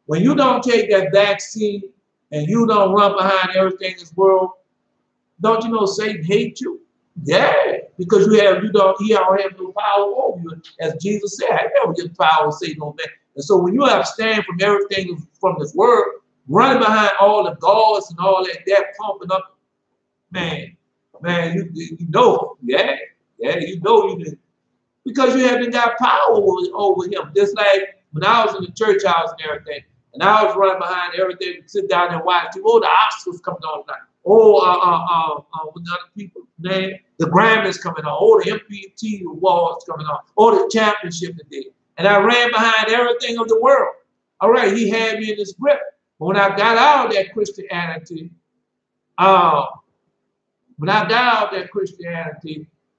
When you don't take that vaccine and you don't run behind everything in this world, don't you know Satan hates you? Yeah, because he don't have no power over you. As Jesus said, I never get power of Satan on that. And so when you abstain from everything from this world, running behind all the gods and all that pumping up, man, you know, you know you did. Because you haven't got power over him. Just like when I was in the church house and everything, and I was running behind everything, sit down and watch. Oh, the Oscars coming on tonight. Oh, with other people, man, the Grammys coming on. Oh, the MPT awards coming on. Oh, the championship today. And I ran behind everything of the world. All right, he had me in his grip. But when I got out of that Christianity,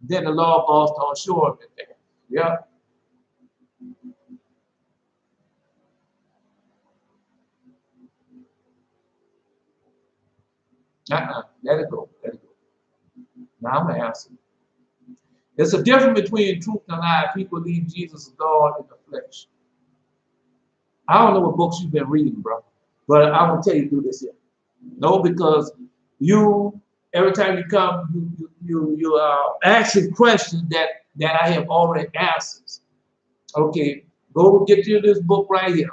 then the law falls on shore of it. Yeah. Let it go. Let it go. Now I'm going to answer. There's a difference between truth and lie. People believe Jesus is God in the flesh. I don't know what books you've been reading, bro, but I'm going to tell you to do this here. No, because every time you come, you asking questions that I have already answered. Okay, go get you this book right here.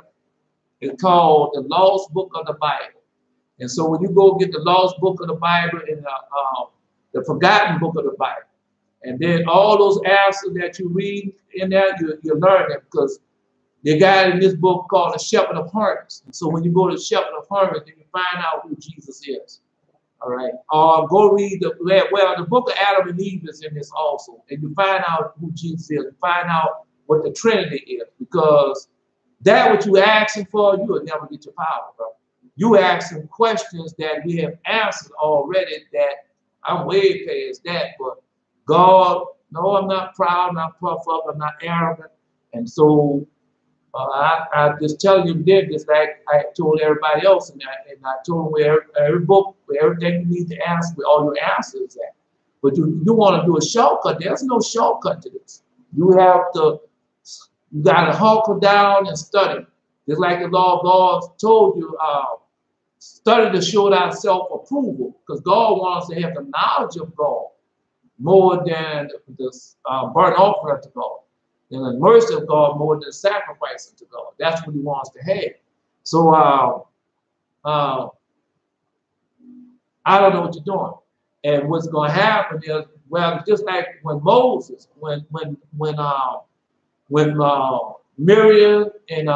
It's called The Lost Book of the Bible. And so when you go get the Lost Book of the Bible and the Forgotten Book of the Bible, and then all those answers that you read in there, you learn it because they got in this book called The Shepherd of Hermas. And so when you go to The Shepherd of Hermas, then you find out who Jesus is. All right. Or go read the book of Adam and Eve is in this also. And you find out who Jesus is. You find out what the Trinity is. Because that what you asking for, you will never get your power, bro. You asking questions that we have answered already that I'm way past that. But God, no, I'm not proud, I'm not puffed up, I'm not arrogant. And so I just tell you then, just like I told everybody else, and I told them where every book, where everything you need to ask, where all your answers at. But you want to do a shortcut. There's no shortcut to this. You got to hunker down and study. Just like the law of God told you, study to show thyself approval, because God wants us to have the knowledge of God more than the burnt offering to God. And the mercy of God more than sacrificing to God. That's what he wants to have. So I don't know what you're doing. And what's going to happen is, well, just like when Moses, when Miriam and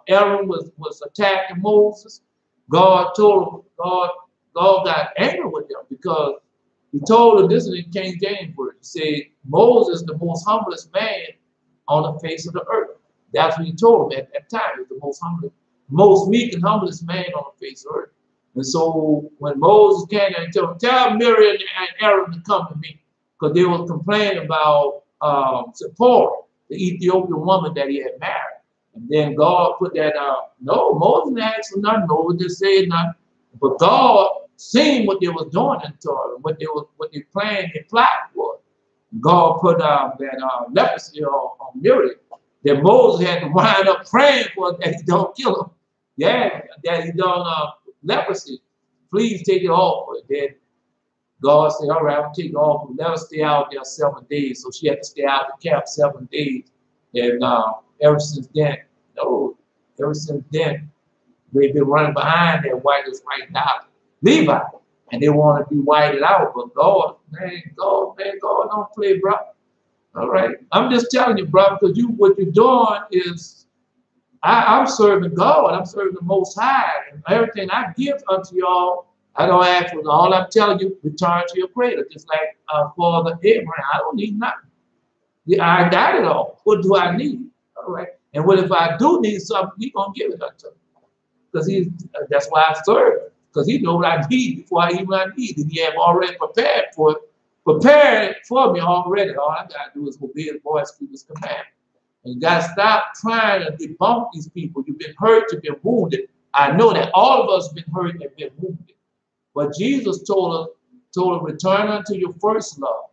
Aaron was attacking Moses, God got angry with them because he told them, this is in King James word. He said, Moses, the most humblest man on the face of the earth. That's what he told him at that time. He was the most meek and humblest man on the face of the earth. And so when Moses came and told him, tell Miriam and Aaron to come to me, because they were complaining about Zipporah, the Ethiopian woman that he had married. And then God put that no, Moses asked for nothing, Moses just said nothing. But God seen what they was doing in Torah, what they planned and plotted for. God put that leprosy on Miriam, that Moses had to wind up praying for that he don't kill him. Yeah, that he don't leprosy. Please take it off. Then God said, all right, I'll take it off. Let her stay out there 7 days. So she had to stay out the camp 7 days. And ever since then, they've been running behind that whitest right now, Levi. And they want to be whited out, but God don't play, bro. All right, I'm just telling you, bro, because what you're doing is, I'm serving God. I'm serving the Most High, and everything I give unto y'all, I don't ask for. All I'm telling you, return to your Creator, just like Father Abraham. I don't need nothing. I got it all. What do I need? All right, and what if I do need something? He's gonna give it unto me, because that's why I serve. because he knows what I need before I even need. And he have already prepared for it, prepared for me already. All I got to do is obey his voice, keep his commandments. And you got to stop trying to debunk these people. You've been hurt, you've been wounded. I know that all of us have been hurt and been wounded. But Jesus told us, return unto your first love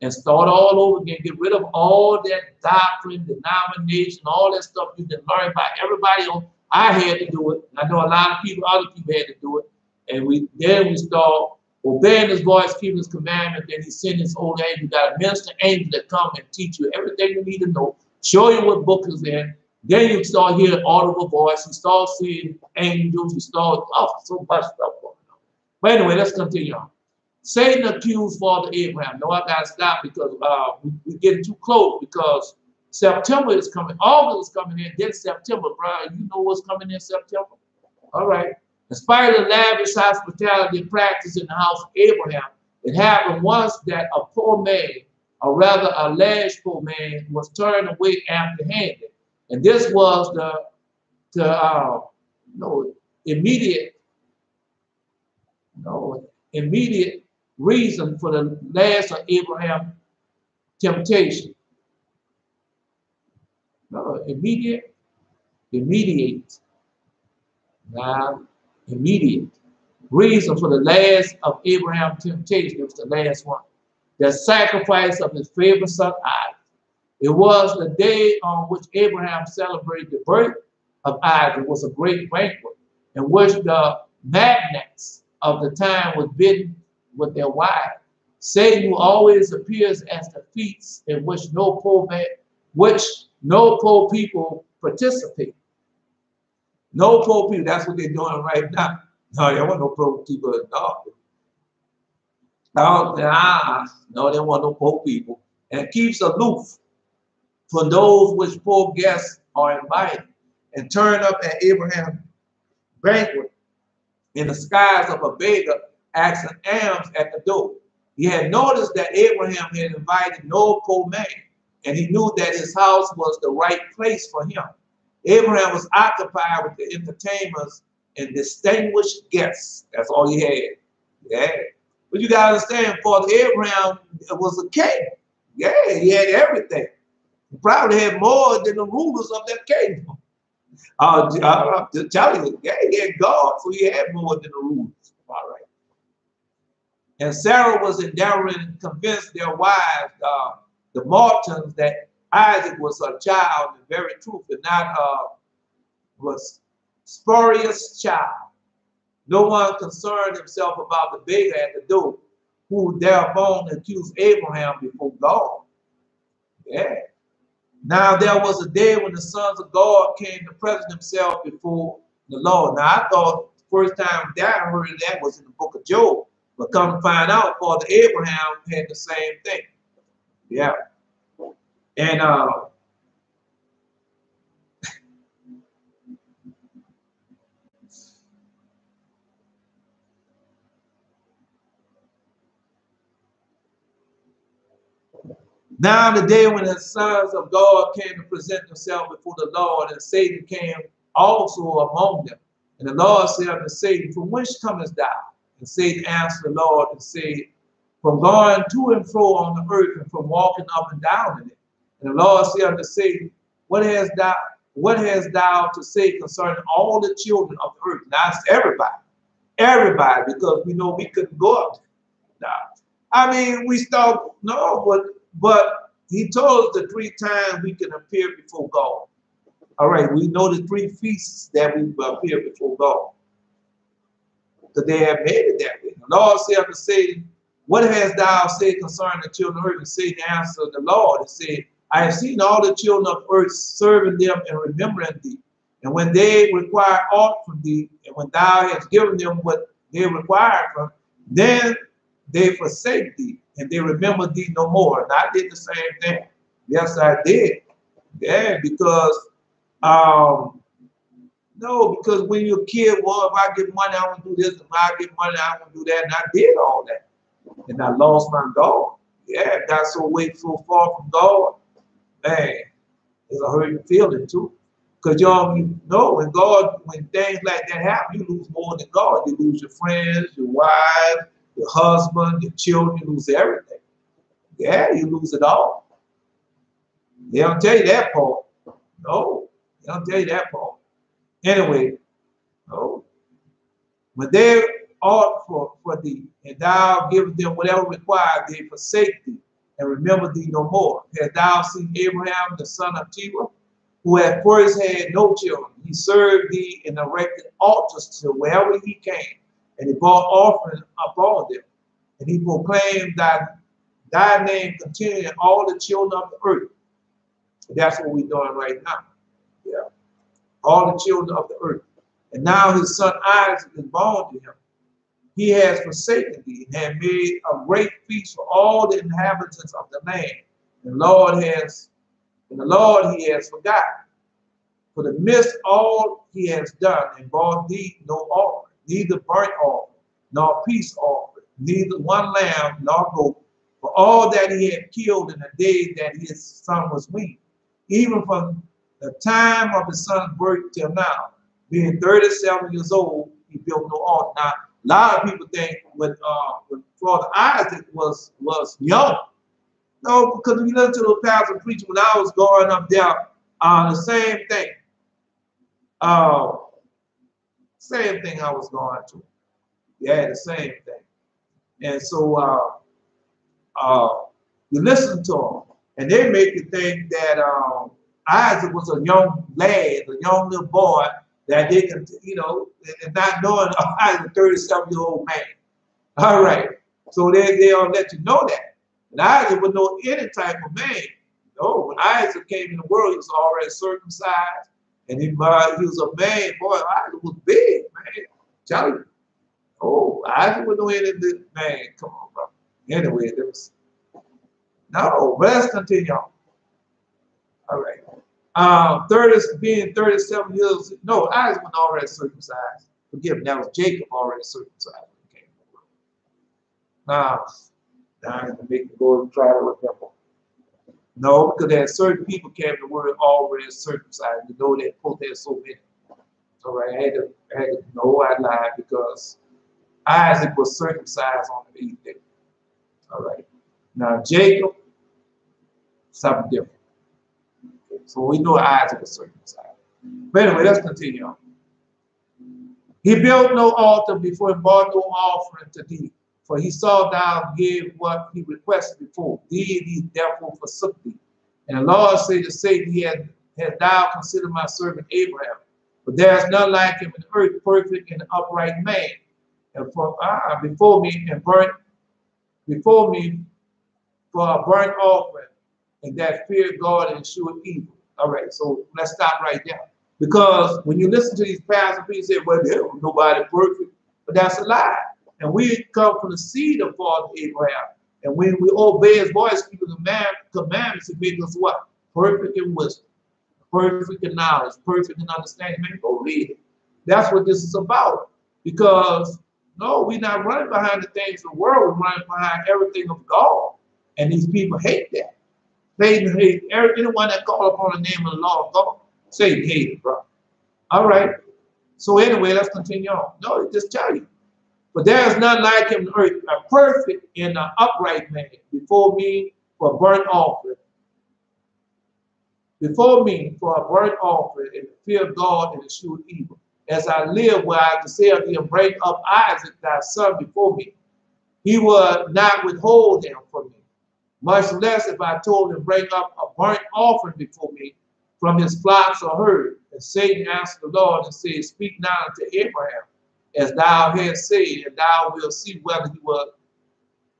and start all over again. Get rid of all that doctrine, denomination, all that stuff you've been learning by everybody else. I had to do it. I know a lot of people, other people had to do it. And then we start obeying his voice, keeping his commandments. Then he sent his old angel. You got a minister angel that come and teach you everything you need to know, show you what book is in. Then you start hearing audible voice. You start seeing angels. You start, so much stuff going on. But anyway, let's continue on. Satan accused Father Abraham. No, I got to stop because we're getting too close because September is coming. August is coming in. Then September, bro. You know what's coming in September? All right. In spite of the lavish hospitality practice in the house of Abraham, it happened once that a poor man, or rather a large poor man, was turned away empty-handed. And this was the immediate reason for the last of Abraham's temptation. No, immediate reason for the last of Abraham's temptation. It was the last one. The sacrifice of his favorite son Isaac. It was the day on which Abraham celebrated the birth of Isaac. It was a great banquet in which the magnates of the time was bidden with their wives. Satan, who always appears as the feasts in which no poor people participate. No poor people. That's what they're doing right now. No, there want no poor people. No, they want no poor people. And it keeps aloof from those which poor guests are invited, and turn up at Abraham's banquet in the skies of a beggar asking alms at the door. He had noticed that Abraham had invited no poor man, and he knew that his house was the right place for him. Abraham was occupied with the entertainers and distinguished guests. That's all he had. Yeah. But you got to understand, Father Abraham was a king. Yeah, he had everything. He probably had more than the rulers of that kingdom. I'm just telling you, yeah, he had God, so he had more than the rulers. All right. And Sarah was endeavoring to convince their wives, the Martins, that Isaac was her child in very truth, and not was spurious child. No one concerned himself about the beggar at the door, who thereupon accused Abraham before God. Yeah. Now there was a day when the sons of God came to present themselves before the Lord. Now I thought the first time that I heard of that was in the book of Job, but come to find out, Father Abraham had the same thing. Yeah. And now the day when the sons of God came to present themselves before the Lord, and Satan came also among them. And the Lord said unto Satan, from whence comest thou? And Satan answered the Lord and said, from going to and fro on the earth, and from walking up and down in it. And the Lord said unto Satan, what hast thou to say concerning all the children of the earth? Now it's everybody, because we know we couldn't go up there. Now, I mean, we start, but he told us the 3 times we can appear before God. All right, we know the 3 feasts that we appear before God, because they have made it that way. The Lord said unto Satan, what hast thou said concerning the children of earth? And Satan answered the Lord and said, I have seen all the children of earth serving them and remembering thee. And when they require aught from thee, and when thou hast given them what they require from, then they forsake thee, and they remember thee no more. And I did the same thing. Yes, I did. Yeah, because because when you're a kid, well, if I get money, I want to do this. If I get money, I want to do that. And I did all that. And I lost my God. Yeah, got so far from God. Man, it's a hurting feeling too. Because you don't know when things like that happen, you lose more than God. You lose your friends, your wife, your husband, your children, you lose everything. Yeah, you lose it all. They don't tell you that part. No, they don't tell you that part. Anyway, no. When they ought for thee, and thou give them whatever required, they forsake thee, and remember thee no more. Hast thou seen Abraham, the son of Terah, who at first had no children? He served thee and erected altars to wherever he came, and he brought offering upon them. And he proclaimed thy name continuing in all the children of the earth. And that's what we're doing right now. Yeah. All the children of the earth. And now his son Isaac is born to him. He has forsaken thee and had made a great feast for all the inhabitants of the land. And the Lord he has forgotten. For the midst all he has done, and brought thee no offering, neither burnt offering, nor peace offering, neither one lamb nor goat, for all that he had killed in the day that his son was weaned, even from the time of his son's birth till now. Being 37 years old, he built no altar. Now, a lot of people think when Father Isaac was young. No, because we listen to the pastor preaching when I was growing up there, the same thing. Same thing I was going to. Yeah, the same thing. And so you listen to them, and they make you think that Isaac was a young lad, a young little boy, that they can, and not knowing Isaac, a 37-year-old man. All right. So they'll let you know that. And Isaac would know any type of man. No, when Isaac came in the world, he was already circumcised. And he was a man, boy, Isaac was big, man. Tell you. Oh, Isaac would know any of this, man. Come on, bro. Anyway, there was. No, but let's continue on. All right. Being 37 years, no, Isaac was already circumcised. Forgive me, that was Jacob already circumcised when he came to the world. Now I'm going to make me go and try to remember. No, because there are certain people came to the world already circumcised. You know that quote there's so many. All right, I had to know I lied because Isaac was circumcised on the 8th day. All right. Now Jacob, something different. So we know Isaac was circumcised. But anyway, let's continue on. He built no altar before and brought no offering to thee, for he saw thou give what he requested before. He therefore forsook thee. And the Lord said to Satan, had thou considered my servant Abraham? But there is none like him in the earth, perfect and upright man. And before me for a burnt offering, and that feared God and eschewed evil. All right, so let's stop right there. Because when you listen to these pastors, people say, well, there was nobody perfect. But that's a lie. And we come from the seed of Father Abraham. And when we obey his voice, keep the commandments, it makes us what? Perfect in wisdom, perfect in knowledge, perfect in understanding. Man, go read it. That's what this is about. Because, no, we're not running behind the things of the world. We're running behind everything of God. And these people hate that. Satan hates anyone that calls upon the name of the Lord of God. Satan hates it, bro. All right. So anyway, let's continue on. No, it just tell you. But there is none like him on earth, a perfect and an upright man, before me for a burnt offering. Before me for a burnt offering, and the fear of God and eschew evil. As I live, where I can say unto him, bring up Isaac thy son before me. He will not withhold him from me. Much less if I told him, bring up a burnt offering before me from his flocks or herd. And Satan answered the Lord and said, speak now unto Abraham, as thou hast said, and thou wilt see whether he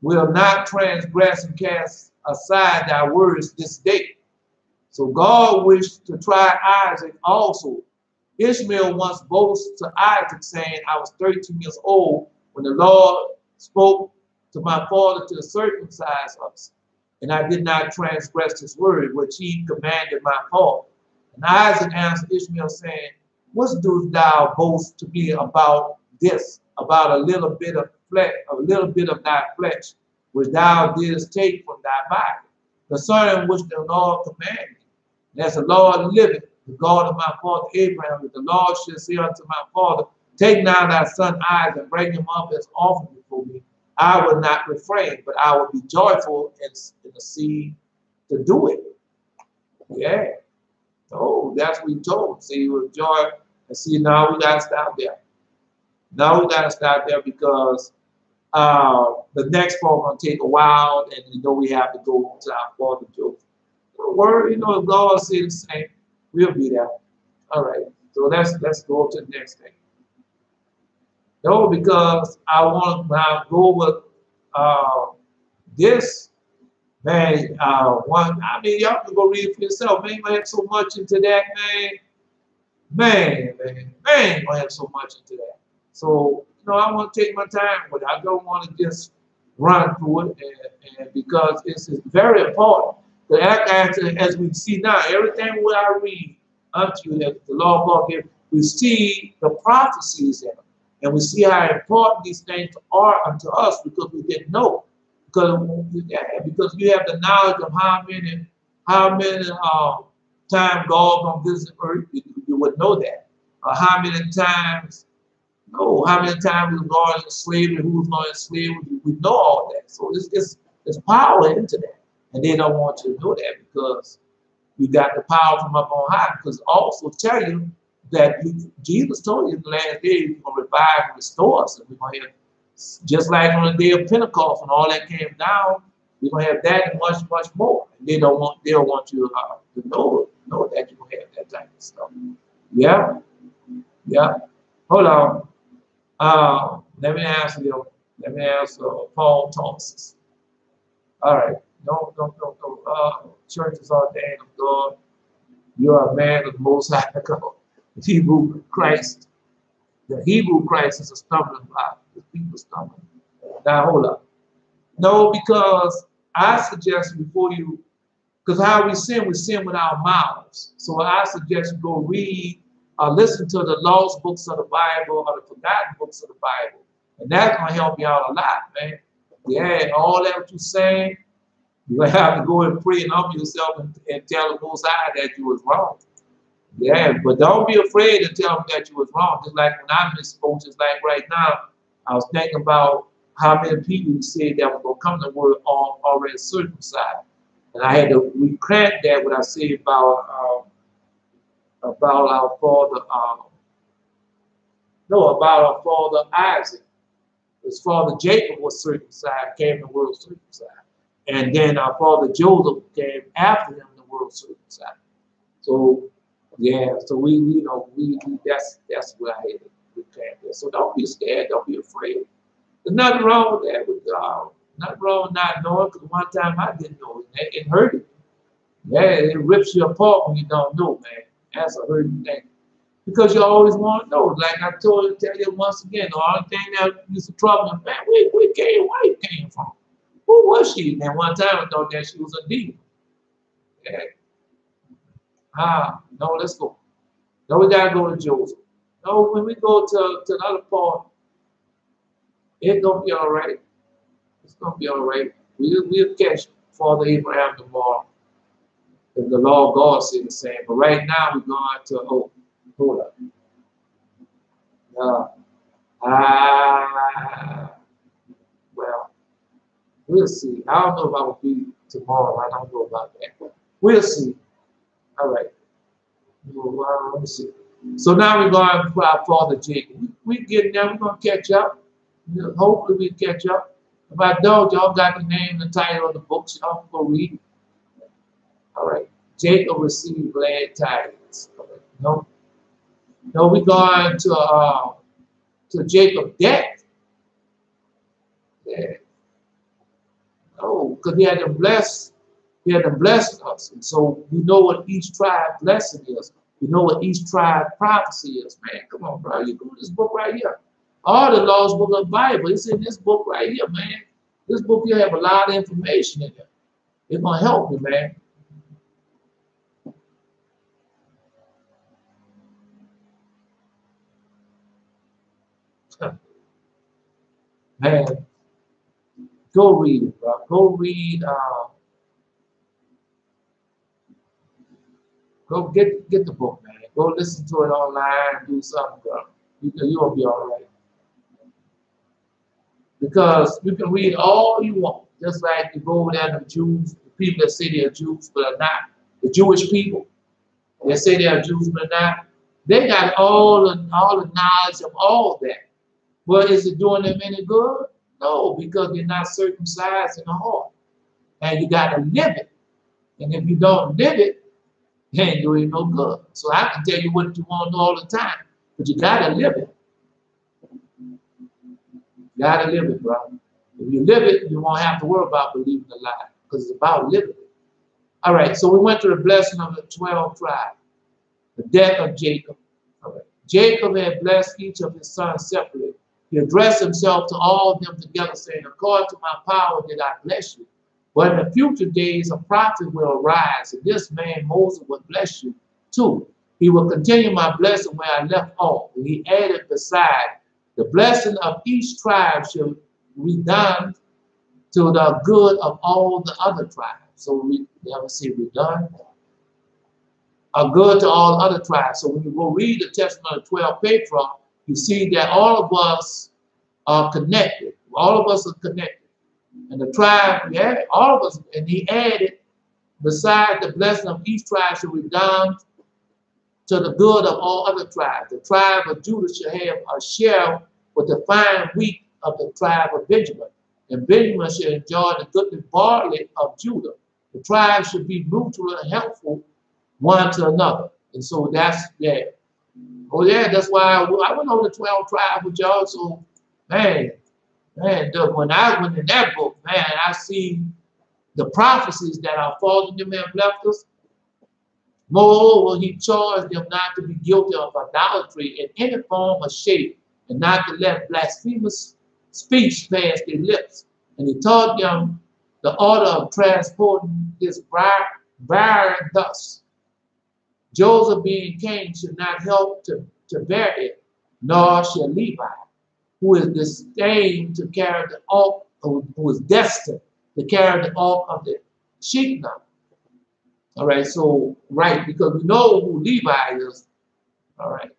will not transgress and cast aside thy words this day. So God wished to try Isaac also. Ishmael once boasted to Isaac, saying, I was 13 years old when the Lord spoke to my father to circumcise us. And I did not transgress his word, which he commanded my father. And Isaac answered Ishmael, saying, what dost thou boast to me about this, about a little bit of flesh, thy flesh, which thou didst take from thy body, concerning which the Lord commanded. And as the Lord liveth, the God of my father Abraham, that the Lord shall say unto my father, take now thy son Isaac and bring him up as offering before me. I will not refrain, but I will be joyful in the seed to do it. Yeah. Oh, that's what he told. See, he was joy. And see, now we got to stop there. Now we got to stop there because the next part going to take a while, and you know we have to go to our father Joseph. Word, you know, if God said the same, we'll be there. All right. So let's go to the next thing. No, because I want to now go with this. Man, I mean, y'all can go read it for yourself. Man, you might have so much into that, man. Man, you might have so much into that. So, you know, I want to take my time with it. I don't want to just run through it, and because it's very important. As we see now, everything what I read unto you that the Lord God gave, we see the prophecies in them, and we see how important these things are unto us because we didn't know. Because you have the knowledge of how many times God gonna visit earth, you would know that. How many times we going to slavery, who's going to slavery, we know all that. So it's power into that. And they don't want you to know that because you got the power from up on high. Because also tell you that Jesus told you in the last days, he's going to revive and restore us. And we're going to have, just like on the day of Pentecost when all that came down, we're going to have that and much, much more. And they don't want you to know that you're going to have that type of stuff. Yeah? Yeah. Hold on. Let me answer you. Let me answer Paul Thomas. All right. No. Church is ordained of God. You are a man of the Most High God. The Hebrew Christ is a stumbling block. The people stumble. Now hold up. No, because I suggest before you, because how we sin with our mouths. So I suggest you go read or listen to the lost books of the Bible or the forgotten books of the Bible. And that's going to help you out a lot, man. Yeah, all that what you're saying, you're going to have to go and pray and humble yourself and tell the Most High that you was wrong. Yeah, but don't be afraid to tell them that you was wrong. Just like when I misspoke, just like right now, I was thinking about how many people you said that were going to come to the word already circumcised. And I had to recant that what I said about our father, about our father Isaac. His father Jacob was circumcised, came the world circumcised. And then our father Joseph came after him, the world circumcised. So, yeah, so that's what I had to recant that. So don't be scared, don't be afraid. There's nothing wrong with that. Nothing wrong with not knowing, because one time I didn't know it. It hurted me. Yeah, it rips you apart when you don't know, man. That's a hurting thing. Because you always want to know. Like I tell you once again, the only thing that used to trouble me, man, where you came from? Who was she? And one time I thought that she was a demon. Yeah. No, let's go. No, we gotta go to Joseph. No, when we go to the other part, it's gonna be all right. It's gonna be all right. We'll catch Father Abraham tomorrow. If the Lord God said the same. But right now we're going to hold up. Well, we'll see. I don't know if I will be tomorrow. I don't know about that. We'll see. All right. Well, let me see. So now we're going to our Father Jacob. We getting there. We're going to catch up. Hopefully we catch up. If I don't, y'all got the name and the title of the books. Y'all can go read. All right. Jacob received glad tidings. No, we're going to Jacob's death. Yeah. No, because he had to bless us. And so we know what each tribe blessing is. We know what each tribe prophecy is. Man, come on, bro. You go to this book right here. All the lost book of the Bible. It's in this book right here, man. This book here have a lot of information in it. It's going to help you, man. Man, go read it, bro. Go read Go get the book, man. Go listen to it online and do something, girl. You'll be all right. Because you can read all you want. Just like you go over there to the Jews, the people that say they're Jews but are not. The Jewish people, they say they're Jews but are not. They got all the knowledge of all that. But is it doing them any good? No, because they're not circumcised in the heart. And you got to live it. And if you don't live it, it ain't doing no good. So I can tell you what you want to do all the time, but you got to live it. You got to live it, bro. If you live it, you won't have to worry about believing the lie, because it's about living it. All right, so we went to the blessing of the 12 tribes, the death of Jacob. All right. Jacob had blessed each of his sons separately. He addressed himself to all of them together, saying, according to my power did I bless you. But in the future days, a prophet will arise, and this man Moses will bless you too. He will continue my blessing where I left off. And he added beside, the blessing of each tribe shall redound to the good of all the other tribes. So we never say redone. A good to all other tribes. So when you go read the testimony of the 12 patriarchs, you see that all of us are connected. All of us are connected. And the tribe, yeah, all of us, and he added, beside the blessing of each tribe shall redound to the good of all other tribes. The tribe of Judah shall have a share with the fine wheat of the tribe of Benjamin. And Benjamin shall enjoy the goodly barley of Judah. The tribes should be mutual and helpful one to another. And so that's, yeah. Oh yeah, that's why I went over the 12 tribes with y'all. So, man, when I went in that book, man, I see the prophecies that our fathers them have left us. Moreover, he charged them not to be guilty of idolatry in any form or shape, and not to let blasphemous speech pass their lips. And he taught them the order of transporting his briar thus. Joseph being king should not help to bear it, nor shall Levi, who is destined to carry the ark, who is destined to carry the ark of the sheepdog. All right, so, right, because we know who Levi is, all right,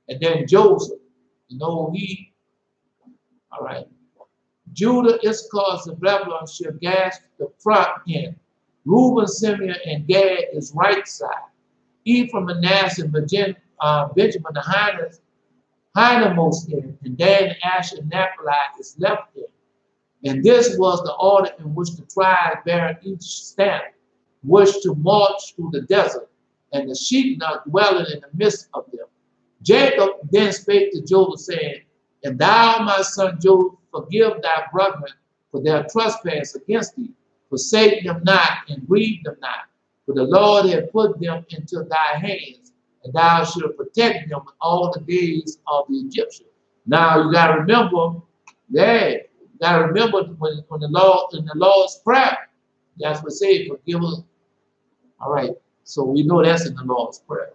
and then Joseph, you know he, all right. Judah, Issachar, and Zebulun shall gasp the front end. Reuben, Simeon, and Gad is right side. Ephraim, Manasseh, and Benjamin, the hindermost end, and Dan, Asher, and Naphtali is left end. And this was the order in which the tribes bearing each stand wished to march through the desert, and the sheepdog dwelling in the midst of them. Jacob then spake to Joseph, saying, and thou, my son Joseph, forgive thy brethren for their trespass against thee. Forsake them not, and grieve them not. For the Lord had put them into thy hands, and thou shalt protect them all the days of the Egyptians. Now you got to remember, yeah, you got to remember when the Lord, in the Lord's Prayer, that's what it says, forgive us. All right, so we know that's in the Lord's Prayer.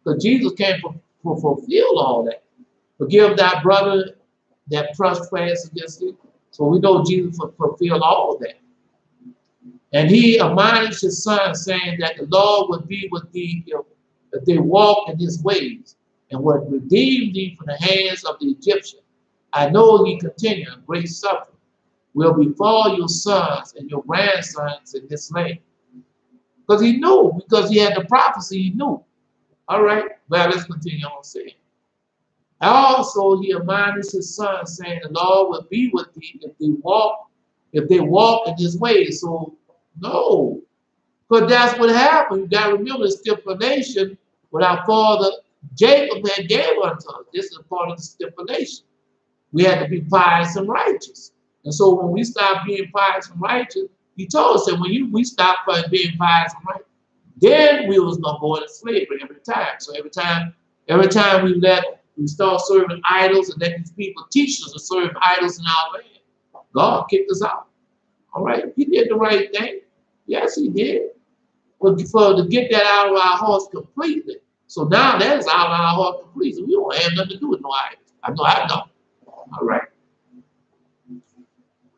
Because Jesus came to fulfill all that. Forgive thy brother that trespass against thee. So we know Jesus fulfilled all of that. And he admonished his son, saying that the Lord would be with thee if they walk in his ways, and would redeem thee from the hands of the Egyptian. I know, he continued, great suffering will befall your sons and your grandsons in this land. Because he knew, because he had the prophecy, he knew. All right, well, let's continue on saying. Also, he admonished his son, saying, the Lord will be with thee if they walk in his ways. So, no, because that's what happened. You got to remember the stipulation what our father Jacob had gave unto us. This is part of the stipulation. We had to be pious and righteous. And so when we stop being pious and righteous, he told us that when we stop being pious and righteous, then we was gonna go into slavery every time. So every time we start serving idols and let these people teach us to serve idols in our land, God kicked us out. All right, he did the right thing. Yes, he did. But to get that out of our hearts completely. So now that is out of our heart completely. We don't have nothing to do with no idols. I know. All right.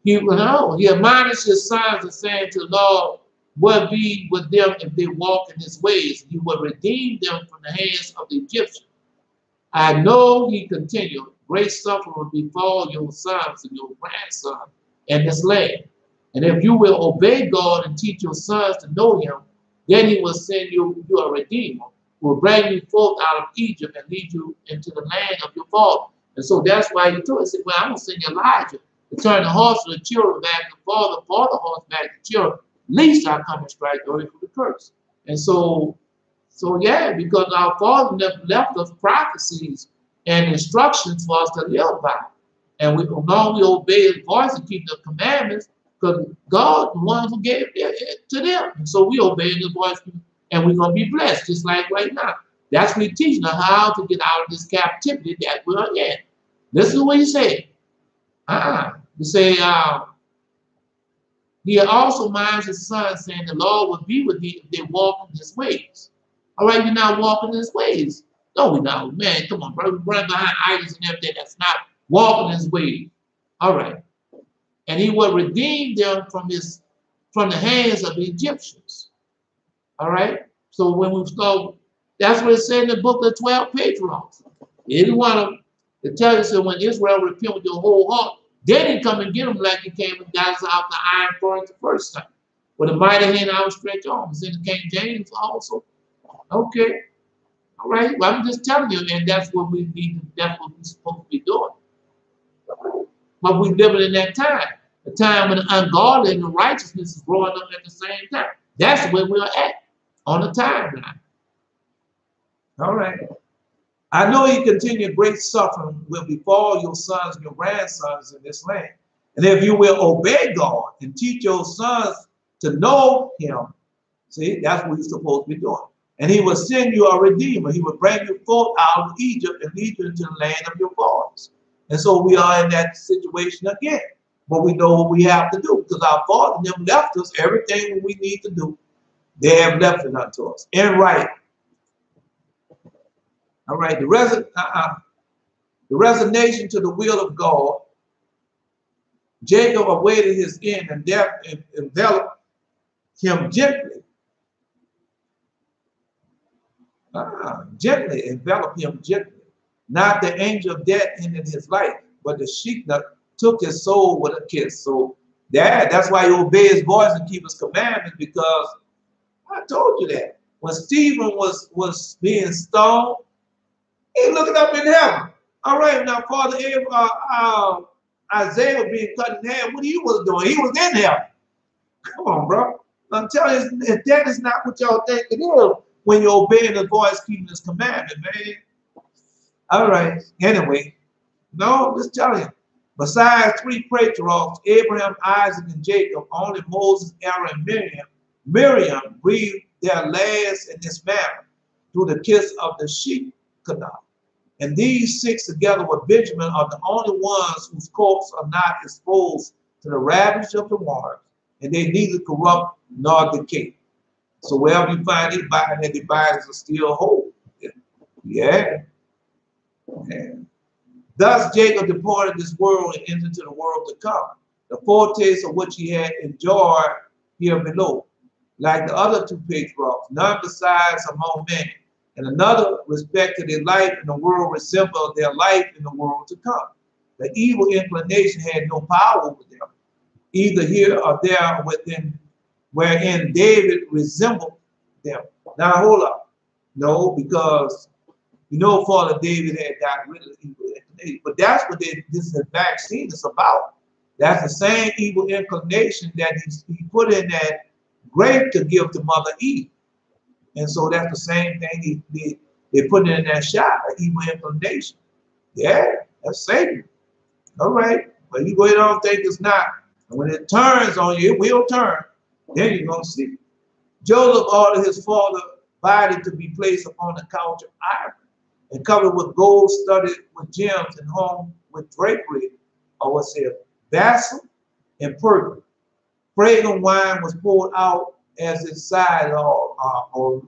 He admonished his sons and saying to the Lord, will be with them if they walk in his ways. He will redeem them from the hands of the Egyptians. I know, he continued, great suffering will befall your sons and your grandsons in this land. And if you will obey God and teach your sons to know him, then he will send you a redeemer, who will bring you forth out of Egypt and lead you into the land of your father. And so that's why he told us, well, I'm going to send Elijah to turn the horse of the children back to the horse back to children. Least I come and strike the earth with a curse. And so yeah, because our father never left us prophecies and instructions for us to live by. And we long we obey his voice and keep the commandments, because God, the one who gave it to them. And so we obey his voice, and we're going to be blessed, just like right now. That's what he's teaching us, how to get out of this captivity that we're in. This is what he said. He said, he also minds his son, saying, the Lord will be with thee if they walk in his ways. All right, you're not walking in his ways. No, we're not. Man, come on, bro. We run behind idols and everything. That's not walking his ways. All right. And he will redeem them from the hands of the Egyptians. All right. So when we start, that's what it said in the book of the 12 patriarchs. If you want to tell you, so when Israel repent with your whole heart, then he come and get them like he came and got us out the iron furnace the first time. With a mighty hand outstretched arms. In the King James also. Okay. All right. Well, I'm just telling you, and that's what we need. That's what we're supposed to be doing. But we living in that time. A time when the ungodly and the righteousness is growing up at the same time. That's where we're at on the timeline. All right. I know he continued, great suffering will befall your sons and your grandsons in this land. And if you will obey God and teach your sons to know him, see, that's what he's supposed to be doing. And he will send you a redeemer. He will bring you forth out of Egypt and lead you into the land of your fathers. And so we are in that situation again. But we know what we have to do, because our Father never left us. Everything we need to do, they have left it unto us. And right. All right, the resignation to the will of God. Jacob awaited his end, and death enveloped him gently. Gently enveloped him gently. Not the angel of death ended his life, but the sheepdog took his soul with a kiss. So that's why you obey his voice and keep his commandments, because I told you that. When Stephen was being stoned, he looking up in heaven. All right, now Father Isaiah being cut in half, what he was doing? He was in heaven. Come on, bro. I'm telling you, if that is not what y'all think it is when you're obeying the voice, keeping his commandment, man. All right, anyway. No, just telling you. Besides 3 patriarchs, Abraham, Isaac, and Jacob, only Moses, Aaron, and Miriam breathed their last in this manner through the kiss of the sheep canal. And these 6 together with Benjamin are the only ones whose corpses are not exposed to the ravage of the worms, and they neither corrupt nor decay. So wherever you find these bodies, their bodies are still whole. Yeah. Thus Jacob departed this world and entered into the world to come, the foretaste of which he had enjoyed here below. Like the other 2 patriarchs, none besides among men, and another respected their life in the world resembled their life in the world to come. The evil inclination had no power over them, either here or there wherein David resembled them. Now hold up. No, because you know Father David had gotten rid of the evil inclination. But that's what this vaccine is about. That's the same evil inclination that he put in that grape to give to Mother Eve. And so that's the same thing they put in that shot, an evil inclination. Yeah, that's Satan. All right. But you go ahead and think it's not. And when it turns on you, it will turn. Then you're going to see. Joseph ordered his father's body to be placed upon the couch of ivory and covered with gold studded with gems and hung with drapery, or what's it, basil and purple. Fragrant wine was poured out as its side or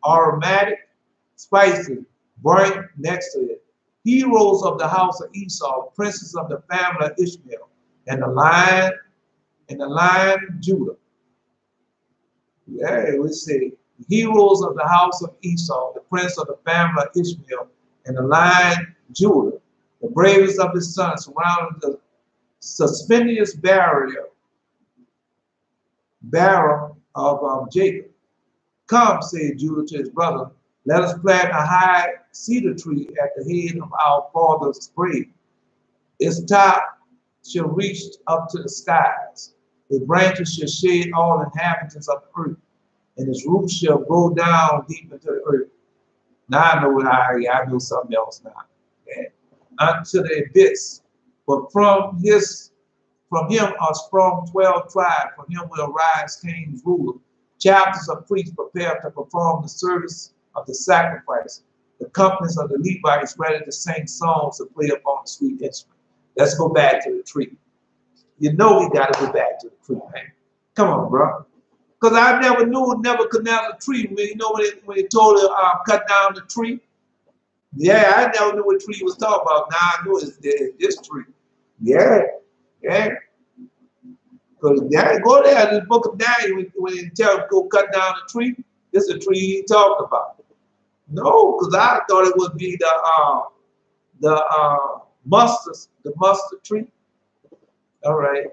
aromatic spices burnt next to it. Heroes of the house of Esau, princes of the family of Ishmael, and the lion Judah. Yeah, we say, the heroes of the house of Esau, the prince of the family of Ishmael, and the lion Judah, the bravest of his sons, surrounded the suspicious barrel of Jacob. Come, said Judah to his brother, let us plant a high cedar tree at the head of our father's grave. Its top shall reach up to the skies. Its branches shall shade all inhabitants of the earth, and its roots shall go down deep into the earth. Now I know I know something else now. Yeah. Unto the abyss. But from him are sprung 12 tribes. From him will arise kings, rulers. Chapters of priests prepared to perform the service of the sacrifice. The companies of the Levites ready to sing songs to play upon the sweet instrument. Let's go back to the tree. You know we got to go back to the tree, man. Come on, bro. Because I never knew Nebuchadnezzar's tree. You know when he told her cut down the tree? Yeah, I never knew what tree he was talking about. Now I know it's this tree. Yeah, yeah. Because go there in the book of Daniel when he tell him go cut down the tree. This is a tree he talked about. No, because I thought it would be the mustard tree. All right.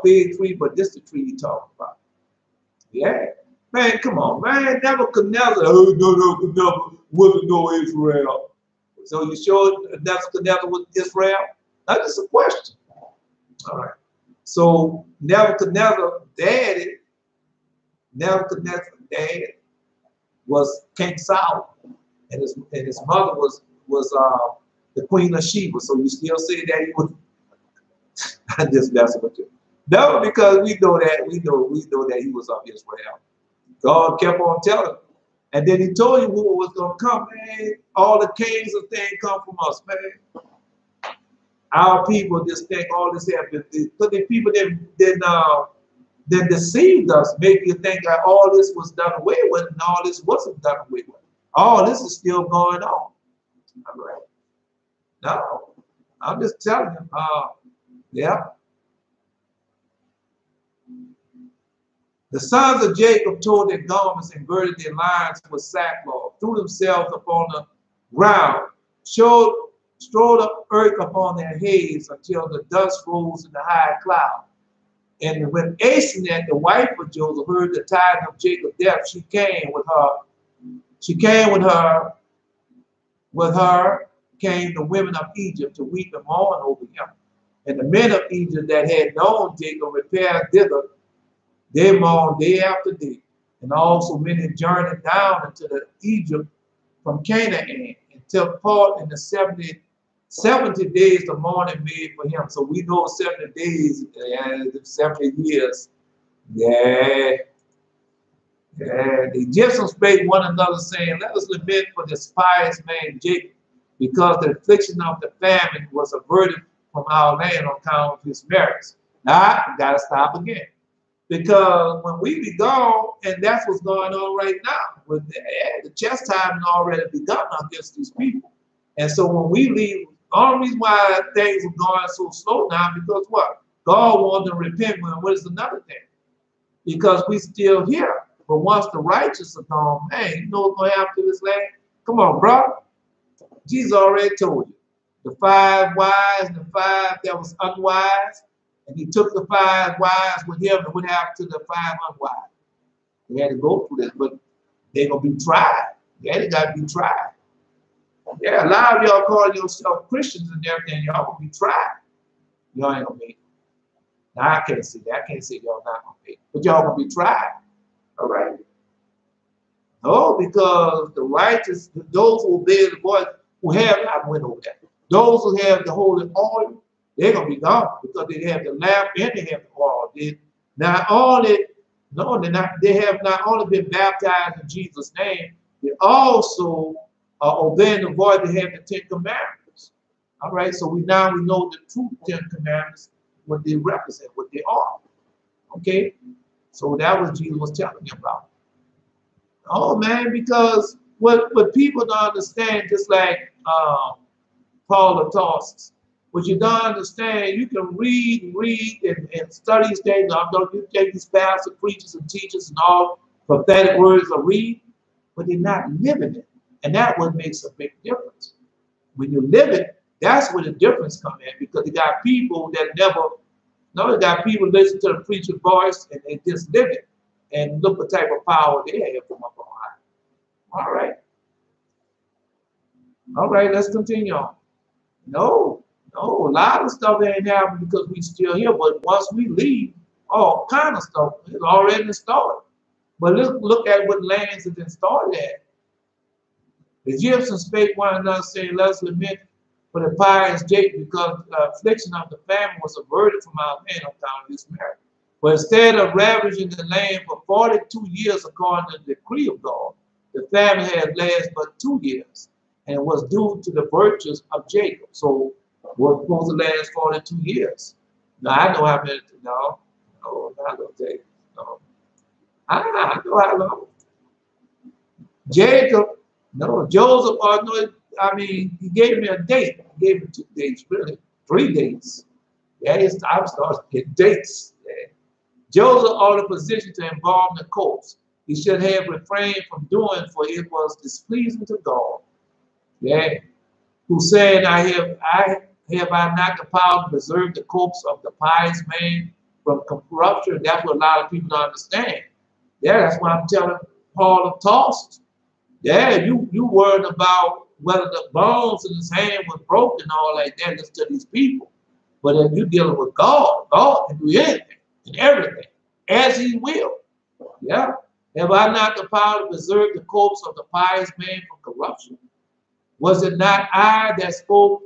Fig tree, but this is the tree he talking about. Yeah. Man, come on, man. Nebuchadnezzar. Oh, no, Nebuchadnezzar wasn't no Israel. So you sure Nebuchadnezzar was Israel? That's just a question. All right. So Nebuchadnezzar's dad was King Solomon, and his mother was the Queen of Sheba. So you still say that he was? I just messing with you. No, because we know that he was of Israel. God kept on telling him. And then he told you who was going to come, man. All the kings of things come from us, man. Our people just think all this happened. Because the people that deceived us, make you think that all this was done away with and all this wasn't done away with. All this is still going on. All right. No, I'm just telling you. Yeah. The sons of Jacob tore their garments and girded their loins with sackcloth, threw themselves upon the ground, strode up earth upon their heads until the dust rose in the high cloud. And when Asenath, the wife of Joseph, heard the tidings of Jacob's death, she came with her came the women of Egypt to weep and mourn over him. And the men of Egypt that had known Jacob repaired thither. They mourned day after day. And also many journeyed down into the Egypt from Canaan and took part in the 70 days the mourning made for him. So we know 70 days and 70 years. Yeah. Yeah. The Egyptians spake one another, saying, let us lament for this pious man Jacob, because the affliction of the famine was averted from our land on account of his merits. Now, we got to stop again. Because when we be gone, and that's what's going on right now, with the chastisement already begun against these people. And so when we leave, the only reason why things are going so slow now, because what? God wants them to repent. What is another thing? Because we still here. But once the righteous are gone, man, you know what's going to happen to this land? Come on, bro. Jesus already told you. The 5 wise and the 5 that was unwise. And he took the 5 wise with him and what happened to the 5 unwise. They had to go through this, but they're going to be tried. Yeah, they got to be tried. Yeah, a lot of y'all call yourself Christians and everything. Y'all going to be tried. Y'all ain't going to make it. Now, I can't say that. I can't say y'all not going to make it. But y'all going to be tried. All right? No, because the righteous, those who obey the voice, who have, I went over that. Those who have the holy oil, they're going to be gone because they have the lamp and they have the oil. They have not only been baptized in Jesus' name, they also are obeying the voice. They have the 10 commandments. All right, so we know the true 10 commandments, what they represent, what they are. Okay, so that was Jesus was telling me about. Oh man, because what people don't understand, just like Paul of Tarsus, But you don't understand. You can read and read and study these things. Although you take these pastors, preachers, and teachers and all prophetic words are read, but they're not living it. And that what makes a big difference. When you live it, that's where the difference comes in, because you got people that never, no, you got people listen to the preacher's voice and they just live it. And look what type of power they have from up on high. All right. All right, let's continue on. No, a lot of stuff ain't happening because we still here. But once we leave, all kind of stuff is already started. But look at what lands have been started at. The Egyptians spake one another, saying, let us lament for the pious Jacob, because the affliction of the famine was averted from our land on account of this marriage. But instead of ravaging the land for 42 years according to the decree of God, the famine had lasted but 2 years, and was due to the virtues of Jacob. So was supposed to last 42 years. Now I know how many. No, not gonna take. No, I know how long. Jacob, no, Joseph. No, I mean, he gave me a date. He gave me 2 dates, really 3 dates. Yeah, I'm starting to get dates. Yeah. Joseph ordered position to embalm the corpse. He should have refrained from doing, for it was displeasing to God. Yeah, who said, have I not the power to preserve the corpse of the pious man from corruption? That's what a lot of people don't understand. Yeah, that's why I'm telling Paul of Tarsus. Yeah, you worried about whether the bones in his hand were broken and all like that. Listen to these people. But then you're dealing with God. God can do anything and everything as he will. Yeah. Have I not the power to preserve the corpse of the pious man from corruption? Was it not I that spoke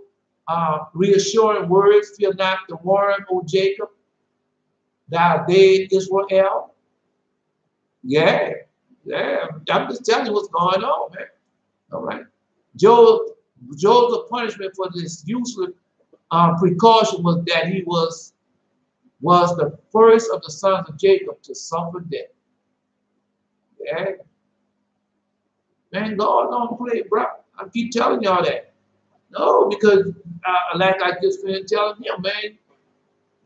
reassuring words? Fear not the warning, O Jacob, thou day Israel. Yeah. I'm just telling you what's going on, man. All right. Job's punishment for this useless precaution was that he was the first of the sons of Jacob to suffer death. Yeah. Man, God don't play, bro. I keep telling y'all that. No, because like I just been telling him, man,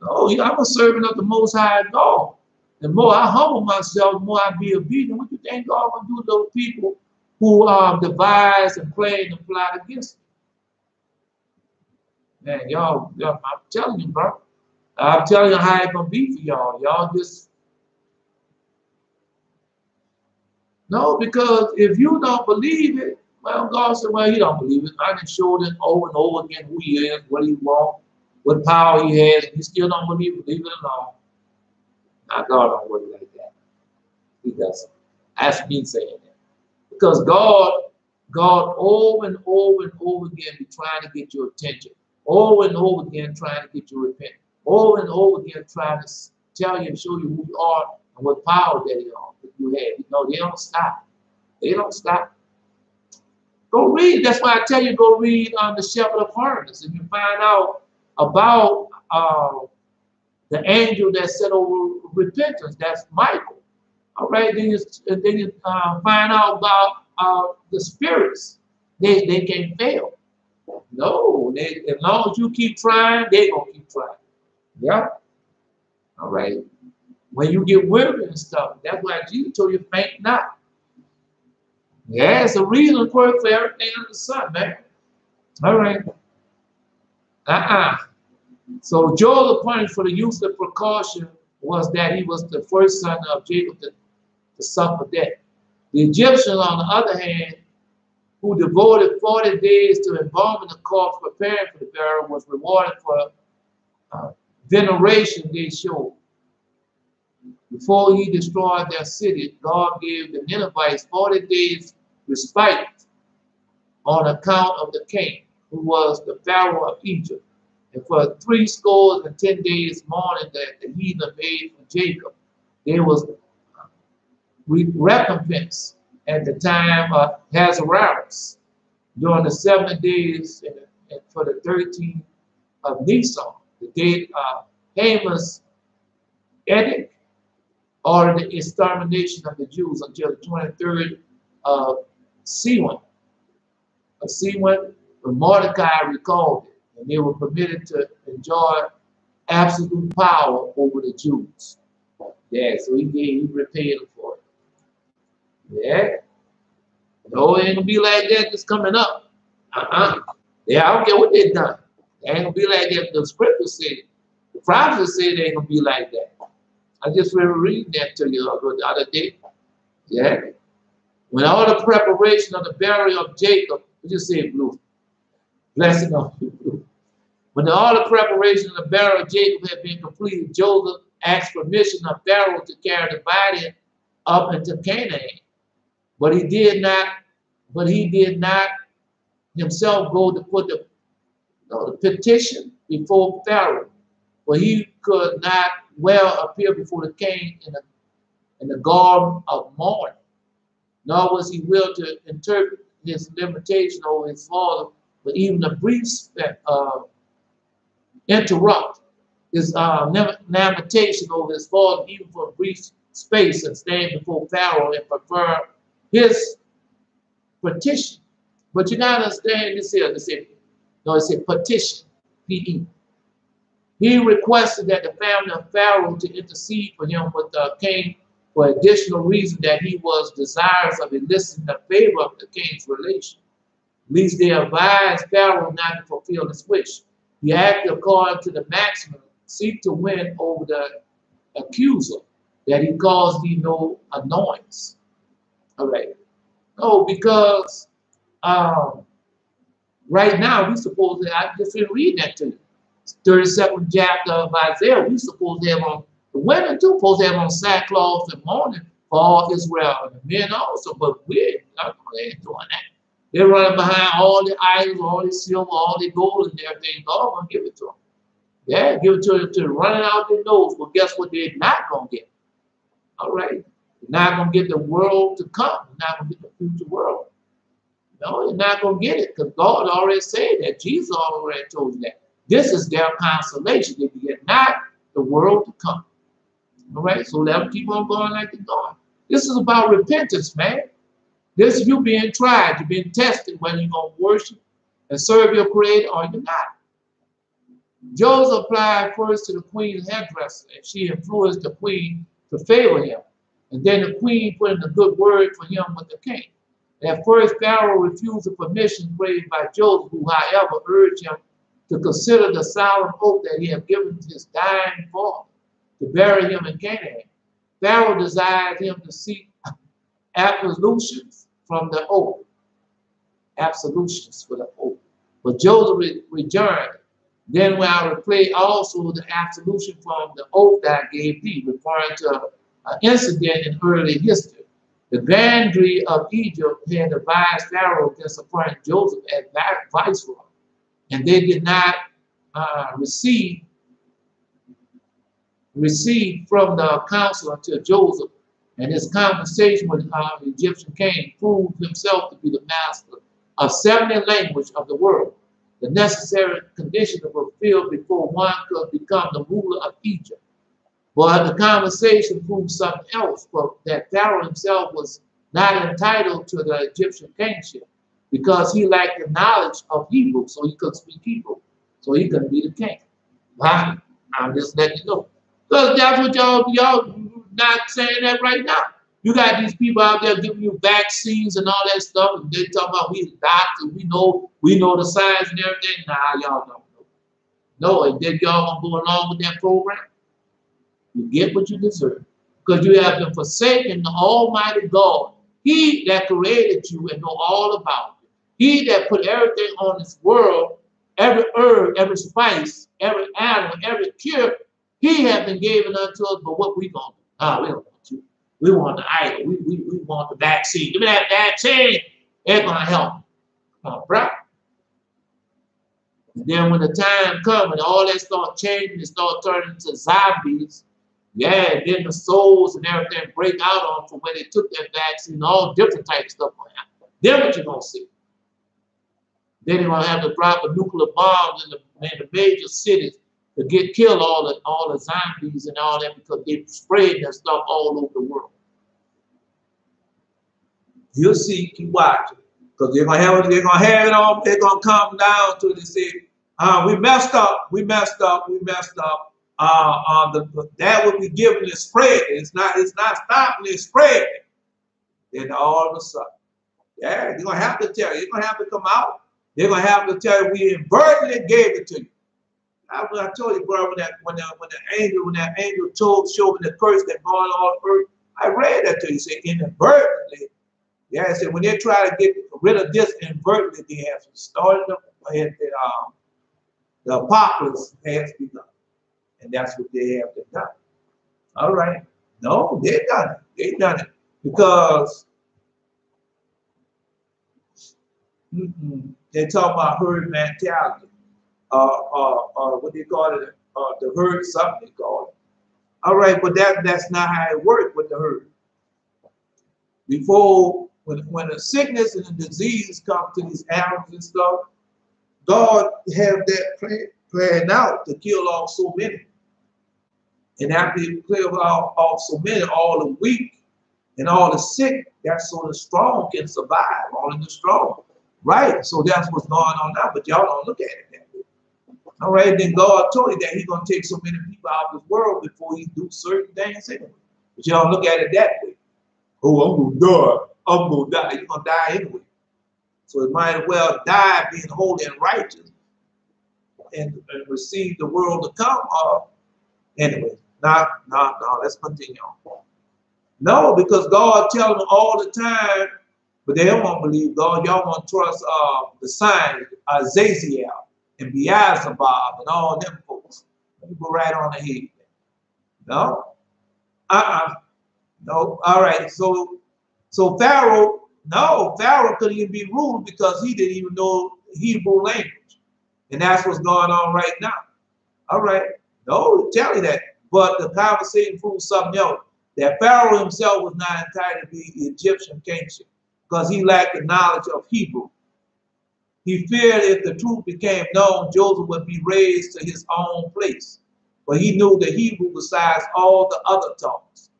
no, I'm a servant of the Most High God. The more I humble myself, the more I be obedient. What you think God gonna do to those people who devise and plan and plot against me? Man, y'all, I'm telling you, bro. I'm telling you how it's gonna be for y'all. Y'all just no, because if you don't believe it, well, God said, well, he don't believe it. I done showed it over and over again who he is, what he wants, what power he has, and he still don't believe it. Leave it alone. Now, God don't work like that. He doesn't. That's me saying that. Because God over and over and over again be trying to get your attention. Over and over again trying to get you to repent. Over and over again trying to tell you and show you who you are and what power that you have. You know, they don't stop. They don't stop. Go read. That's why I tell you, go read on the Shepherd of Hermas, and you find out about the angel that set over repentance. That's Michael. All right. Then you find out about the spirits. They can't fail. No. As long as you keep trying, they're gonna keep trying. Yeah. All right. When you get weary and stuff, that's why Jesus told you, faint not. Yeah, it's a reason for everything under the sun, man. All right. So Joel's punished for the use of precaution was that he was the first son of Jacob to suffer death. The Egyptians, on the other hand, who devoted 40 days to embalming the corpse, preparing for the burial, was rewarded for veneration they showed. Before he destroyed their city, God gave the Ninevites 40 days respite on account of the king, who was the Pharaoh of Egypt. And for 70 days mourning that the heathen made for Jacob, there was recompense at the time of Hazararis during the 7 days and for the 13th of Nisan, the date of Hamas edict ordered the extermination of the Jews until the 23rd of Siwan. When Mordecai recalled it. and they were permitted to enjoy absolute power over the Jews. Yeah, so he repaid them for it. Yeah. No, it ain't gonna be like that just coming up. Yeah, I don't care what they done. It ain't gonna be like that. The scripture said, the prophets said it ain't gonna be like that. I just remember reading that to you the other day. Yeah. When all the preparation of the burial of Jacob, we just say blue. Blessing of blue. When all the preparation of the burial of Jacob had been completed, Joseph asked permission of Pharaoh to carry the body up into Canaan. But he did not himself go to put the petition before Pharaoh. For he could not well appear before the king in the garb of mourning, nor was he willing to interpret his limitation over his father, but even a brief interrupt his lamentation over his father, even for a brief space, and stand before Pharaoh and prefer his petition. But you gotta understand this here. It said petition, P-E. He requested that the family of Pharaoh to intercede for him with the king for additional reason that he was desirous of eliciting the favor of the king's relation. Least they advised Pharaoh not to fulfill his wish. He acted according to the maximum, seek to win over the accuser, that he caused thee no annoyance. All right. No, because right now we supposed to, I just didn't read that to you. 32nd chapter of Isaiah, we supposed to have on, the women too supposed to have on sackcloth and mourning for all Israel, and the men also, but we ain't doing that. They're running behind all the idols, all the silver, all the gold and everything. God gonna give it to them. Yeah, give it to them to running out their nose. But guess what? They're not gonna get. All right, they're not gonna get the world to come. They're not gonna get the future world. No, they're not gonna get it because God already said that. Jesus already told you that. This is their consolation. They get not the world to come. All right, so let them keep on going like they're going. This is about repentance, man. This is you being tried, you're being tested whether you're going to worship and serve your creator or you're not. Joseph applied first to the queen's hairdresser, and she influenced the queen to favor him. And then the queen put in a good word for him with the king. At first, Pharaoh refused the permission granted by Joseph, who, however, urged him to consider the solemn oath that he had given to his dying father to bury him in Canaan. Pharaoh desired him to seek absolutions from the oath. Absolutions for the oath. But Joseph rejoined, then will I repay also the absolution from the oath that I gave thee, referring to an incident in early history. The grandee of Egypt had advised Pharaoh against appointing Joseph as viceroy, and they did not receive from the council until Joseph and his conversation with the Egyptian king proved himself to be the master of 70 languages of the world, the necessary condition to fulfill before one could become the ruler of Egypt. But the conversation proved something else, but that Pharaoh himself was not entitled to the Egyptian kingship because he lacked the knowledge of Hebrew, so he couldn't speak Hebrew, so he couldn't be the king. Wow. I'm just letting you know. Because that's what y'all not saying that right now. You got these people out there giving you vaccines and all that stuff, and they talking about we doctors, we know the science and everything. Nah, y'all don't know. No, and then y'all gonna go along with that program. You get what you deserve. Because you have been forsaken the Almighty God. He that created you and know all about you. He that put everything on this world, every herb, every spice, every animal, every cure, he has been given unto us, but what we gonna do? Ah, we don't want you. We want the idol. We want the vaccine. Give me that vaccine. It's gonna help. Bro. And then when the time comes and all that start changing, it start turning into zombies. Yeah, and then the souls and everything break out on from where they took that vaccine, all different types of stuff going to happen. Then what you're going to see. Then they're going to have to drop a nuclear bombs in the major cities to kill all the zombies and all that because they spread that stuff all over the world. You'll see, keep watching. Because they're gonna have it all, they're gonna come down to the city. We messed up. We messed up. We messed up. That would be given is spread. It's not stopping it spread. Then all of a sudden, yeah, you're gonna have to tell you. You're gonna have to come out. They're gonna have to tell you we inadvertently gave it to you. I told you, bro, when that angel showed me the curse that gone on earth, I read that to you. Say inadvertently. Yeah, I said when they try to get rid of this inadvertently, they have started the apocalypse has begun. And that's what they have done. All right. No, they done it. They done it. Because they talk about herd mentality. What they call it, the herd, something they call it. All right, but that's not how it worked with the herd. Before, when the sickness and the disease come to these animals and stuff, God have that planned out to kill off so many. And after he clear off so many, all the weak and all the sick, that's so the strong can survive, only the strong. Right, so that's what's going on now, but y'all don't look at it that way. All right, then God told you that he's going to take so many people out of this world before he do certain things anyway. But y'all don't look at it that way. Oh, I'm going to die. I'm going to die. You're going to die anyway. So it might as well die being holy and righteous and receive the world to come. Anyway, no, let's continue on. No, because God tells them all the time, but they don't want to believe God. Y'all want to trust the signs, Azaziel and Beelzebub and all them folks. Let me go right on ahead. No? No. All right. So Pharaoh, no, Pharaoh couldn't even be ruled because he didn't even know Hebrew language. And that's what's going on right now. All right. No, tell you that. But the conversation proves something else. That Pharaoh himself was not entitled to be Egyptian kingship because he lacked the knowledge of Hebrew. He feared if the truth became known, Joseph would be raised to his own place. But he knew the Hebrew besides all the other tongues.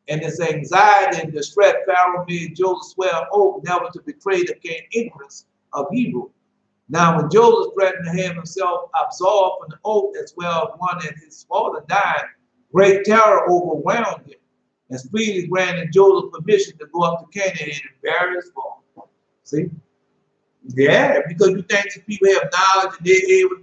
And his anxiety and distress, Pharaoh made Joseph swear an oath never to betray the king ignorance of Hebrew. Now, when Joseph threatened to have himself absolved from the oath as well as one that his father died, great terror overwhelmed him. And speedily granted Joseph permission to go up to Canaan in various forms. See? Yeah, because you think these people have knowledge and they're able,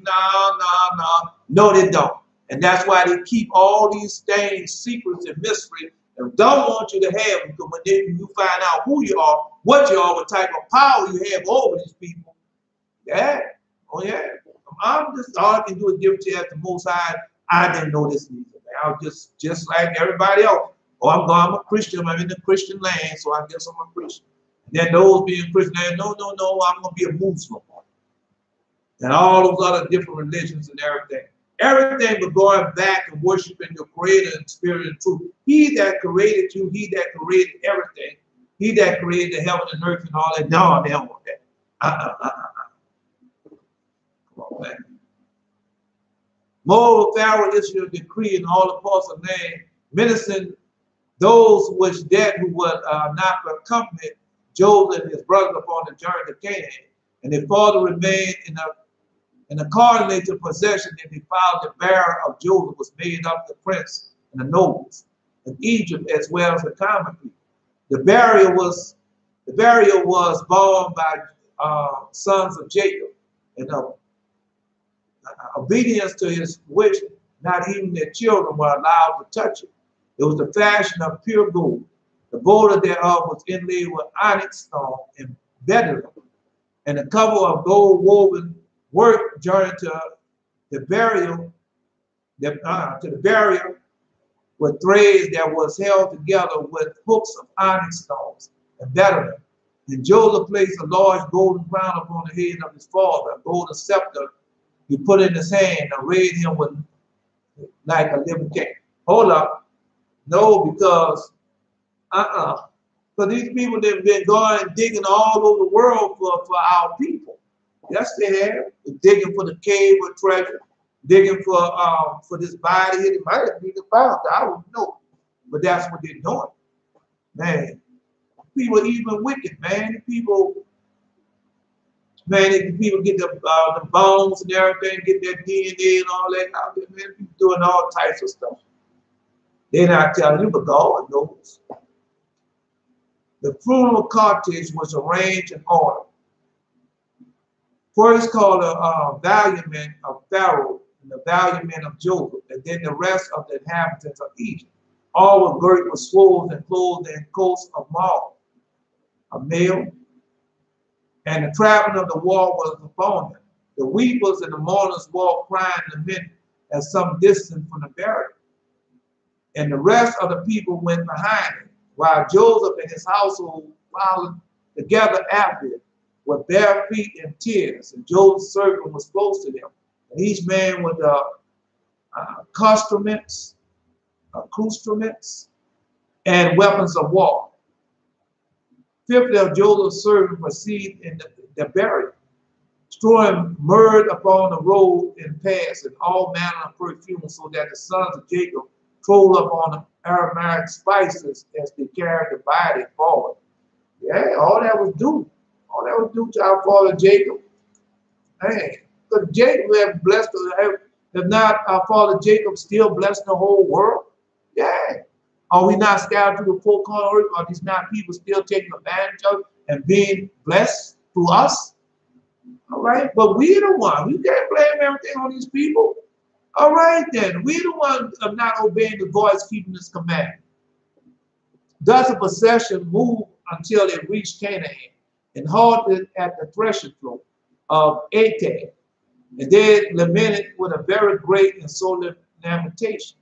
no, they don't. And that's why they keep all these things, secrets and mystery, and don't want you to have them, because when you find out who you are, what you are, what type of power you have over these people, yeah, oh yeah. All I can do is give it to you at the Most High. I didn't know this either. I was just like everybody else. Oh, I'm a Christian. I'm in the Christian land, so I guess I'm a Christian. And then those being Christian, no, I'm going to be a Muslim. And all those other different religions and everything. Everything but going back and worshiping your Creator in spirit and truth. He that created you, he that created everything, he that created the heaven and earth and all that. No, they don't want that. Come on, man. Moreover, Pharaoh issued a decree in all the parts of the land, menacing those which dead who would not accompany Joseph and his brothers upon the journey to Canaan, and their father remained in the coordinated possession, and they found the bearer of Joseph was made up the prince and the nobles in Egypt as well as the common people. The burial was borne by sons of Jacob, and obedience to his wish, not even their children were allowed to touch it. It was the fashion of pure gold. The border thereof was inlaid with onyx stone and beryl, and the cover of gold woven work journeyed to the burial with threads that was held together with hooks of onyx stones and beryl. And Joseph placed a large golden crown upon the head of his father, a golden scepter he put in his hand, and arrayed him with like a living king. Hold up. No, because these people that have been going and digging all over the world for our people. Yes, they have. Digging for the cave of treasure, digging for this body here. It might have been found. I don't know. But that's what they're doing. Man, people are even wicked, man. People, Man, people get the bones and everything, get their DNA and all that. Out there, man, people doing all types of stuff. They're not telling you, but God knows. The funeral cartage was arranged in order. First called the valiant of Pharaoh and the valiant of Joseph, and then the rest of the inhabitants of Egypt. All were girt with swords and clothed in coats of mail, and the traveling of the war was upon them. The weepers and the mourners walked crying and lamenting at some distance from the burial. And the rest of the people went behind him, while Joseph and his household followed together after him with bare feet and tears. And Joseph's servant was close to them, and each man with accoutrements, and weapons of war. 50 of Joseph's servants proceeded in the burial, strewing myrrh upon the road and paths, and all manner of perfume, so that the sons of Jacob trod upon the aromatic spices as they carried the body forward. Yeah, all that was due. All that was due to our father Jacob. Man, because Jacob had blessed, if not our father Jacob still blessed the whole world. Yeah. Are we not scattered through the four corners of the earth? Are these not people still taking advantage of it and being blessed through us? All right, but we the one. We can't blame everything on these people. All right, then. We the ones of not obeying the voice, keeping this command. Thus the procession moved until it reached Canaan and halted at the threshing floor of Atad. And they lamented with a very great and solemn lamentation.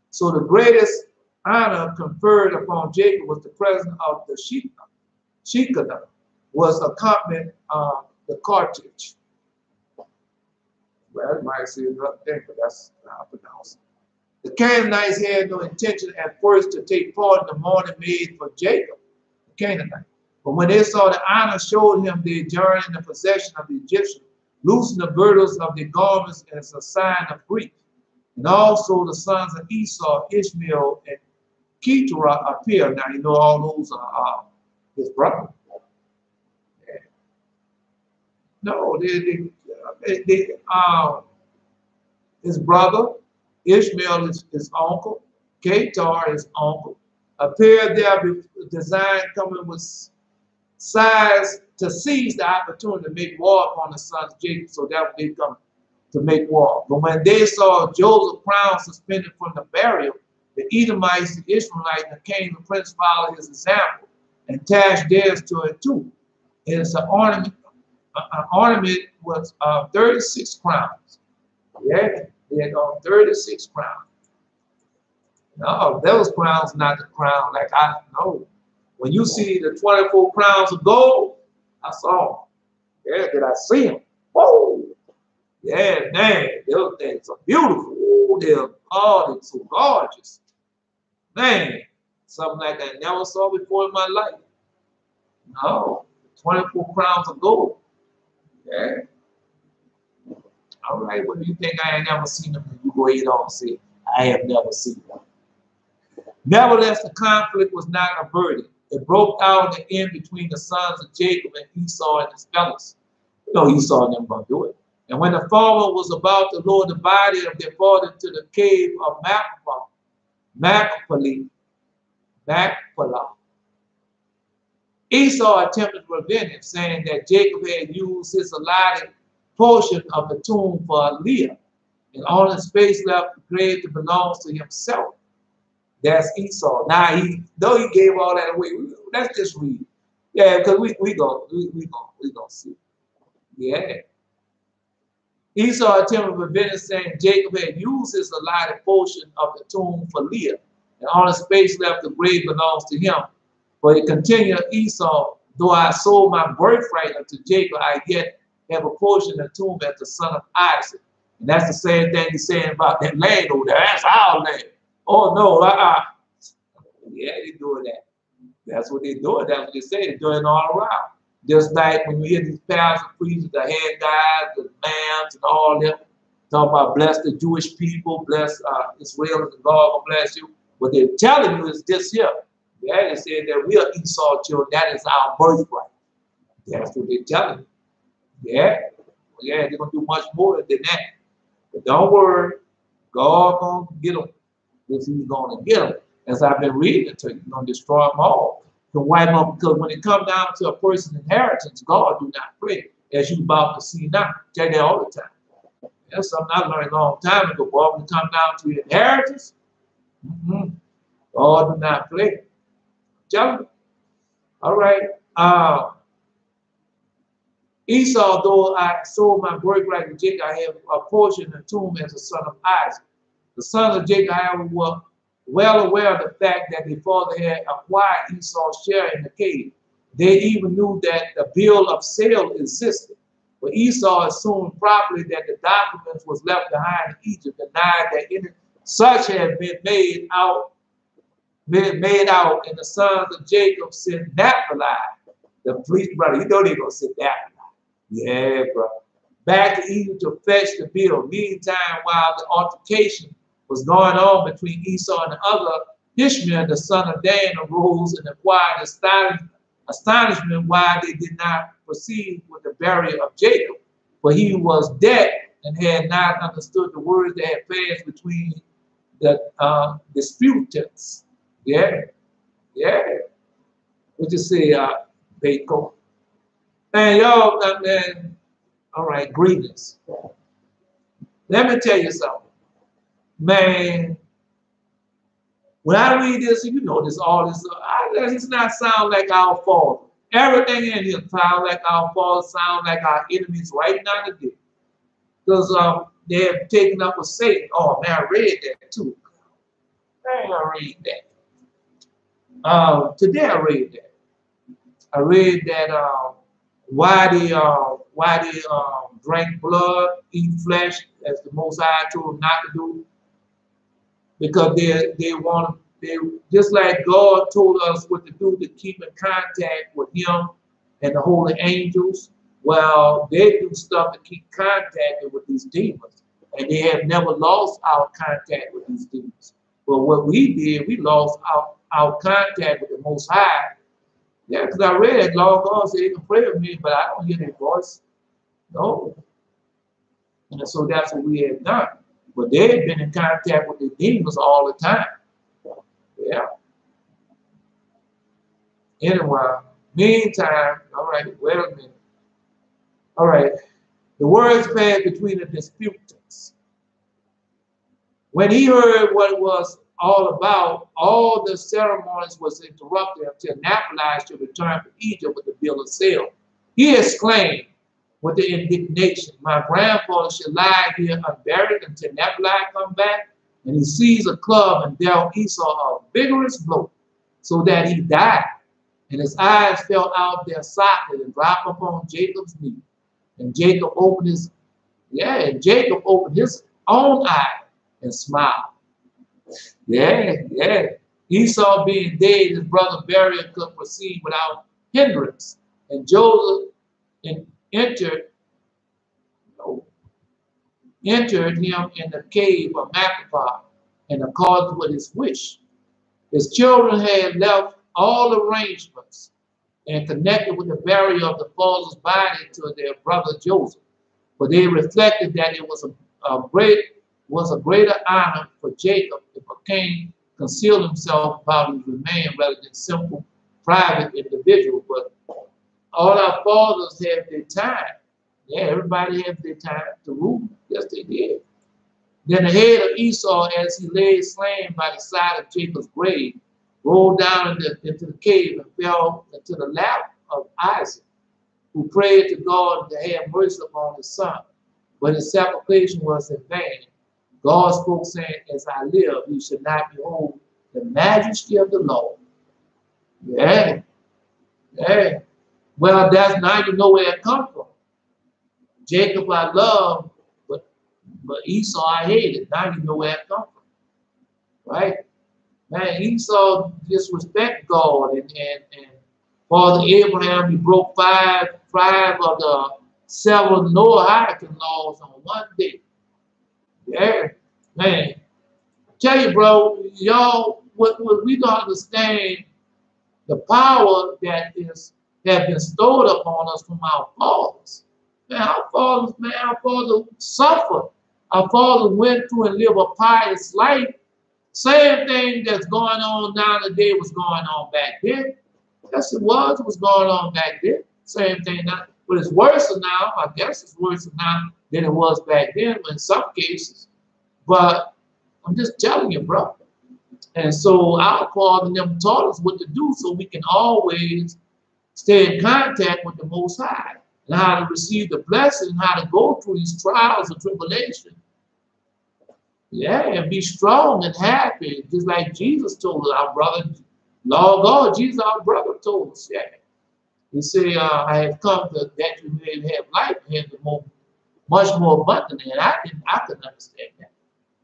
So the greatest honor conferred upon Jacob was the presence of the Shekinah, was accompanied the cartage. Well, I might say another thing, but that's how I pronounce it. The Canaanites had no intention at first to take part in the mourning made for Jacob, the Canaanite. But when they saw the honor showed him, they adjourned in the possession of the Egyptians, loosened the girdles of their garments as a sign of grief. And also the sons of Esau, Ishmael, and Keturah appeared. Now you know all those are his brother. Yeah. No, his brother, Ishmael is his uncle, Keturah is uncle, appeared there with design coming with size to seize the opportunity to make war upon the sons of Jacob, so that they come to make war. But when they saw Joseph's crown suspended from the burial, the Edomites, the Ishmaelites, and the king of the prince followed his example and attached theirs to it too. It is an ornament was 36 crowns. Yeah, they had 36 crowns. No, those crowns not the crown like I know. When you see the 24 crowns of gold, I saw them. Yeah, did I see them? Whoa! Yeah, man, those things are beautiful. Ooh, they're so gorgeous. Man, something like that I never saw before in my life. No, 24 crowns of gold. Yeah. All right, what do you think? I ain't never seen them? You go ahead on and say, I have never seen them. Nevertheless, the conflict was not averted. It broke out in the end between the sons of Jacob and Esau and his fellows. You know, Esau and them going to do it. And when the former was about to lower the body of their father to the cave of Machpelah, Esau attempted to prevent him, saying that Jacob had used his allotted portion of the tomb for Leah, and all the space left the grave that belongs to himself. That's Esau. Now, though he gave all that away, let's just read. Yeah, because we gonna see. Yeah. Esau attempted to prevent him, saying Jacob had used his allotted portion of the tomb for Leah, and all the space left the grave belongs to him. But it continued, Esau, though I sold my birthright unto Jacob, I yet have a portion of the tomb as the son of Isaac. And that's the same thing he's saying about that land over there. That's our land. Oh, no, yeah, they're doing that. That's what they're doing. That's what they say. They're doing it all around. Just like when you hear these pastors, preachers, the head guys, the imams, and all them, talk about bless the Jewish people, bless Israel, and God will bless you. What they're telling you is this here. Yeah, they said that we are Esau children. That is our birthright. That's what they're telling you. Yeah, yeah, they're gonna do much more than that. But don't worry, God gonna get them. If he's gonna get them. As I've been reading it to you, he's gonna destroy them all. Can wipe them, because when it comes down to a person's inheritance, God do not play, as you about to see now. I tell you that all the time. That's something I learned a long time ago. Boy, when it comes down to inheritance, God do not play. Tell you. All right. Esau, though I sold my birthright to Jacob, I have a portion in the tomb as a son of Isaac. The sons of Jacob, however, were well aware of the fact that their father had acquired Esau's share in the cave. They even knew that the bill of sale existed. But Esau assumed properly that the documents was left behind in Egypt, denied that any such had been made out, and the sons of Jacob sent Naphtali, the police brother. You know they're going to send Naphtali. Yeah, bro. Back to Egypt to fetch the bill. Meantime, while the altercation was going on between Esau and the other, Ishmael, the son of Dan, arose and acquired astonishment why they did not proceed with the burial of Jacob. For he was dead and had not understood the words that had passed between the disputants. Yeah, yeah. What you say, Bacon? Man, y'all, man, all right, greetings. Let me tell you something. Man, when I read this, you know this, all this, it's not sound like our father. Everything in here sound like our father, sound like our enemies right now today. Because they have taken up with Satan. Oh, man, I read that too. Man, I read that. Today I read that. I read that why they drink blood, eat flesh, as the Most High told them not to do, because they want they just like God told us what to do to keep in contact with Him and the holy angels. Well, they do stuff to keep contact with these demons, and they have never lost our contact with these demons. But what we did, we lost our contact with the Most High. Yeah, because I read, Lord God said, they can pray with me, but I don't hear their voice. No. And so that's what we had done. But they had been in contact with the demons all the time. Yeah. Anyway, meantime, all right, wait a minute. All right. The words passed between the disputants. When he heard what it was all about, all the ceremonies was interrupted until Naphtali should return to Egypt with the bill of sale. He exclaimed with the indignation, my grandfather should lie here unburied until Naphtali come back. And he seized a club and dealt Esau a vigorous blow, so that he died. And his eyes fell out their socket and dropped upon Jacob's knee. And Jacob opened his own eye and smiled. Yeah. Esau being dead, his brother burial could proceed without hindrance. And Joseph entered him in the cave of Macapah in accordance with his wish. His children had left all arrangements and connected with the burial of the father's body to their brother Joseph. But they reflected that it was a greater honor for Jacob if a king concealed himself about his remain rather than simple private individual. But all our fathers have their time. Yeah, everybody has their time to rule. Yes, they did. Then the head of Esau, as he lay slain by the side of Jacob's grave, rolled down into the cave and fell into the lap of Isaac, who prayed to God to have mercy upon his son. But his supplication was in vain. God spoke, saying, as I live, you should not behold the majesty of the Lord. Yeah. Well, that's now you know where it comes from. Jacob I love, but Esau I hated. Now you know where it comes from. Right? Man, Esau disrespected God, and Father Abraham, he broke five of the 7 Noahic laws on one day. Yeah, man. Tell you, bro, y'all, what we don't understand the power that has been stored upon us from our fathers. Man, our fathers suffered. Our fathers went through and lived a pious life. Same thing that's going on now today was going on back then. Yes, it was going on back then. Same thing now. But it's worse now. I guess it's worse now than it was back then in some cases. But I'm just telling you, bro. And so our father and them taught us what to do so we can always stay in contact with the Most High and how to receive the blessing, how to go through these trials and tribulation. Yeah, and be strong and happy, just like Jesus told us, our brother, Lord God, Jesus, our brother, told us. Yeah, he said, "I have come that you may have life and have it much more abundantly." And I couldn't understand that.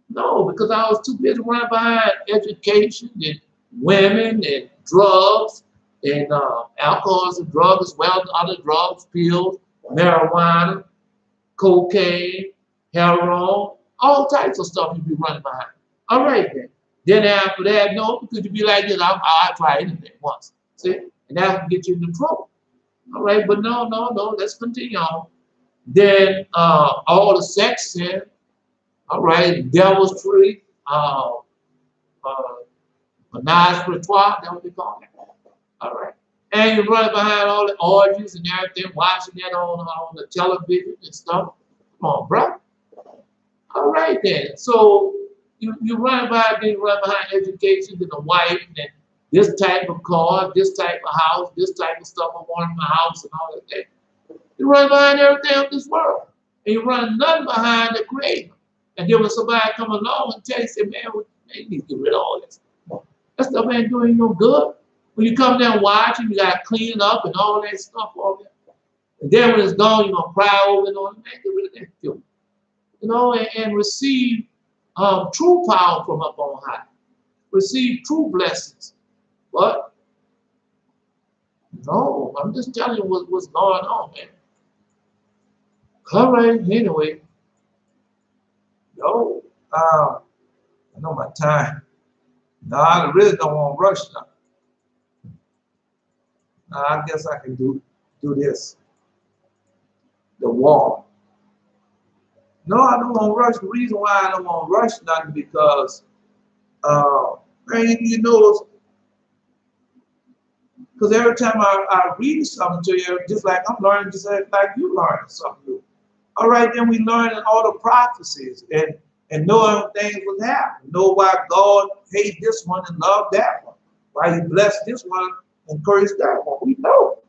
No, because I was too busy running behind education and women and drugs and alcohol and drugs as well as other drugs, pills, marijuana, cocaine, heroin, all types of stuff you be running behind. All right then. Then after that, no, because you be like this, I'll try anything once. See? And that can get you into trouble. All right, but no, let's continue on. Then all the sex sin, all right, devil's tree, menage a trois, that's what they call it. All right. And you run behind all the orgies and everything, watching that on the television and stuff. Come on, bro. All right then. So you run behind education and a wife and this type of car, this type of house, this type of stuff I want in my house and all that thing. You run behind everything of this world. And you run nothing behind the Creator. And then when somebody come along and tell you, say, man, you need to get rid of all this. That stuff ain't doing you no good. When you come down watching, you got to clean up and all that stuff, all that. And then when it's gone, you're going to cry over it, man, get rid of that filth. You know, and receive true power from up on high. Receive true blessings. But, no, I'm just telling you what's going on, man. All right, anyway. No, I know my time. No, I really don't want to rush now. I guess I can do this. The wall. No, I don't want to rush. The reason why I don't want to rush nothing because, man, you know, because every time I read something to you, just like I'm learning, just like you learning something new. All right, then we learn all the prophecies and knowing things would happen. Know why God hates this one and loved that one. Why He blessed this one and cursed that one. We know.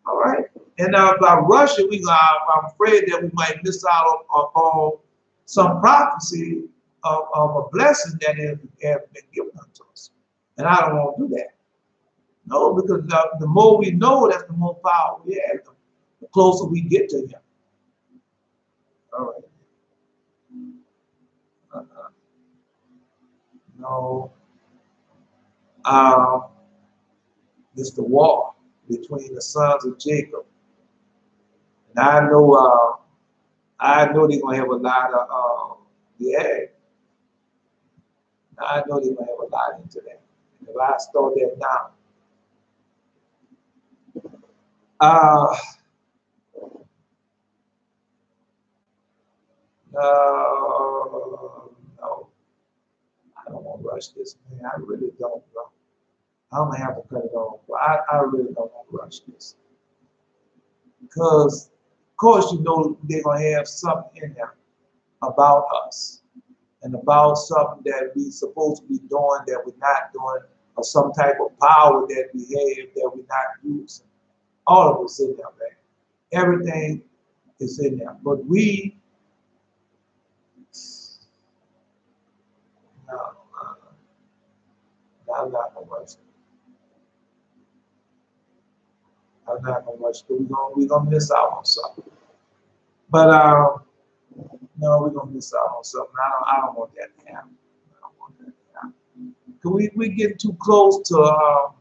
All right. And now if I rush it, I'm afraid that we might miss out on some prophecy of a blessing that has been given unto us. And I don't want to do that. No, because the more we know, that's the more power we have, the closer we get to Him. All right. No. It's the war between the sons of Jacob. And I know they're gonna have a lot of I know they're gonna have a lot into that. And if I start that down. No. I don't want to rush this, man. I really don't, bro. I'm gonna have to cut it off. But I really don't want to rush this. Because, of course, you know they're gonna have something in there about us and about something that we're supposed to be doing that we're not doing, or some type of power that we have that we're not using. All of it's in there, man. Everything is in there. But I'm not gonna rush it. I'm not gonna rush it. We're gonna miss out on something. But no, we're gonna miss out on something. I don't want that to happen. I don't want that to happen. Cause we get too close to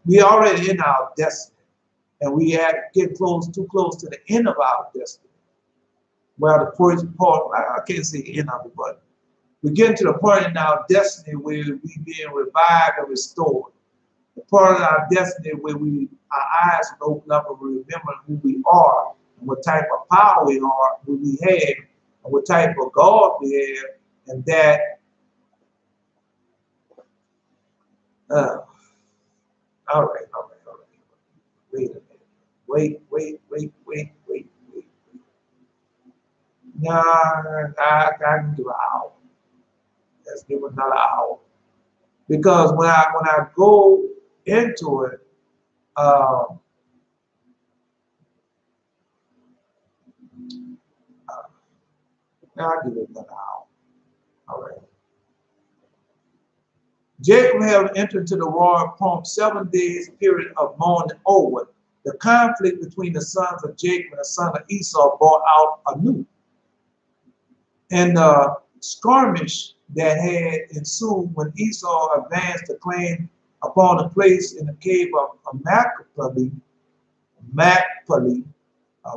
we already in our destiny, and we get too close to the end of our destiny. Well, the first part, I can't say end of it, but we get to the point in our destiny where we being revived and restored. The part of our destiny where our eyes will open up and remember who we are and what type of power we are, who we have, and what type of God we have, and that all right. Wait a minute. Wait. Nah, I can do an hour. Let's give it another hour. Because when I go into it, I'll give it another hour. All right. Jacob had entered into the royal pomp 7 days period of mourning over. The conflict between the sons of Jacob and the son of Esau brought out anew. And the skirmish that had ensued when Esau advanced to claim upon a place in the cave of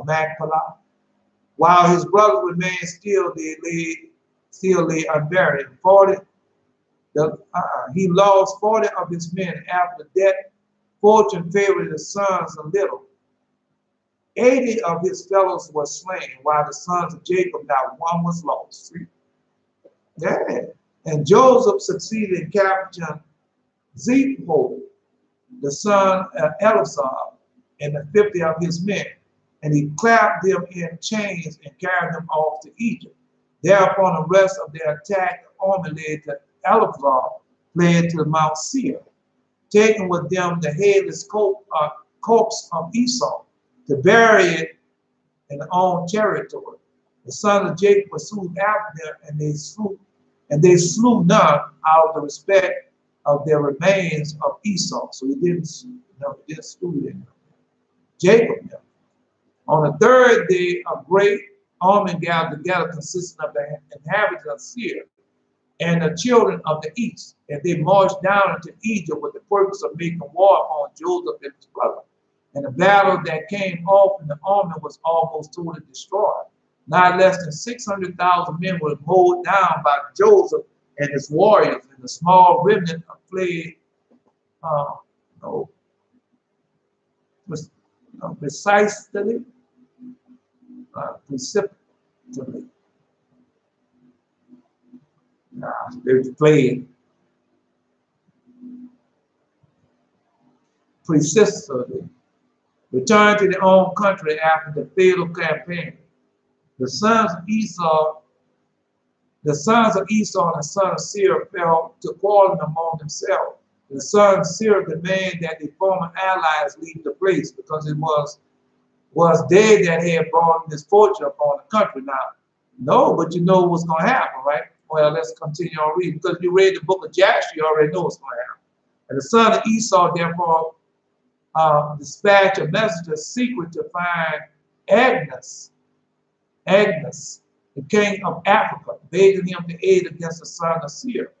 Machpelah, while his brothers remained still, they lay unburied. He lost 40 of his men after death. Fortune favored his sons a little. 80 of his fellows were slain, while the sons of Jacob, not one was lost. See? Yeah. And Joseph succeeded in capturing Zepho, the son of Eleazar, and the 50 of his men. And he clapped them in chains and carried them off to Egypt. Thereupon the rest of their attack army led to Eleazar, fled to Mount Seir, taking with them the headless corpse of Esau, to bury it in their own territory. The sons of Jacob pursued after them, and they slew none out of the respect of their remains of Esau. So he didn't slew them. Jacob them. On the third day, a great army gathered together, consisting of the inhabitants of Seir and the children of the east, and they marched down into Egypt with the purpose of making war on Joseph and his brother. And the battle that came off in the army was almost totally destroyed. Not less than 600,000 men were mowed down by Joseph and his warriors, and the small remnant fled precipitously. They fled precipitously, returned to their own country after the fatal campaign. The sons of Esau and the son of Seir fell to quarreling among themselves. The son of Seir demanded that the former allies leave the place, because it was they that had brought misfortune upon the country. Now, no, but you know what's going to happen, right? Well, let's continue on reading. Because you read the book of Jasher, you already know what's going to happen. And the son of Esau, therefore, dispatched a messenger secret to find Agnes, the king of Africa, begging him to aid against the son of Seir.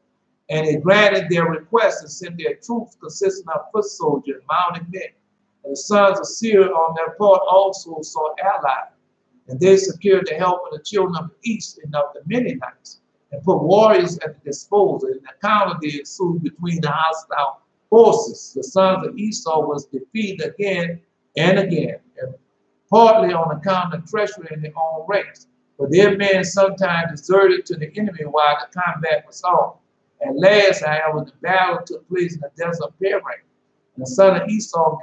And they granted their request and sent their troops consisting of foot soldiers and mounted men. And the sons of Seir on their part also sought allies. And they secured the help of the children of the east and of the Mennonites, and put warriors at the disposal. And the encounter they ensued between the hostile forces. The sons of Esau was defeated again and again, and partly on account of treachery in their own ranks. But their men sometimes deserted to the enemy while the combat was on. At last, however, the battle took place in the desert of Paran. And the son of Esau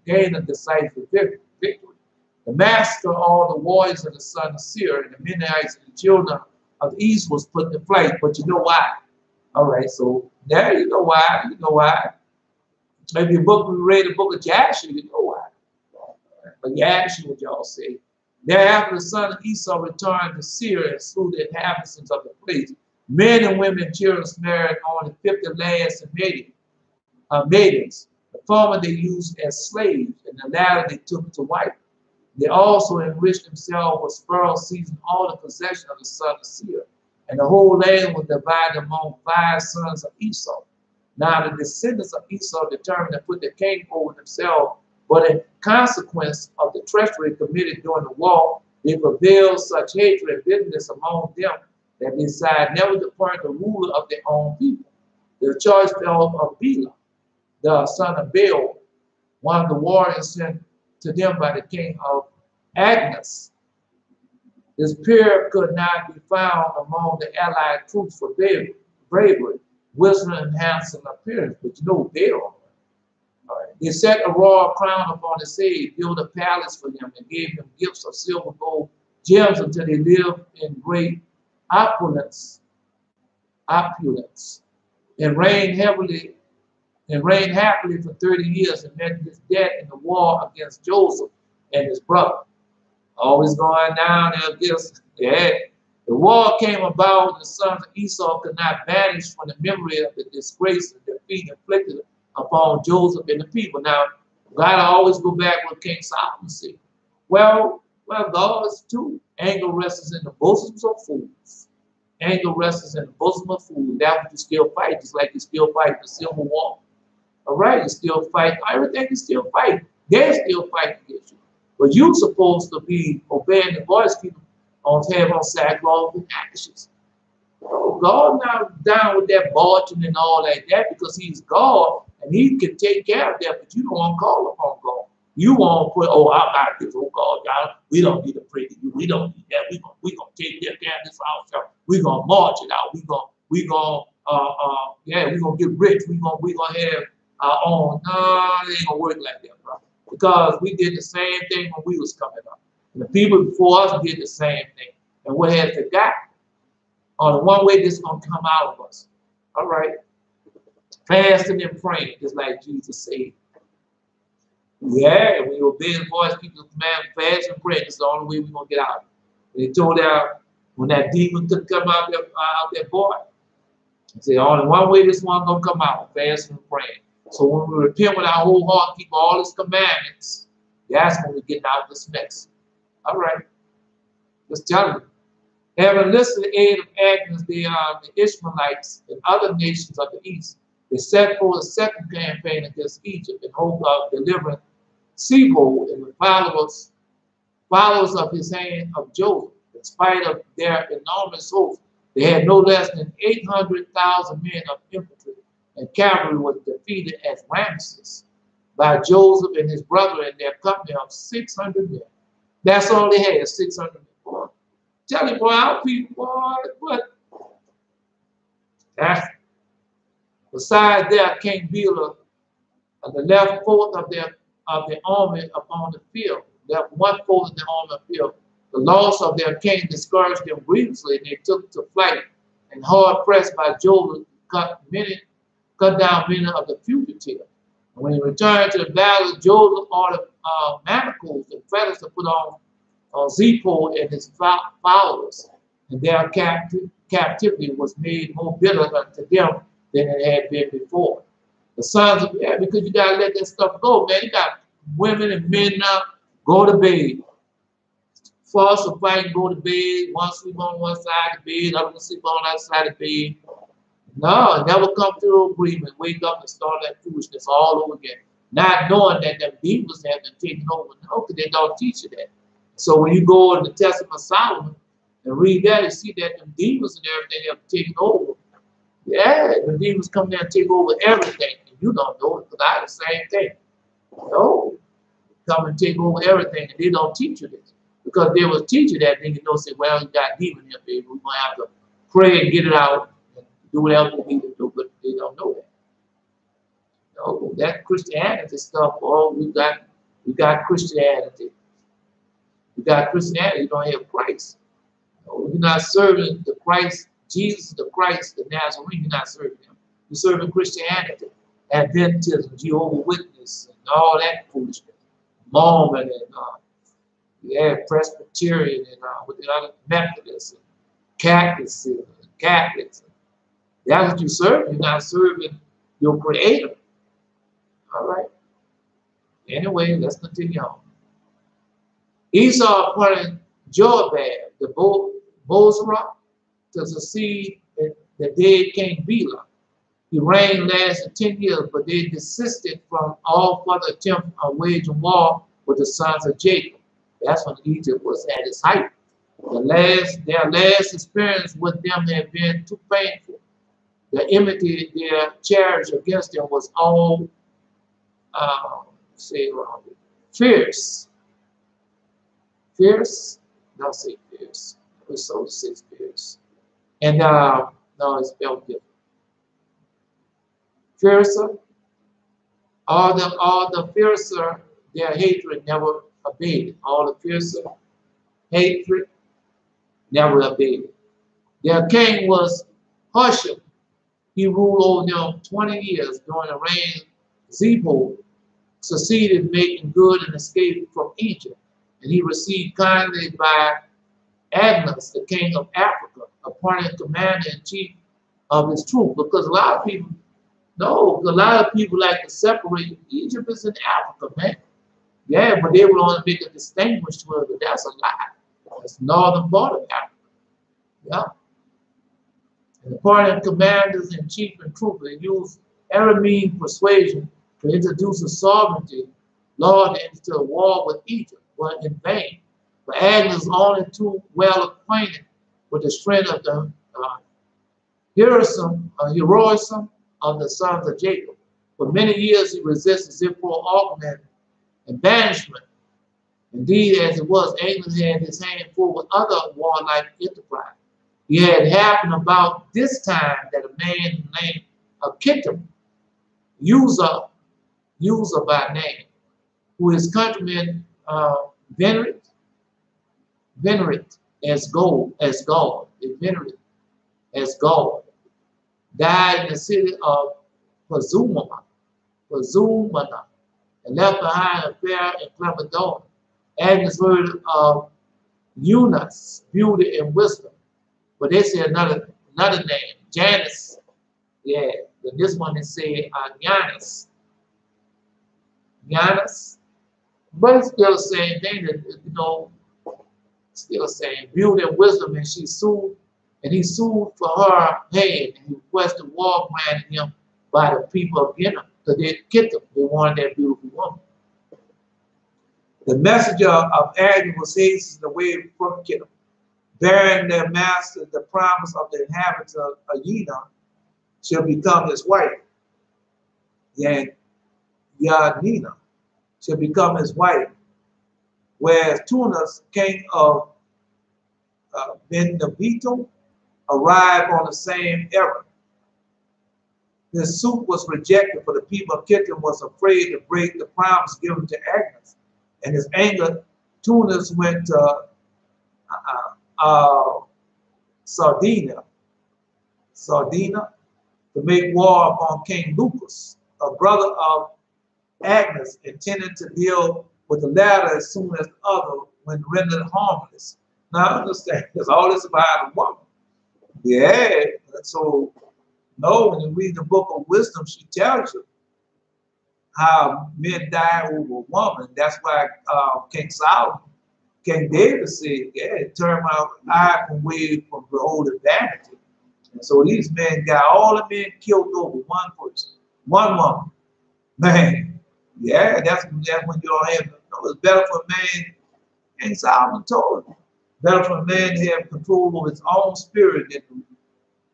gained a decisive victory. The master of all the warriors of the son of Seir and the Mennonites and the children of the east was put to flight. But you know why? All right, so now you know why. You know why. Maybe we read the book of Jasher, you know why. But Jasher, what y'all say. Thereafter, the son of Esau returned to Seir and slew the inhabitants of the place. Men and women and children married only 50 lads and maidens. The former they used as slaves, and the latter they took to wife. They also enriched themselves with spoils, seizing all the possession of the son of Seir. And the whole land was divided among 5 sons of Esau. Now the descendants of Esau determined to put the king over themselves, but in consequence of the treachery committed during the war, they prevailed such hatred and bitterness among them that they decided never to appoint the ruler of their own people. The choice fell of Bela, the son of Baal, one of the warriors sent to them by the king of Agnes. This peer could not be found among the allied troops for bravery, wisdom, and handsome appearance, but you know Baal. They set a royal crown upon his head, built a palace for him, and gave him gifts of silver, gold, gems until they lived in great opulence, and reigned happily for 30 years, and met his death in the war against Joseph and his brother. Always going down there against, yeah. The war came about, and the sons of Esau could not banish from the memory of the disgrace and defeat inflicted upon Joseph and the people. Now, God always go back what King Solomon said. Well, God is too. Anger rests in the bosoms of fools. Anger rests in the bosom of fools. That's what you still fight, just like you still fight the Civil War. All right, you still fight. Everything is still fighting. They're still fighting against you. But you're supposed to be obeying the voice, people have on sackcloth and ashes. God not down with that barging and all like that, because he's God and he can take care of that, but you don't want to call upon God. You want to put, oh, I got this, oh God, God, we don't need to pray to you. We don't need that. We're gonna take care of this ourselves. We're gonna march it out. We're gonna get rich. We're gonna have our own. No, it ain't gonna work like that, bro. Because we did the same thing when we was coming up. And the people before us did the same thing. And what has to God? On the one way this is going to come out of us. All right. Fasting and praying, just like Jesus said. Yeah, when you obey the voice, keep the command, fast and pray. That's the only way we're going to get out. And they told out when that demon couldn't come out that boy. They said, only one way this one's going to come out, fasting and praying. So when we repent with our whole heart, keep all his commandments, that's when we get out of this mess. All right. Just tell you. Having listened to the aid of Agnes, the Ishmaelites and other nations of the east, they set forth a second campaign against Egypt in hope of delivering Sebo and the followers of his hand of Joseph. In spite of their enormous host, they had no less than 800,000 men of infantry, and cavalry was defeated at Ramses by Joseph and his brother and their company of 600 men. That's all they had, 600 men. Boy, tell you, boy, our people, boy, what? That's, besides that came Bela, the left fourth of the army upon the field, left one fourth of the army on the field. The loss of their king discouraged them grievously, and they took to flight, and hard pressed by Joseph, cut down many of the fugitives. And when he returned to the battle, Joseph ordered manacles and feathers to put on Zepho and his followers, and their captivity was made more bitter unto them than it had been before. The sons of, yeah, because you gotta let that stuff go, man. You got women and men now, go to bed. Fuss or fight, go to bed. One sleep on one side of the bed, other one sleep on the other side of the bed. No, never come to an agreement. Wake up and start that foolishness all over again. Not knowing that the demons have been taken over. No, because they don't teach you that. So when you go in the Testament of Solomon and read that, you see that the demons and everything have taken over. Yeah, the demons come there and take over everything. And you don't know it, because I had the same thing. No, come and take over everything, and they don't teach you this. Because they will teach you that, then you know, say, well, you got demon here, baby. We're going to have to pray and get it out and do whatever we need to do, but they don't know that. No, that Christianity stuff, oh, we got Christianity. You got Christianity, you don't have Christ. No, you're not serving the Christ, Jesus the Christ, the Nazarene, you're not serving him. You're serving Christianity, Adventism, Jehovah's Witness, and all that foolishness. Mormon and Presbyterian and with the other Methodists and Catholics. That's what you serve. You're not serving your Creator. All right. Anyway, let's continue on. Esau appointed Joabad, the Bozrah, to succeed the dead king Bela. He reigned lasted 10 years, but they desisted from all further attempt of waging war with the sons of Jacob. That's when Egypt was at its height. Their last experience with them had been too painful. The enmity their cherished against them was all say around it, fierce. Fierce, not say fierce. It was so six fierce. And no, it's spelled different. Fiercer, all the fiercer, their hatred never abated. All the fiercer hatred never abated. Their king was Husham. He ruled over them 20 years. During the reign, Zebul succeeded in making good and escape from Egypt. And he received kindly by Agnes, the king of Africa, appointed commander-in-chief of his troops. Because a lot of people like to separate. Egypt is in Africa, man. Yeah, but they would only make a distinguish to it, but that's a lie. That's northern part of Africa. Yeah. And appointed commanders-in-chief and troops, they used every means persuasion to introduce a sovereignty law into a war with Egypt, but in vain. For Agnes was only too well acquainted with the strength of the heroism of the sons of Jacob. For many years he resisted Zipporah's argument and banishment. Indeed, as it was, Agnes had his hand full with other warlike enterprise. It had happened about this time that a man named Kittim, user by name, who his countrymen venerate as God, died in the city of Pazumana, and left behind a fair and clever daughter. Agnes heard of Eunice, beauty and wisdom, but they said another name, Janice. Yeah, but this one they say Giannis. But it's still the same thing that, still the same beauty and wisdom, and he sued for her hand, and he requested war granted him by the people of Guinea, because they kicked him. They wanted that beautiful woman. The messenger of Agnes was hastened away from Kittim, bearing their master the promise of the inhabitants of Aina shall become his wife. And Yanina shall become his wife. Whereas Tunis, king of Ben-Nabito, arrived on the same era. His suit was rejected, for the people of Kittim was afraid to break the promise given to Agnes. And his anger, Tunis went to Sardinia to make war upon King Lucas, a brother of Agnes, intended to deal with the latter as soon as the other when rendered harmless. Now understand, there's all this about a woman. Yeah, so no, when you read the book of wisdom, she tells you how men die over a woman. That's why King David said, yeah, turn my eye away from beholding vanity. And so these men got all the men killed over one person, one woman. Man, yeah, that's when you don't have, it's better for a man, and Solomon told him, better for a man to have control over his own spirit than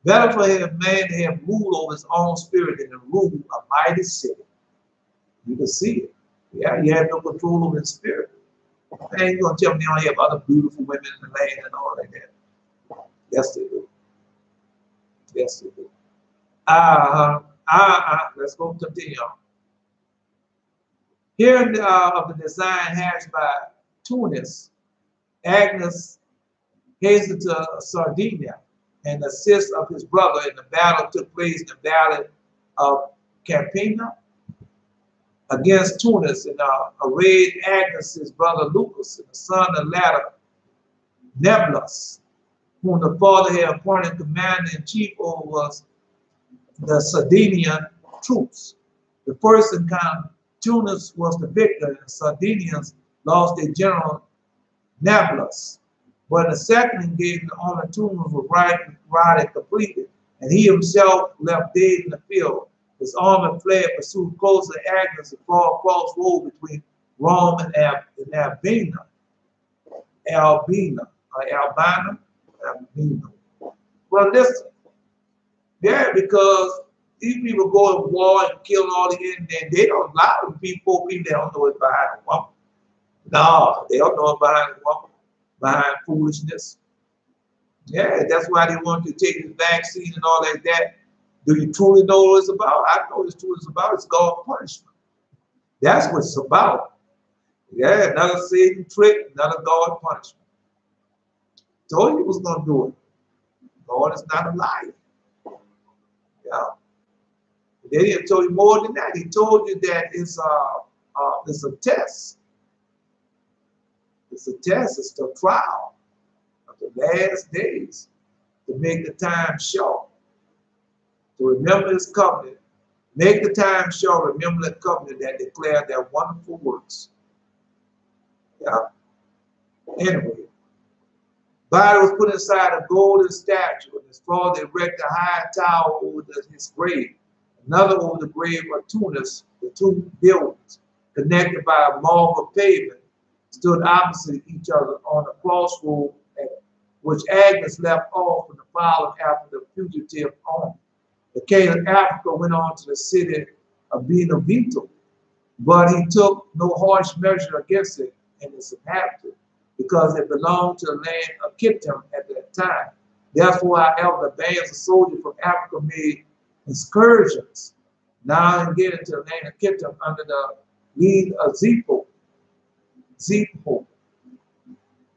better for a man to have rule over his own spirit than to rule a mighty city. You can see it. Yeah, you have no control over his spirit. Man, you're going to tell me you don't have other beautiful women in the land and all like that. Yes, they do. Yes, they do. Let's go continue on. Here of the design hatched by Tunis, Agnes hastened to Sardinia and assist of his brother in the battle took place in the valley of Campina against Tunis, and arrayed Agnes, his brother Lucas, and the son of the latter, Neblus, whom the father had appointed commander-in-chief over was the Sardinian troops. The first encounter, Tunis was the victor, and the Sardinians lost their general Neblus. But in the second engagement, only Tunis was routed completely, and he himself left dead in the field. His army fled, pursued close to Agnes, and far across road between Rome and Albina. Well, listen, yeah, because these people go to war and kill all the Indians. They don't allow the people they don't know what's behind the woman. No, they don't know what's behind the woman, behind foolishness. Yeah, that's why they want to take the vaccine and all like that. Do you truly know what it's about? I know what it's about. It's God's punishment. That's what it's about. Yeah, another Satan trick, another God punishment. Told you he was going to do it. God is not a liar. Yeah. Then he told you more than that. He told you that it's a test. It's a test. It's the trial of the last days to make the time short. To remember his covenant. Make the time short. Remember the covenant that declared their wonderful works. Yeah. Anyway. Body was put inside a golden statue, and his father erected a high tower over his grave. Another over the grave of Tunis, the two buildings, connected by a marble pavement, stood opposite each other on a crossroad, which Agnes left off from the following after the fugitive army. The king of Africa went on to the city of Benevento, but he took no harsh measure against it and its inhabitants, because it belonged to the land of Kittim at that time. Therefore, however, the bands of soldiers from Africa made excursions now and again into the land of Kittim under the lead of Zepho,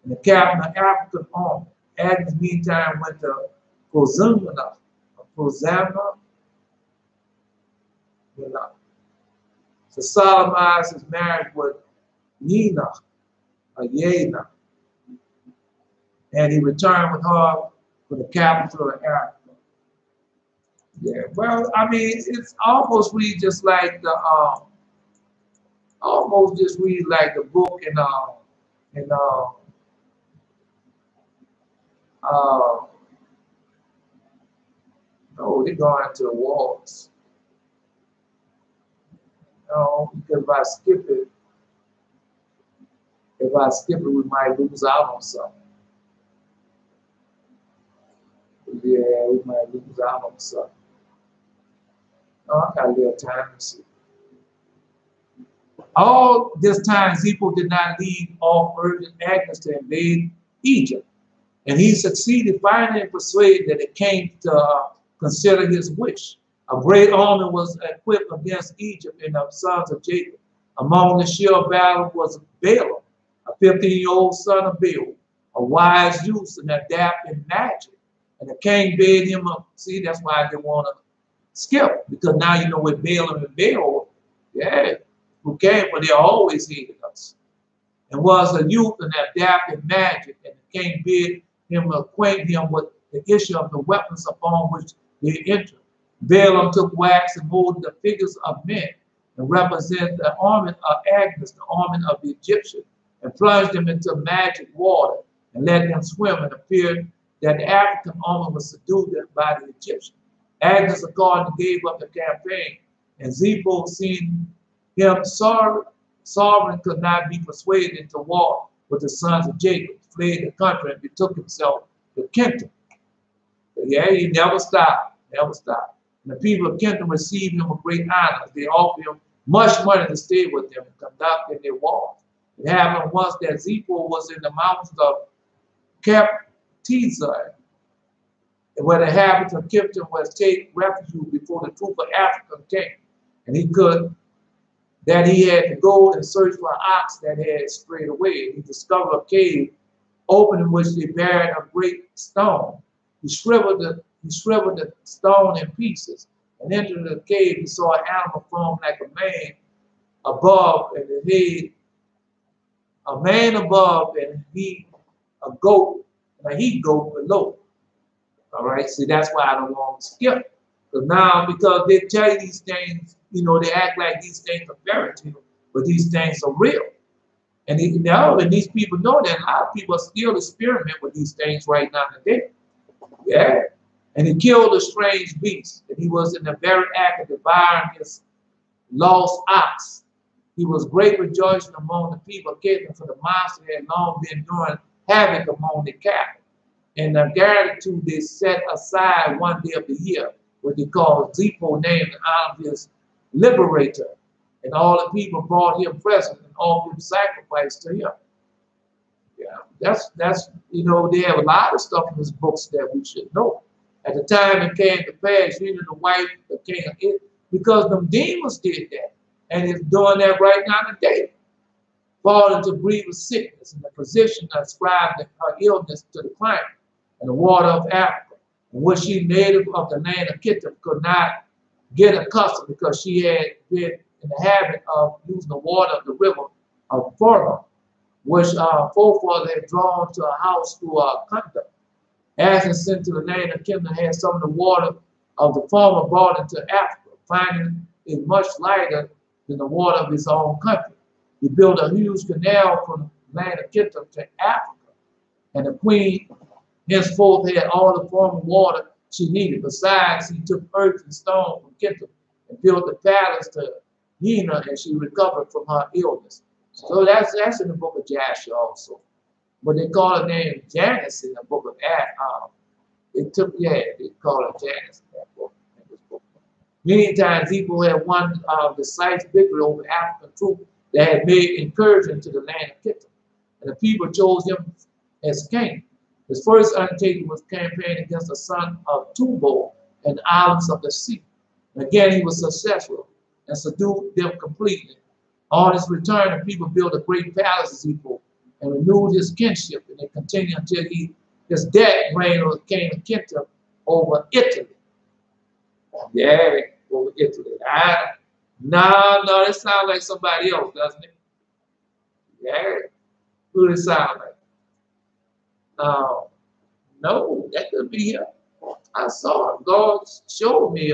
and the captain of African army. Agnes, meantime, went to Prozamna, to solemnize his marriage with Yena, and he returned with her to the capital of Africa. Yeah, well, I mean, it's almost read just like the almost just read like the book in no, they're going to the wars. No, because if I skip it, we might lose out on something. Yeah, we might lose out on something. Oh, I got a little time to see. All this time, Zepho did not leave off urging Agnes to invade Egypt, and he succeeded finally in persuading that it came to consider his wish. A great army was equipped against Egypt and the sons of Jacob. Among the shield battle was Balaam, a 15-year-old son of Beor, a wise youth and adept in magic. And the king bade him up. See, that's why I didn't want to skip, because now you know with Balaam and Beor, yeah, who came, but they always hated us. And was a youth and adept in magic, and the king bid him acquaint him with the issue of the weapons upon which they entered. Balaam took wax and molded the figures of men and represented the armament of Agnes, the armament of the Egyptians, and plunged them into magic water and let them swim, and appeared that the African army was subdued by the Egyptians. Agnes accordingly gave up the campaign, and Zepho, seeing him sovereign, could not be persuaded into war with the sons of Jacob, fled the country and betook himself to Kittim. Yeah, he never stopped, never stopped. And the people of Kittim received him with great honor. They offered him much money to stay with them and conduct in their wars. It happened once that Zepho was in the mountains of teats, where the inhabitants of Kittim was take refuge before the troop of African came. And he had to go and search for an ox that had strayed away. He discovered a cave open in which they buried a great stone. He shriveled the stone in pieces, and entering the cave, he saw an animal formed like a man above, and the head, a man above, and a he-goat below. All right, see, that's why I don't want to skip. Because now, because they tell you these things, you know, they act like these things are fairy tale, but these things are real. And these people know that a lot of people still experiment with these things right now today. Yeah. And he killed a strange beast, and he was in the very act of devouring his lost ox. He was great rejoicing among the people of Kittim, for the monster had long been doing havoc among the cattle. And the gratitude they set aside one day of the year what they call Zippo, named in honor of his liberator. And all the people brought him presents and offered sacrifice to him. Yeah, that's you know, they have a lot of stuff in his books that we should know. At the time it came to pass, even the wife of King of it, because them demons did that, and it's doing that right now today. Fall into grievous sickness in the position ascribed her illness to the climate and the water of Africa, and which she, native of the land of Kittim, could not get accustomed because she had been in the habit of using the water of the river of Forma, which forefather had drawn to a house through a conduct. As it sent to the land of Kittim, had some of the water of the former brought into Africa, finding it much lighter than the water of his own country. He built a huge canal from the land of Kittim to Africa, and the queen henceforth had all the former water she needed. Besides, he took earth and stone from Kittim and built a palace to Hena, and she recovered from her illness. So that's in the book of Joshua also. But they call her name Janice in the book of Acts. They call her Janice in that book. In this book. Many times people had won decisive victory over African troops that had made incursion to the land of Kittim, and the people chose him as king. His first undertaking was campaign against the son of Tubal and the islands of the sea. And again, he was successful and subdued them completely. On his return, the people built a great palace in Zippo and renewed his kinship, and they continued until his death reigned over the king of Kittim over Italy. Yeah, over Italy. No, that sounds like somebody else, doesn't it? Yeah. Who does it sound like? No, that could be him. I saw it. God showed me.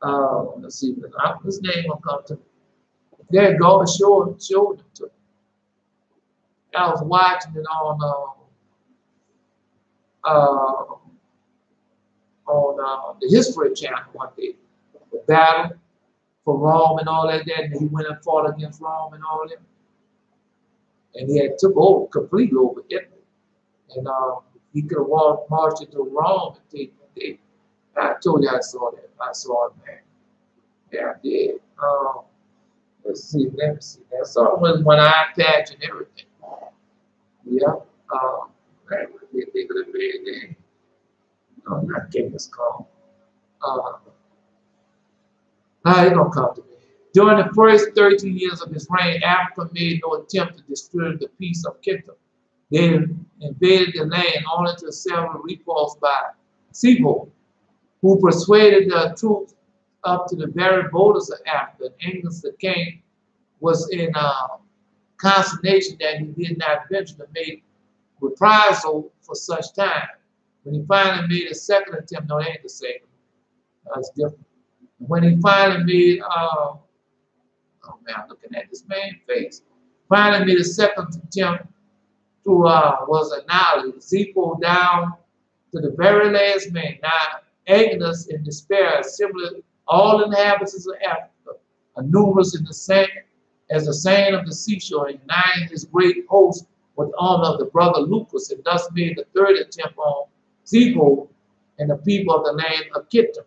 Let's see, his name will come to me. Yeah, God showed it to me. I was watching it on the History Channel one day. The battle for Rome and all that, and he went and fought against Rome and all that. And he had took over, completely over Italy. And he could have marched into Rome and taken it. I told you I saw that. I saw it, man. Yeah, I did. Let me see. I saw it with one eye patch and everything. Yeah. No, not Genghis Khan. It's gonna come to me. During the first 13 years of his reign, Africa made no attempt to disturb the peace of Kittim. They invaded the land only to several repulsed by Sebo, who persuaded the troops up to the very borders of Africa. And Angus the king was in consternation that he did not venture to make reprisal for such time. When he finally made a second attempt, no, they ain't the same. That's different. When he finally made, oh man, I'm looking at this man's face. Finally made a second attempt to, was annihilated. Zippo down to the very last man. Now, Agnes in despair, similar, all inhabitants of Africa are numerous in the same, as the sand of the seashore, uniting his great host with the arm of the brother Lucas, and thus made the third attempt on Zippo and the people of the land of Kittim.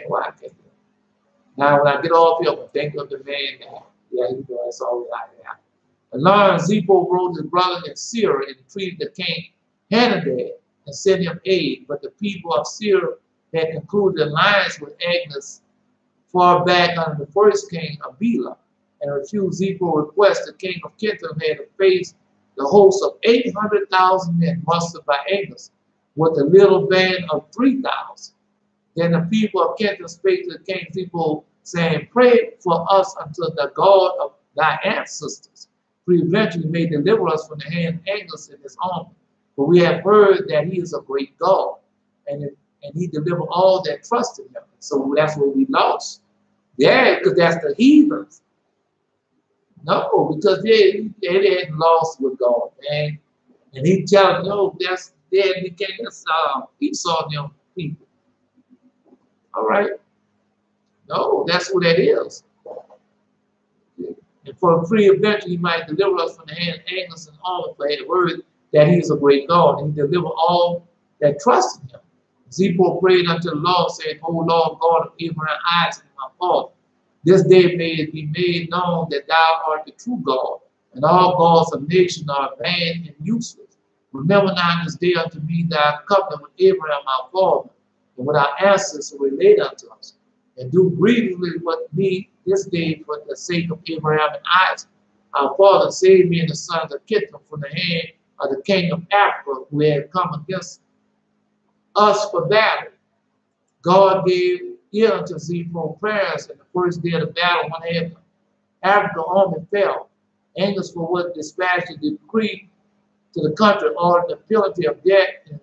Why I can't do it. Now, when I get off here, I'm going to think of the man that, yeah, he does, that's all I have. Alarmed, Zippo wrote his brother in Syria and entreated the king Hanadad and sent him aid, but the people of Syria had concluded alliance with Agnes far back under the first king of Bela, and refused Zippo's request. The king of Kittim had to face the host of 800,000 men mustered by Agnes, with a little band of 3,000. Then the people of Kittim spake to the king Zippo, saying, pray for us unto the God of thy ancestors, who eventually may deliver us from the hand of Agnes and his army. For we have heard that he is a great God, and he delivered all that trust in him. So that's what we lost. Yeah, because that's the heathens. No, because they hadn't lost with God, man. And he tells them, no, that's dead. We can't Esau them people. All right. No, that's what that is. And for a free adventure, he might deliver us from the hand of Agnes and all, for he had heard that he is a great God, and he delivered all that trusted him. Zebul prayed unto the Lord, saying, O Lord God of Abraham, Isaac, and my father, this day may it be made known that thou art the true God, and all gods of nations are vain and useless. Remember now this day unto me thy covenant with Abraham our father, and with our ancestors relate unto us, and do grievously with me this day for the sake of Abraham and Isaac. Our father saved me and the sons of Kittim from the hand of the king of Africa, who had come against us for battle. God gave ear unto Zebul's prayers, and the first day of the battle, when the African army fell, angels for what dispatched the decree to the country, or the penalty of debt and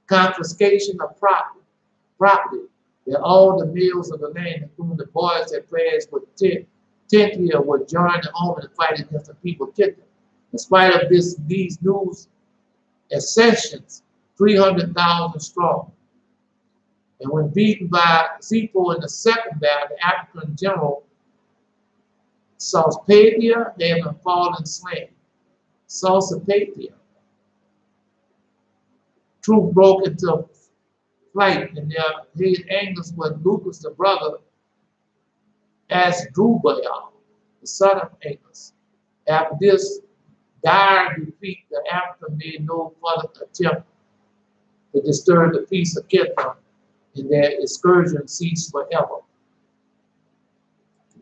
confiscation of property, that all the males of the land, including the boys that pledged for the 10th year, were joined the army to fight against the people of Kittim. In spite of these news accessions, 300,000 strong. And when beaten by Zebul in the second battle, the African general Salspatia had been fallen slain. Salspatia. Troop broke into flight, and their head angles were Lucas, the brother, as Drubal, the son of Angus. After this dire defeat, the African made no further attempt to disturb the peace of Kittim, and their excursion ceased forever.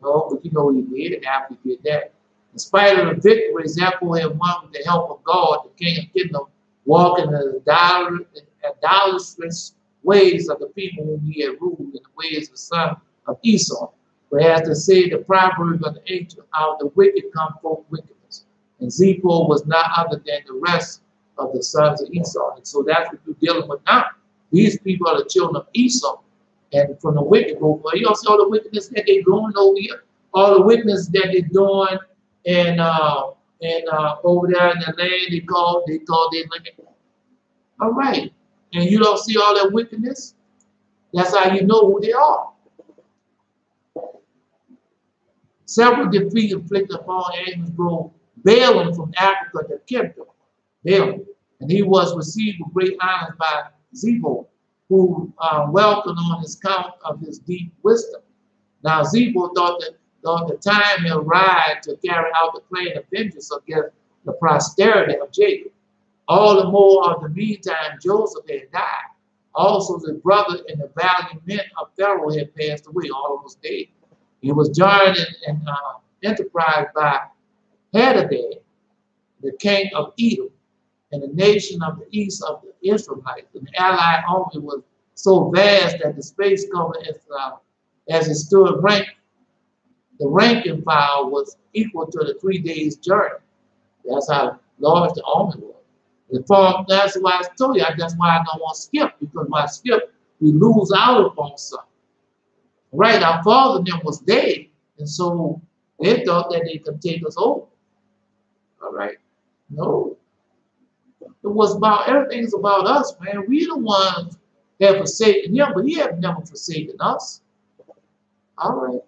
But you know what he did after he did that. In spite of the victory, Zebul had won with the help of God, the king of Kittim, walking in the idolatrous ways of the people whom he had ruled, in the ways of the son of Esau. But as to say the proverb of the ancient, out of the wicked come forth wickedness. And Zebul was not other than the rest of the sons of Esau. And so that's what you're dealing with now. These people are the children of Esau. And from the wicked, you don't see all the wickedness that they're doing over here, all the wickedness that they're doing, and over there in the land they call their land. All right. And you don't see all that wickedness? That's how you know who they are. Several defeats inflicted upon Amos drove Balaam from Africa to Kittim. Balaam. And he was received with great honors by Zebul, who welcomed on his account of his deep wisdom. Now Zebul thought the time had arrived to carry out the plan of vengeance against the posterity of Jacob. All the more of the meantime Joseph had died. Also his brother and the valiant men of Pharaoh had passed away, almost dead. He was joined in enterprise by Hadadad, the king of Edom, and the nation of the east of the Israelites. And the allied army was so vast that the space covered as it stood ranked, the rank and file was equal to the 3 days' journey. That's how large the army was. That's why I told you, that's why I don't want to skip, because when I skip, we lose out upon something. Right, our father then was dead, and so they thought that they could take us over. All right, no. It was about, everything's about us, man. We the ones that have forsaken him, but he have never forsaken us. All right.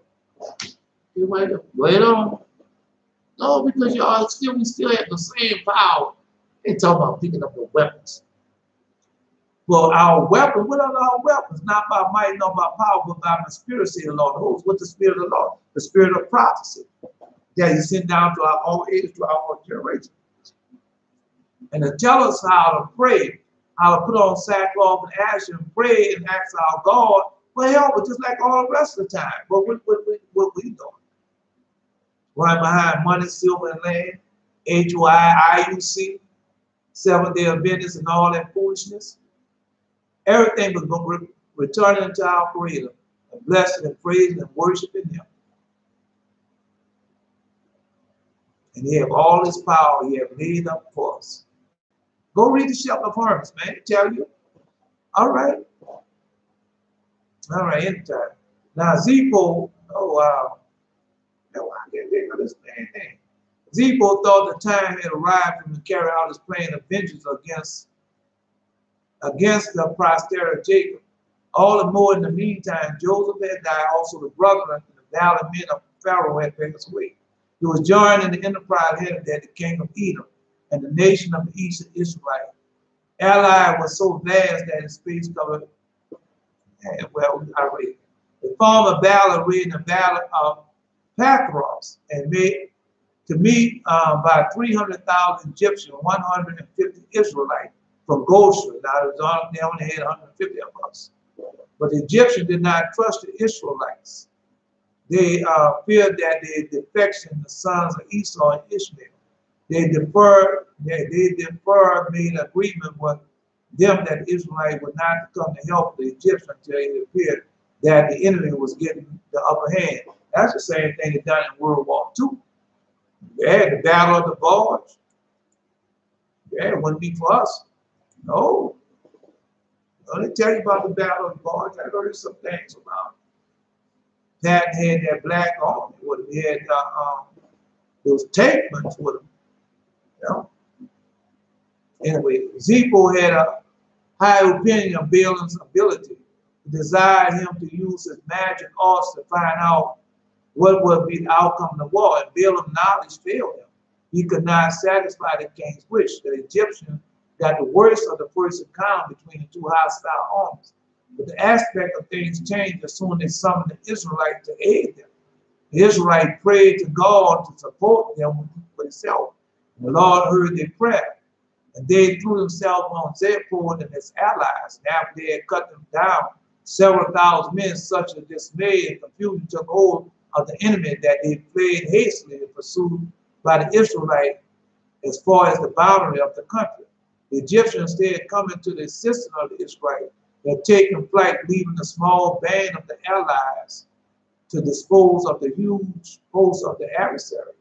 You wait on. No, because we still have the same power. They talk about picking up the weapons. Well, our weapons, what are our weapons? Not by might, not by power, but by my spirit, say the Lord of hosts. What's the spirit of the Lord? The spirit of prophecy. That he sent down to our old age, to our old generation. And to tell us how to pray, how to put on sackcloth and ashes and pray and ask our God for help, but just like all the rest of the time. But what we doing? Running behind money, silver, and land, HOI, IUC, Seventh-day Adventists, and all that foolishness. Everything was going to return unto our Creator and blessing and praising and worshiping Him. And He have all His power He have laid up for us. Go read the Shepherd of Hermas, man. They tell you. All right. All right, anytime. Now, Zebul, oh, wow. No, I can't think of this man name. Zebul thought the time had arrived for him to carry out his plan of vengeance against the posterity of Jacob. All the more in the meantime, Joseph had died, also the brother and the valiant men of Pharaoh had passed away. He was joined in the enterprise headed at the king of Edom and the nation of the east of Israel. ally was so vast that his face covered. Well, I read. The former battle arrayed in the battle of Pathros and made to meet by 300,000 Egyptians, 150 Israelites from Goshen. Now, they only had 150 of us. But the Egyptians did not trust the Israelites. They feared that their defection, the sons of Esau and Ishmael. They deferred, made agreement with them that the Israelites would not come to help the Egyptians until it appeared that the enemy was getting the upper hand. That's the same thing they done in World War II. They had the Battle of the Bulge. Yeah, it wouldn't be for us. No. Let me tell you about the Battle of the Bulge. I heard some things about it. Patton had that black army with him. He had those tankments with him. You know? Anyway, Zepho had a high opinion of Balaam's ability. He desired him to use his magic arts to find out what would be the outcome of the war, and Balaam's knowledge failed him. He could not satisfy the king's wish. The Egyptians got the worst of the first encounter between the two hostile armies. But the aspect of things changed as soon as they summoned the Israelites to aid them. The Israelites prayed to God to support them with himself. And the Lord heard their prayer. And they threw themselves on Zepho and his allies. And after they had cut them down, several thousand men, such a dismay and confusion took hold of the enemy that they fled hastily and pursued by the Israelites as far as the boundary of the country. The Egyptians instead coming to the assistance of the Israelites, they had taken flight, leaving a small band of the allies to dispose of the huge host of the adversary.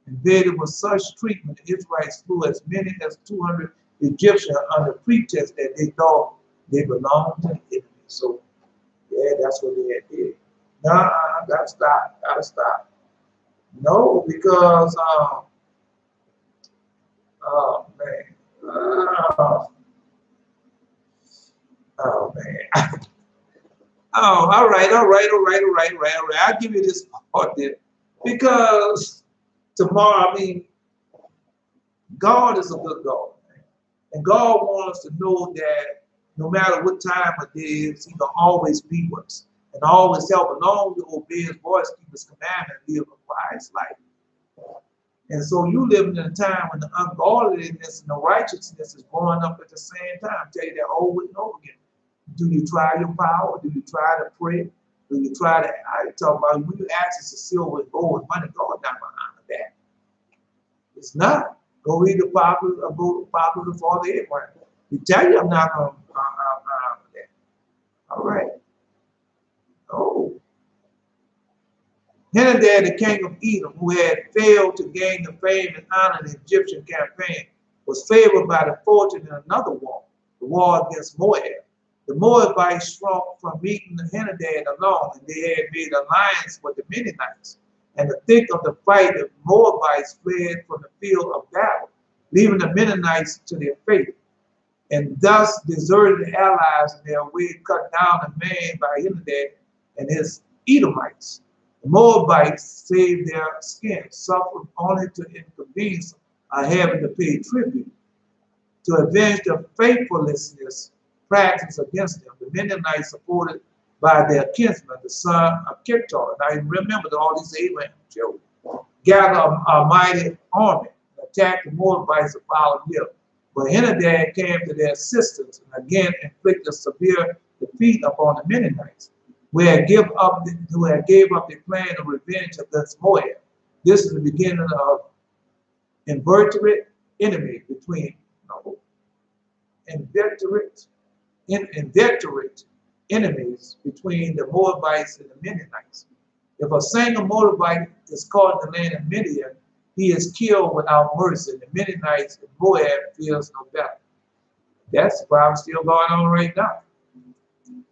Invaded with such treatment, the Israelites slew as many as 200 Egyptians under pretense that they thought they belonged to the enemy. So, yeah, that's what they had did. Nah, gotta stop. No, because, oh man. Oh man. Oh, all right. I'll give you this part there. Because tomorrow, I mean, God is a good God. Man. And God wants us to know that no matter what time it is, he can always be with us. And always help along to obey his voice, keep his commandment, live a wise life. And so you living in a time when the ungodliness and the righteousness is growing up at the same time. I tell you that over and over again. Do you try your power? Do you try to pray? Do you try to, I talk about when you access to silver and gold and money, God not behind that. It's not. Go read the popular before the Abraham. He tell you I'm not going to that. All right. Oh. Henadad, the king of Edom, who had failed to gain the fame and honor in the Egyptian campaign, was favored by the fortune in another war, the war against Moab. The Moabites shrunk from meeting Henadad alone, and they had made alliance with the Midianites. And the thick of the fight, the Moabites fled from the field of battle, leaving the Midianites to their fate, and thus deserted the allies in their way, cut down and maimed by Henadad and his Edomites. The Moabites saved their skins, suffered only to inconvenience having to pay tribute. To avenge the faithlessness practiced against them, the Midianites, supported by their kinsman, the son of Kettar. Now you remember that all these Abraham children gathered a mighty army and attacked the Moabites the following year. But Henadad came to their assistance and again inflicted severe defeat upon the Midianites, who had gave up their plan of revenge against Moab. This is the beginning of inveterate enemy between inveterate enemies between the Moabites and the Midianites. If a single Moabite is caught in the land of Midian, he is killed without mercy. The Midianites and Moab feels no better. That's why still going on right now.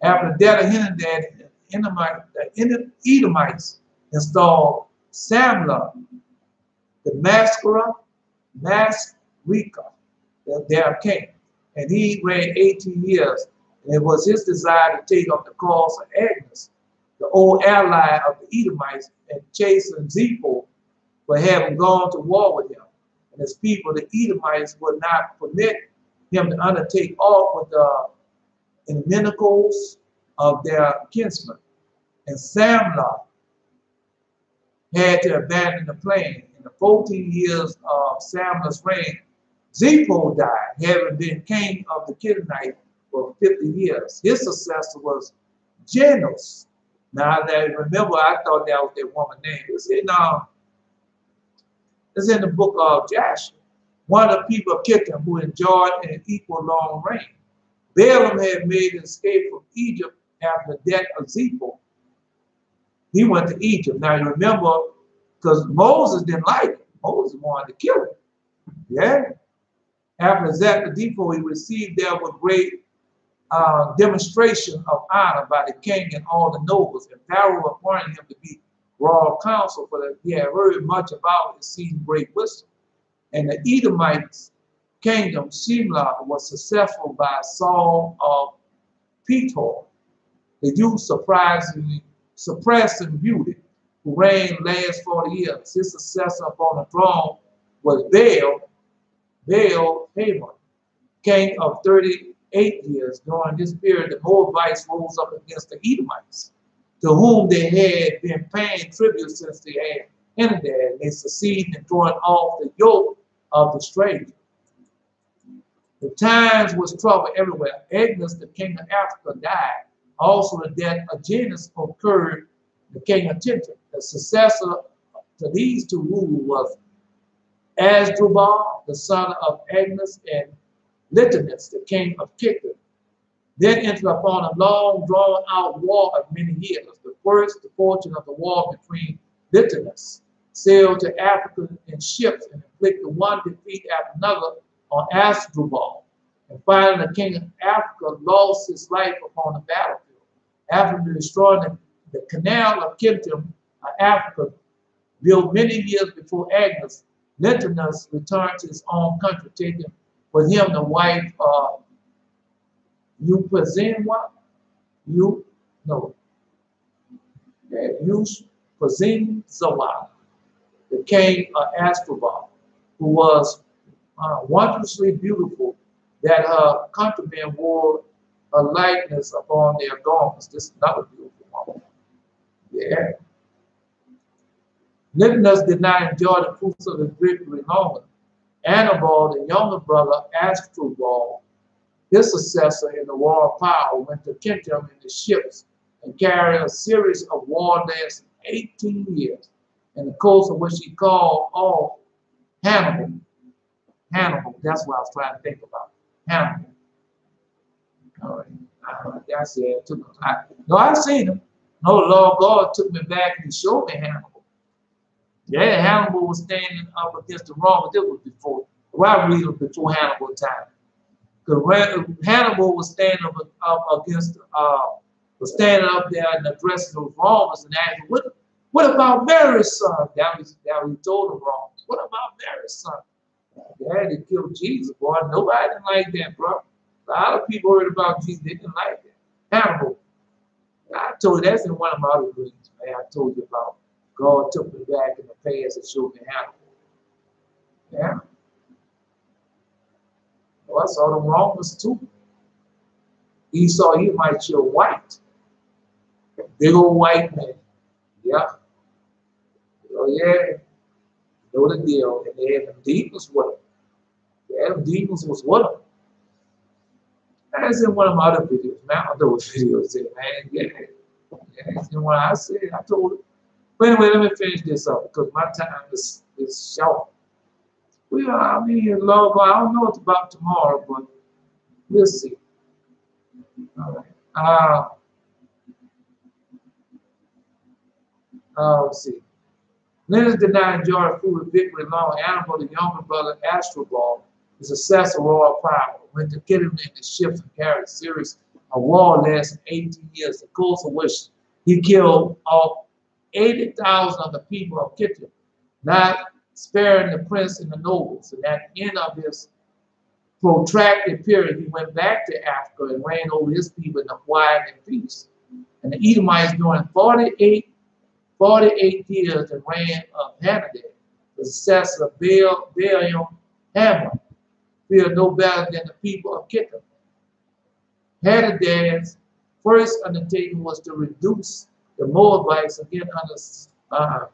After the death of Henadad, the Edomites installed Samlah, the Masreka, their king, and he reigned 18 years. And it was his desire to take up the cause of Agnes, the old ally of the Edomites, and chasten Zepho for having gone to war with him. And his people, the Edomites, would not permit him to undertake all with the inimities of their kinsmen. And Samlah had to abandon the plain. In the 14 years of Samlah's reign, Zepho died, having been king of the Canaanites for 50 years. His successor was Janus. Now that I remember, I thought that was that woman's name. It's in the book of Joshua. One of the people of Kittim who enjoyed an equal long reign. Balaam had made an escape from Egypt after the death of Zepho. He went to Egypt. Now you remember, because Moses didn't like him. Moses wanted to kill him. Yeah. After that Zepho, he received there with great demonstration of honor by the king and all the nobles. And Pharaoh appointed him to be royal counsel, for that he had heard much about and seen great wisdom. And the Edomites' kingdom, Shimlah, was successful by Saul of Petor, the youth surprisingly suppressed in beauty, who reigned last 40 years. His successor upon the throne was Baal-Hamon, king of 38 years. During this period, the Moabites rose up against the Edomites, to whom they had been paying tribute since they had entered there. And they succeeded in throwing off the yoke of the stranger. The times was trouble everywhere. Agnes, the king of Africa, died. Also the death of Janus occurred, the king of Tintin. The successor to these two rulers was Asdrubal, the son of Agnes, and Litanus, the king of Kittim. Then entered upon a long drawn-out war of many years. The first, the fortune of the war between Litanus, sailed to Africa in ships and inflicted one defeat after another on Asdrubal. And finally, the king of Africa lost his life upon the battlefield. After destroying the canal of Kittim, Africa, built many years before Agnes, Litanus returned to his own country, taking with him the wife of Upazimwa, Upazimzawa, the king of Asdrubal, who was wondrously beautiful, that her countrymen wore a likeness upon their garments. This is not a beautiful woman. Yeah. Litanus did not enjoy the fruits of his victory long. Annabal, the younger brother, Asdrubal, his successor in the royal power, went to Kittim in the ships and carried a series of war lasting 18 years, in the coast of which he called off Hannibal. Hannibal, that's what I was trying to think about. Hannibal. All right. That's it. No, I've seen him. No, the Lord God took me back and he showed me Hannibal. Yeah, Hannibal was standing up against the Romans. This was before, rivalry was before Hannibal time. Because Hannibal was standing up against, was standing up there and addressing those Romans and asking, what about Mary's son? That was he told the Romans. What about Mary's son? Yeah, they killed Jesus, boy. Nobody didn't like that, bro. A lot of people heard about Jesus, they didn't like that. Hannibal. I told you, that's in one of my other dreams, man. I told you about God took me back in the past and showed me Hannibal. Yeah. Well, I saw the Romans too. Esau, he might show white. Big old white man. Yeah. Oh, yeah. You know the deal. And they had them demons with them. Yeah, them demons was with them. That's in one of my other videos, man. I know what videos there, man. Yeah. That's in one I said, I told it. But anyway, let me finish this up because my time is short. Well, I mean, Lord God, I don't know what's about tomorrow, but we'll see. All right. Let's see. Litanus did not enjoy the fruit of victory long. Annabal, the younger brother, Asdrubal, his successor, royal power, went to Kittim in the ships and carried a series of war lasting 18 years, the course of which he killed off 80,000 of the people of Kittim, not sparing the prince and the nobles. And at the end of his protracted period, he went back to Africa and reigned over his people in the quiet and peace. And the Edomites, during 48 years, the reign of Hanadad, the successor of Baal-Hamon, fear no better than the people of Kittim. Hadadad's first undertaking was to reduce the Moabites again under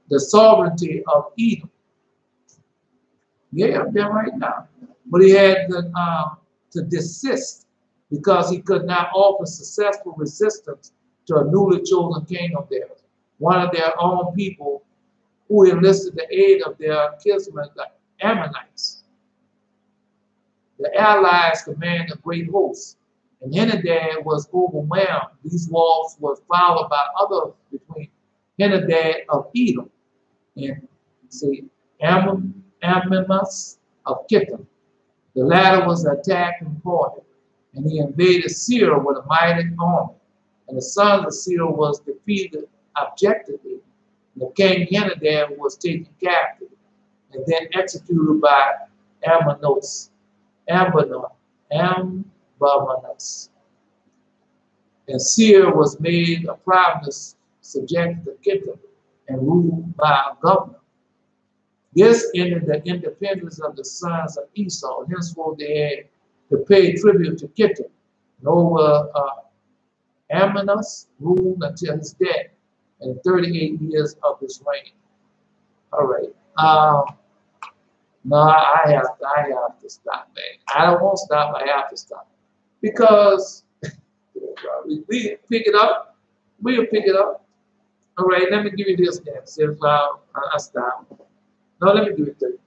the sovereignty of Edom. Yeah, I'm there right now. But he had to desist because he could not offer successful resistance to a newly chosen king of theirs, one of their own people who enlisted the aid of their kinsmen, the Ammonites. The allies commanded a great host, and Henadad was overwhelmed. These walls were followed by others between Henadad of Edom and Amminus of Kittim. The latter was attacked and fought, and he invaded Syria with a mighty army. And the sons of Syria was defeated objectively. And the king Henadad was taken captive and then executed by Amminus. And Syria was made a province subject to Kittim and ruled by a governor. This ended the independence of the sons of Esau. Henceforth they had to pay tribute to Kittim. And over Amminus ruled until his death in 38 years of his reign. All right. No, I have to stop, man. I don't want to stop. I have to stop because we pick it up. We'll pick it up. All right. Let me give you this then. Since I stop. No, let me give it to you.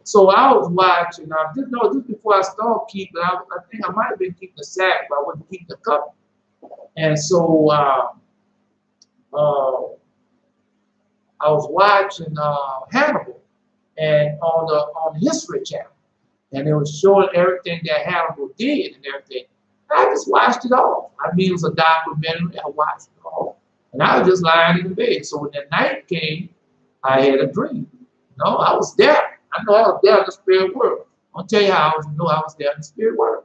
So I was watching. Just before I started keeping, I think I might have been keeping the sack, but I wouldn't keep the cup. And so I was watching Hannibal. And on the History Channel, and it was showing everything that Hannibal did and everything. I just watched it all. I mean, it was a documentary. I watched it all, and I was just lying in the bed. So when the night came, I had a dream. No, I was there. I know I was there in the spirit world. I'll tell you how I was there in the spirit world.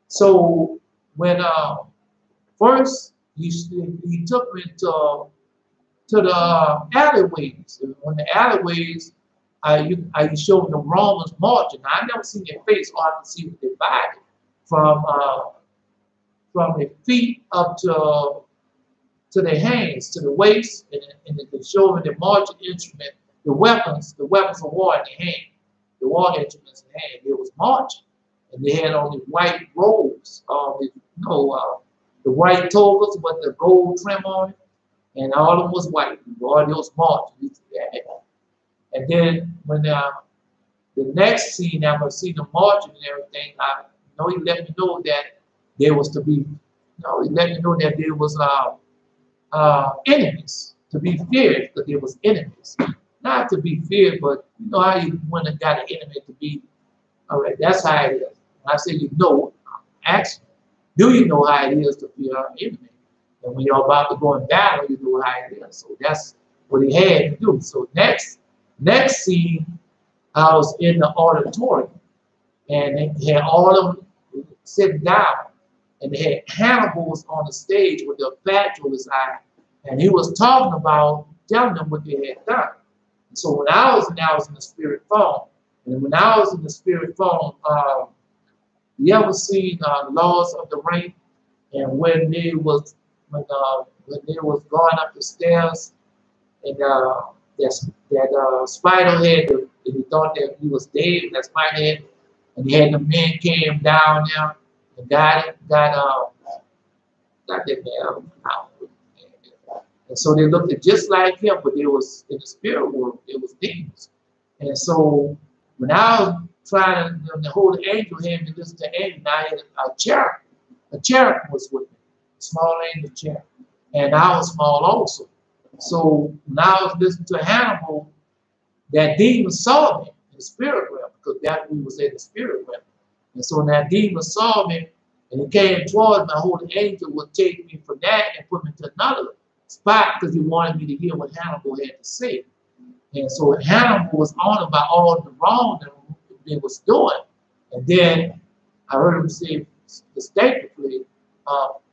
So when first he took me to the alleyways. And when the alleyways. I showed the Romans marching. I never seen their face, all I could see was their body from their feet up to their hands, to the waist, and they could show them the marching instrument, the weapons of war in their hand, the war instruments in hand. It was marching, and they had on the white robes, the white togas with the gold trim on it, and all of them was white. All those marching. And then when the next scene, I was seeing them marching and everything, he let me know that there was to be, he let me know that there was enemies to be feared, because there was enemies. Not to be feared, but you know how you want to got an enemy to be. All right, that's how it is. When I say ask, do you know how it is to fear an enemy? And when you're about to go in battle, you know how it is. So that's what he had to do. So next scene, I was in the auditorium, and they had all of them sitting down, and they had Hannibal was on the stage with the patch over his eye, and he was telling them what they had done. And so when I was in the spirit form, and when I was in the spirit form, you ever seen Laws of the Ring? And when they was going up the stairs, and that spider head, and he thought that he was dead, that spider head, and he had the men came down there and got that man out. And so they looked just like him, but they was in the spirit world, it was demons. And so when I was trying to hold the angel hand and listen to the angel, I had a cherub was with me, a small angel cherub, and I was small also. So when I was listening to Hannibal, that demon saw me in the spirit realm, because that we was in the spirit realm. And so when that demon saw me and he came towards me, I hope the angel would take me from that and put me to another spot, because he wanted me to hear what Hannibal had to say. And so Hannibal was on about all the wrong that they was doing. And then I heard him say distinctly,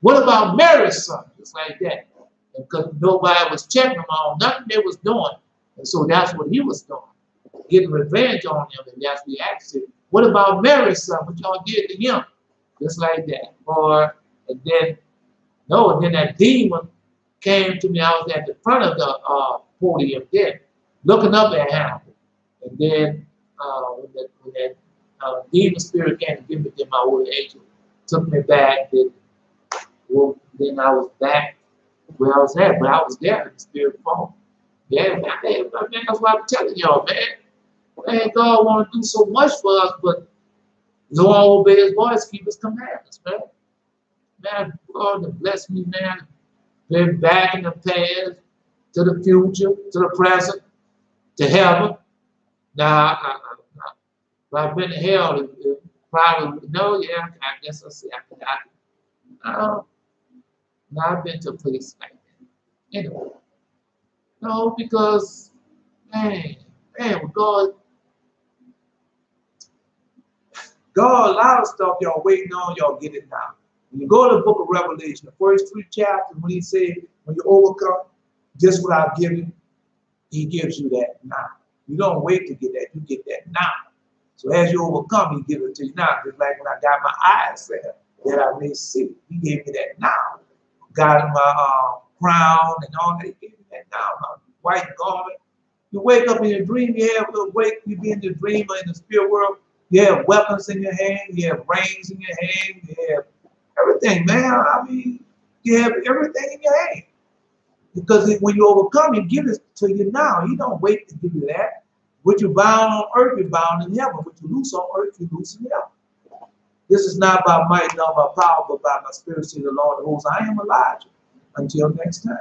what about Mary's son? Just like that. Because nobody was checking them on, nothing they was doing. And so that's what he was doing, getting revenge on them. And that's what he asked him, What about Mary's son? What y'all did to him? Just like that. Or, and then, no, and then that demon came to me. I was at the front of the podium there, looking up at him. And then when that demon spirit came to give me, then my old angel took me back. Then I was back where I was at, but I was there in the spirit form. Yeah, man, that's why I'm telling y'all, man, God want to do so much for us, but we don't obey his voice, keep his commandments, man. Man, God has blessed me, man. Been back in the past, to the future, to the present, to heaven. Now, if I've been to hell, it probably, no, yeah, I guess I'll say now I've been to a place like that. Anyway, no, because, man, with God, a lot of stuff y'all waiting on, y'all get it now. When you go to the book of Revelation, the first 3 chapters, when he said, when you overcome, just what I'll give you, he gives you that now. You don't wait to get that, you get that now. So as you overcome, he gives it to you now. Just like when I got my eyes set, that I may see. He gave me that now. Got my crown and all that, he gave me that now. My white garment. You wake up in your dream, you be in the dream or in the spirit world, you have weapons in your hand, you have reins in your hand, you have everything, man. I mean, you have everything in your hand. Because when you overcome, he gives it to you now. He don't wait to give you that. What you bound on earth, you're bound in heaven. What you loose on earth, you loose in heaven. This is not by might, nor by power, but by my spirit, says the Lord of hosts. I am Elijah. Until next time.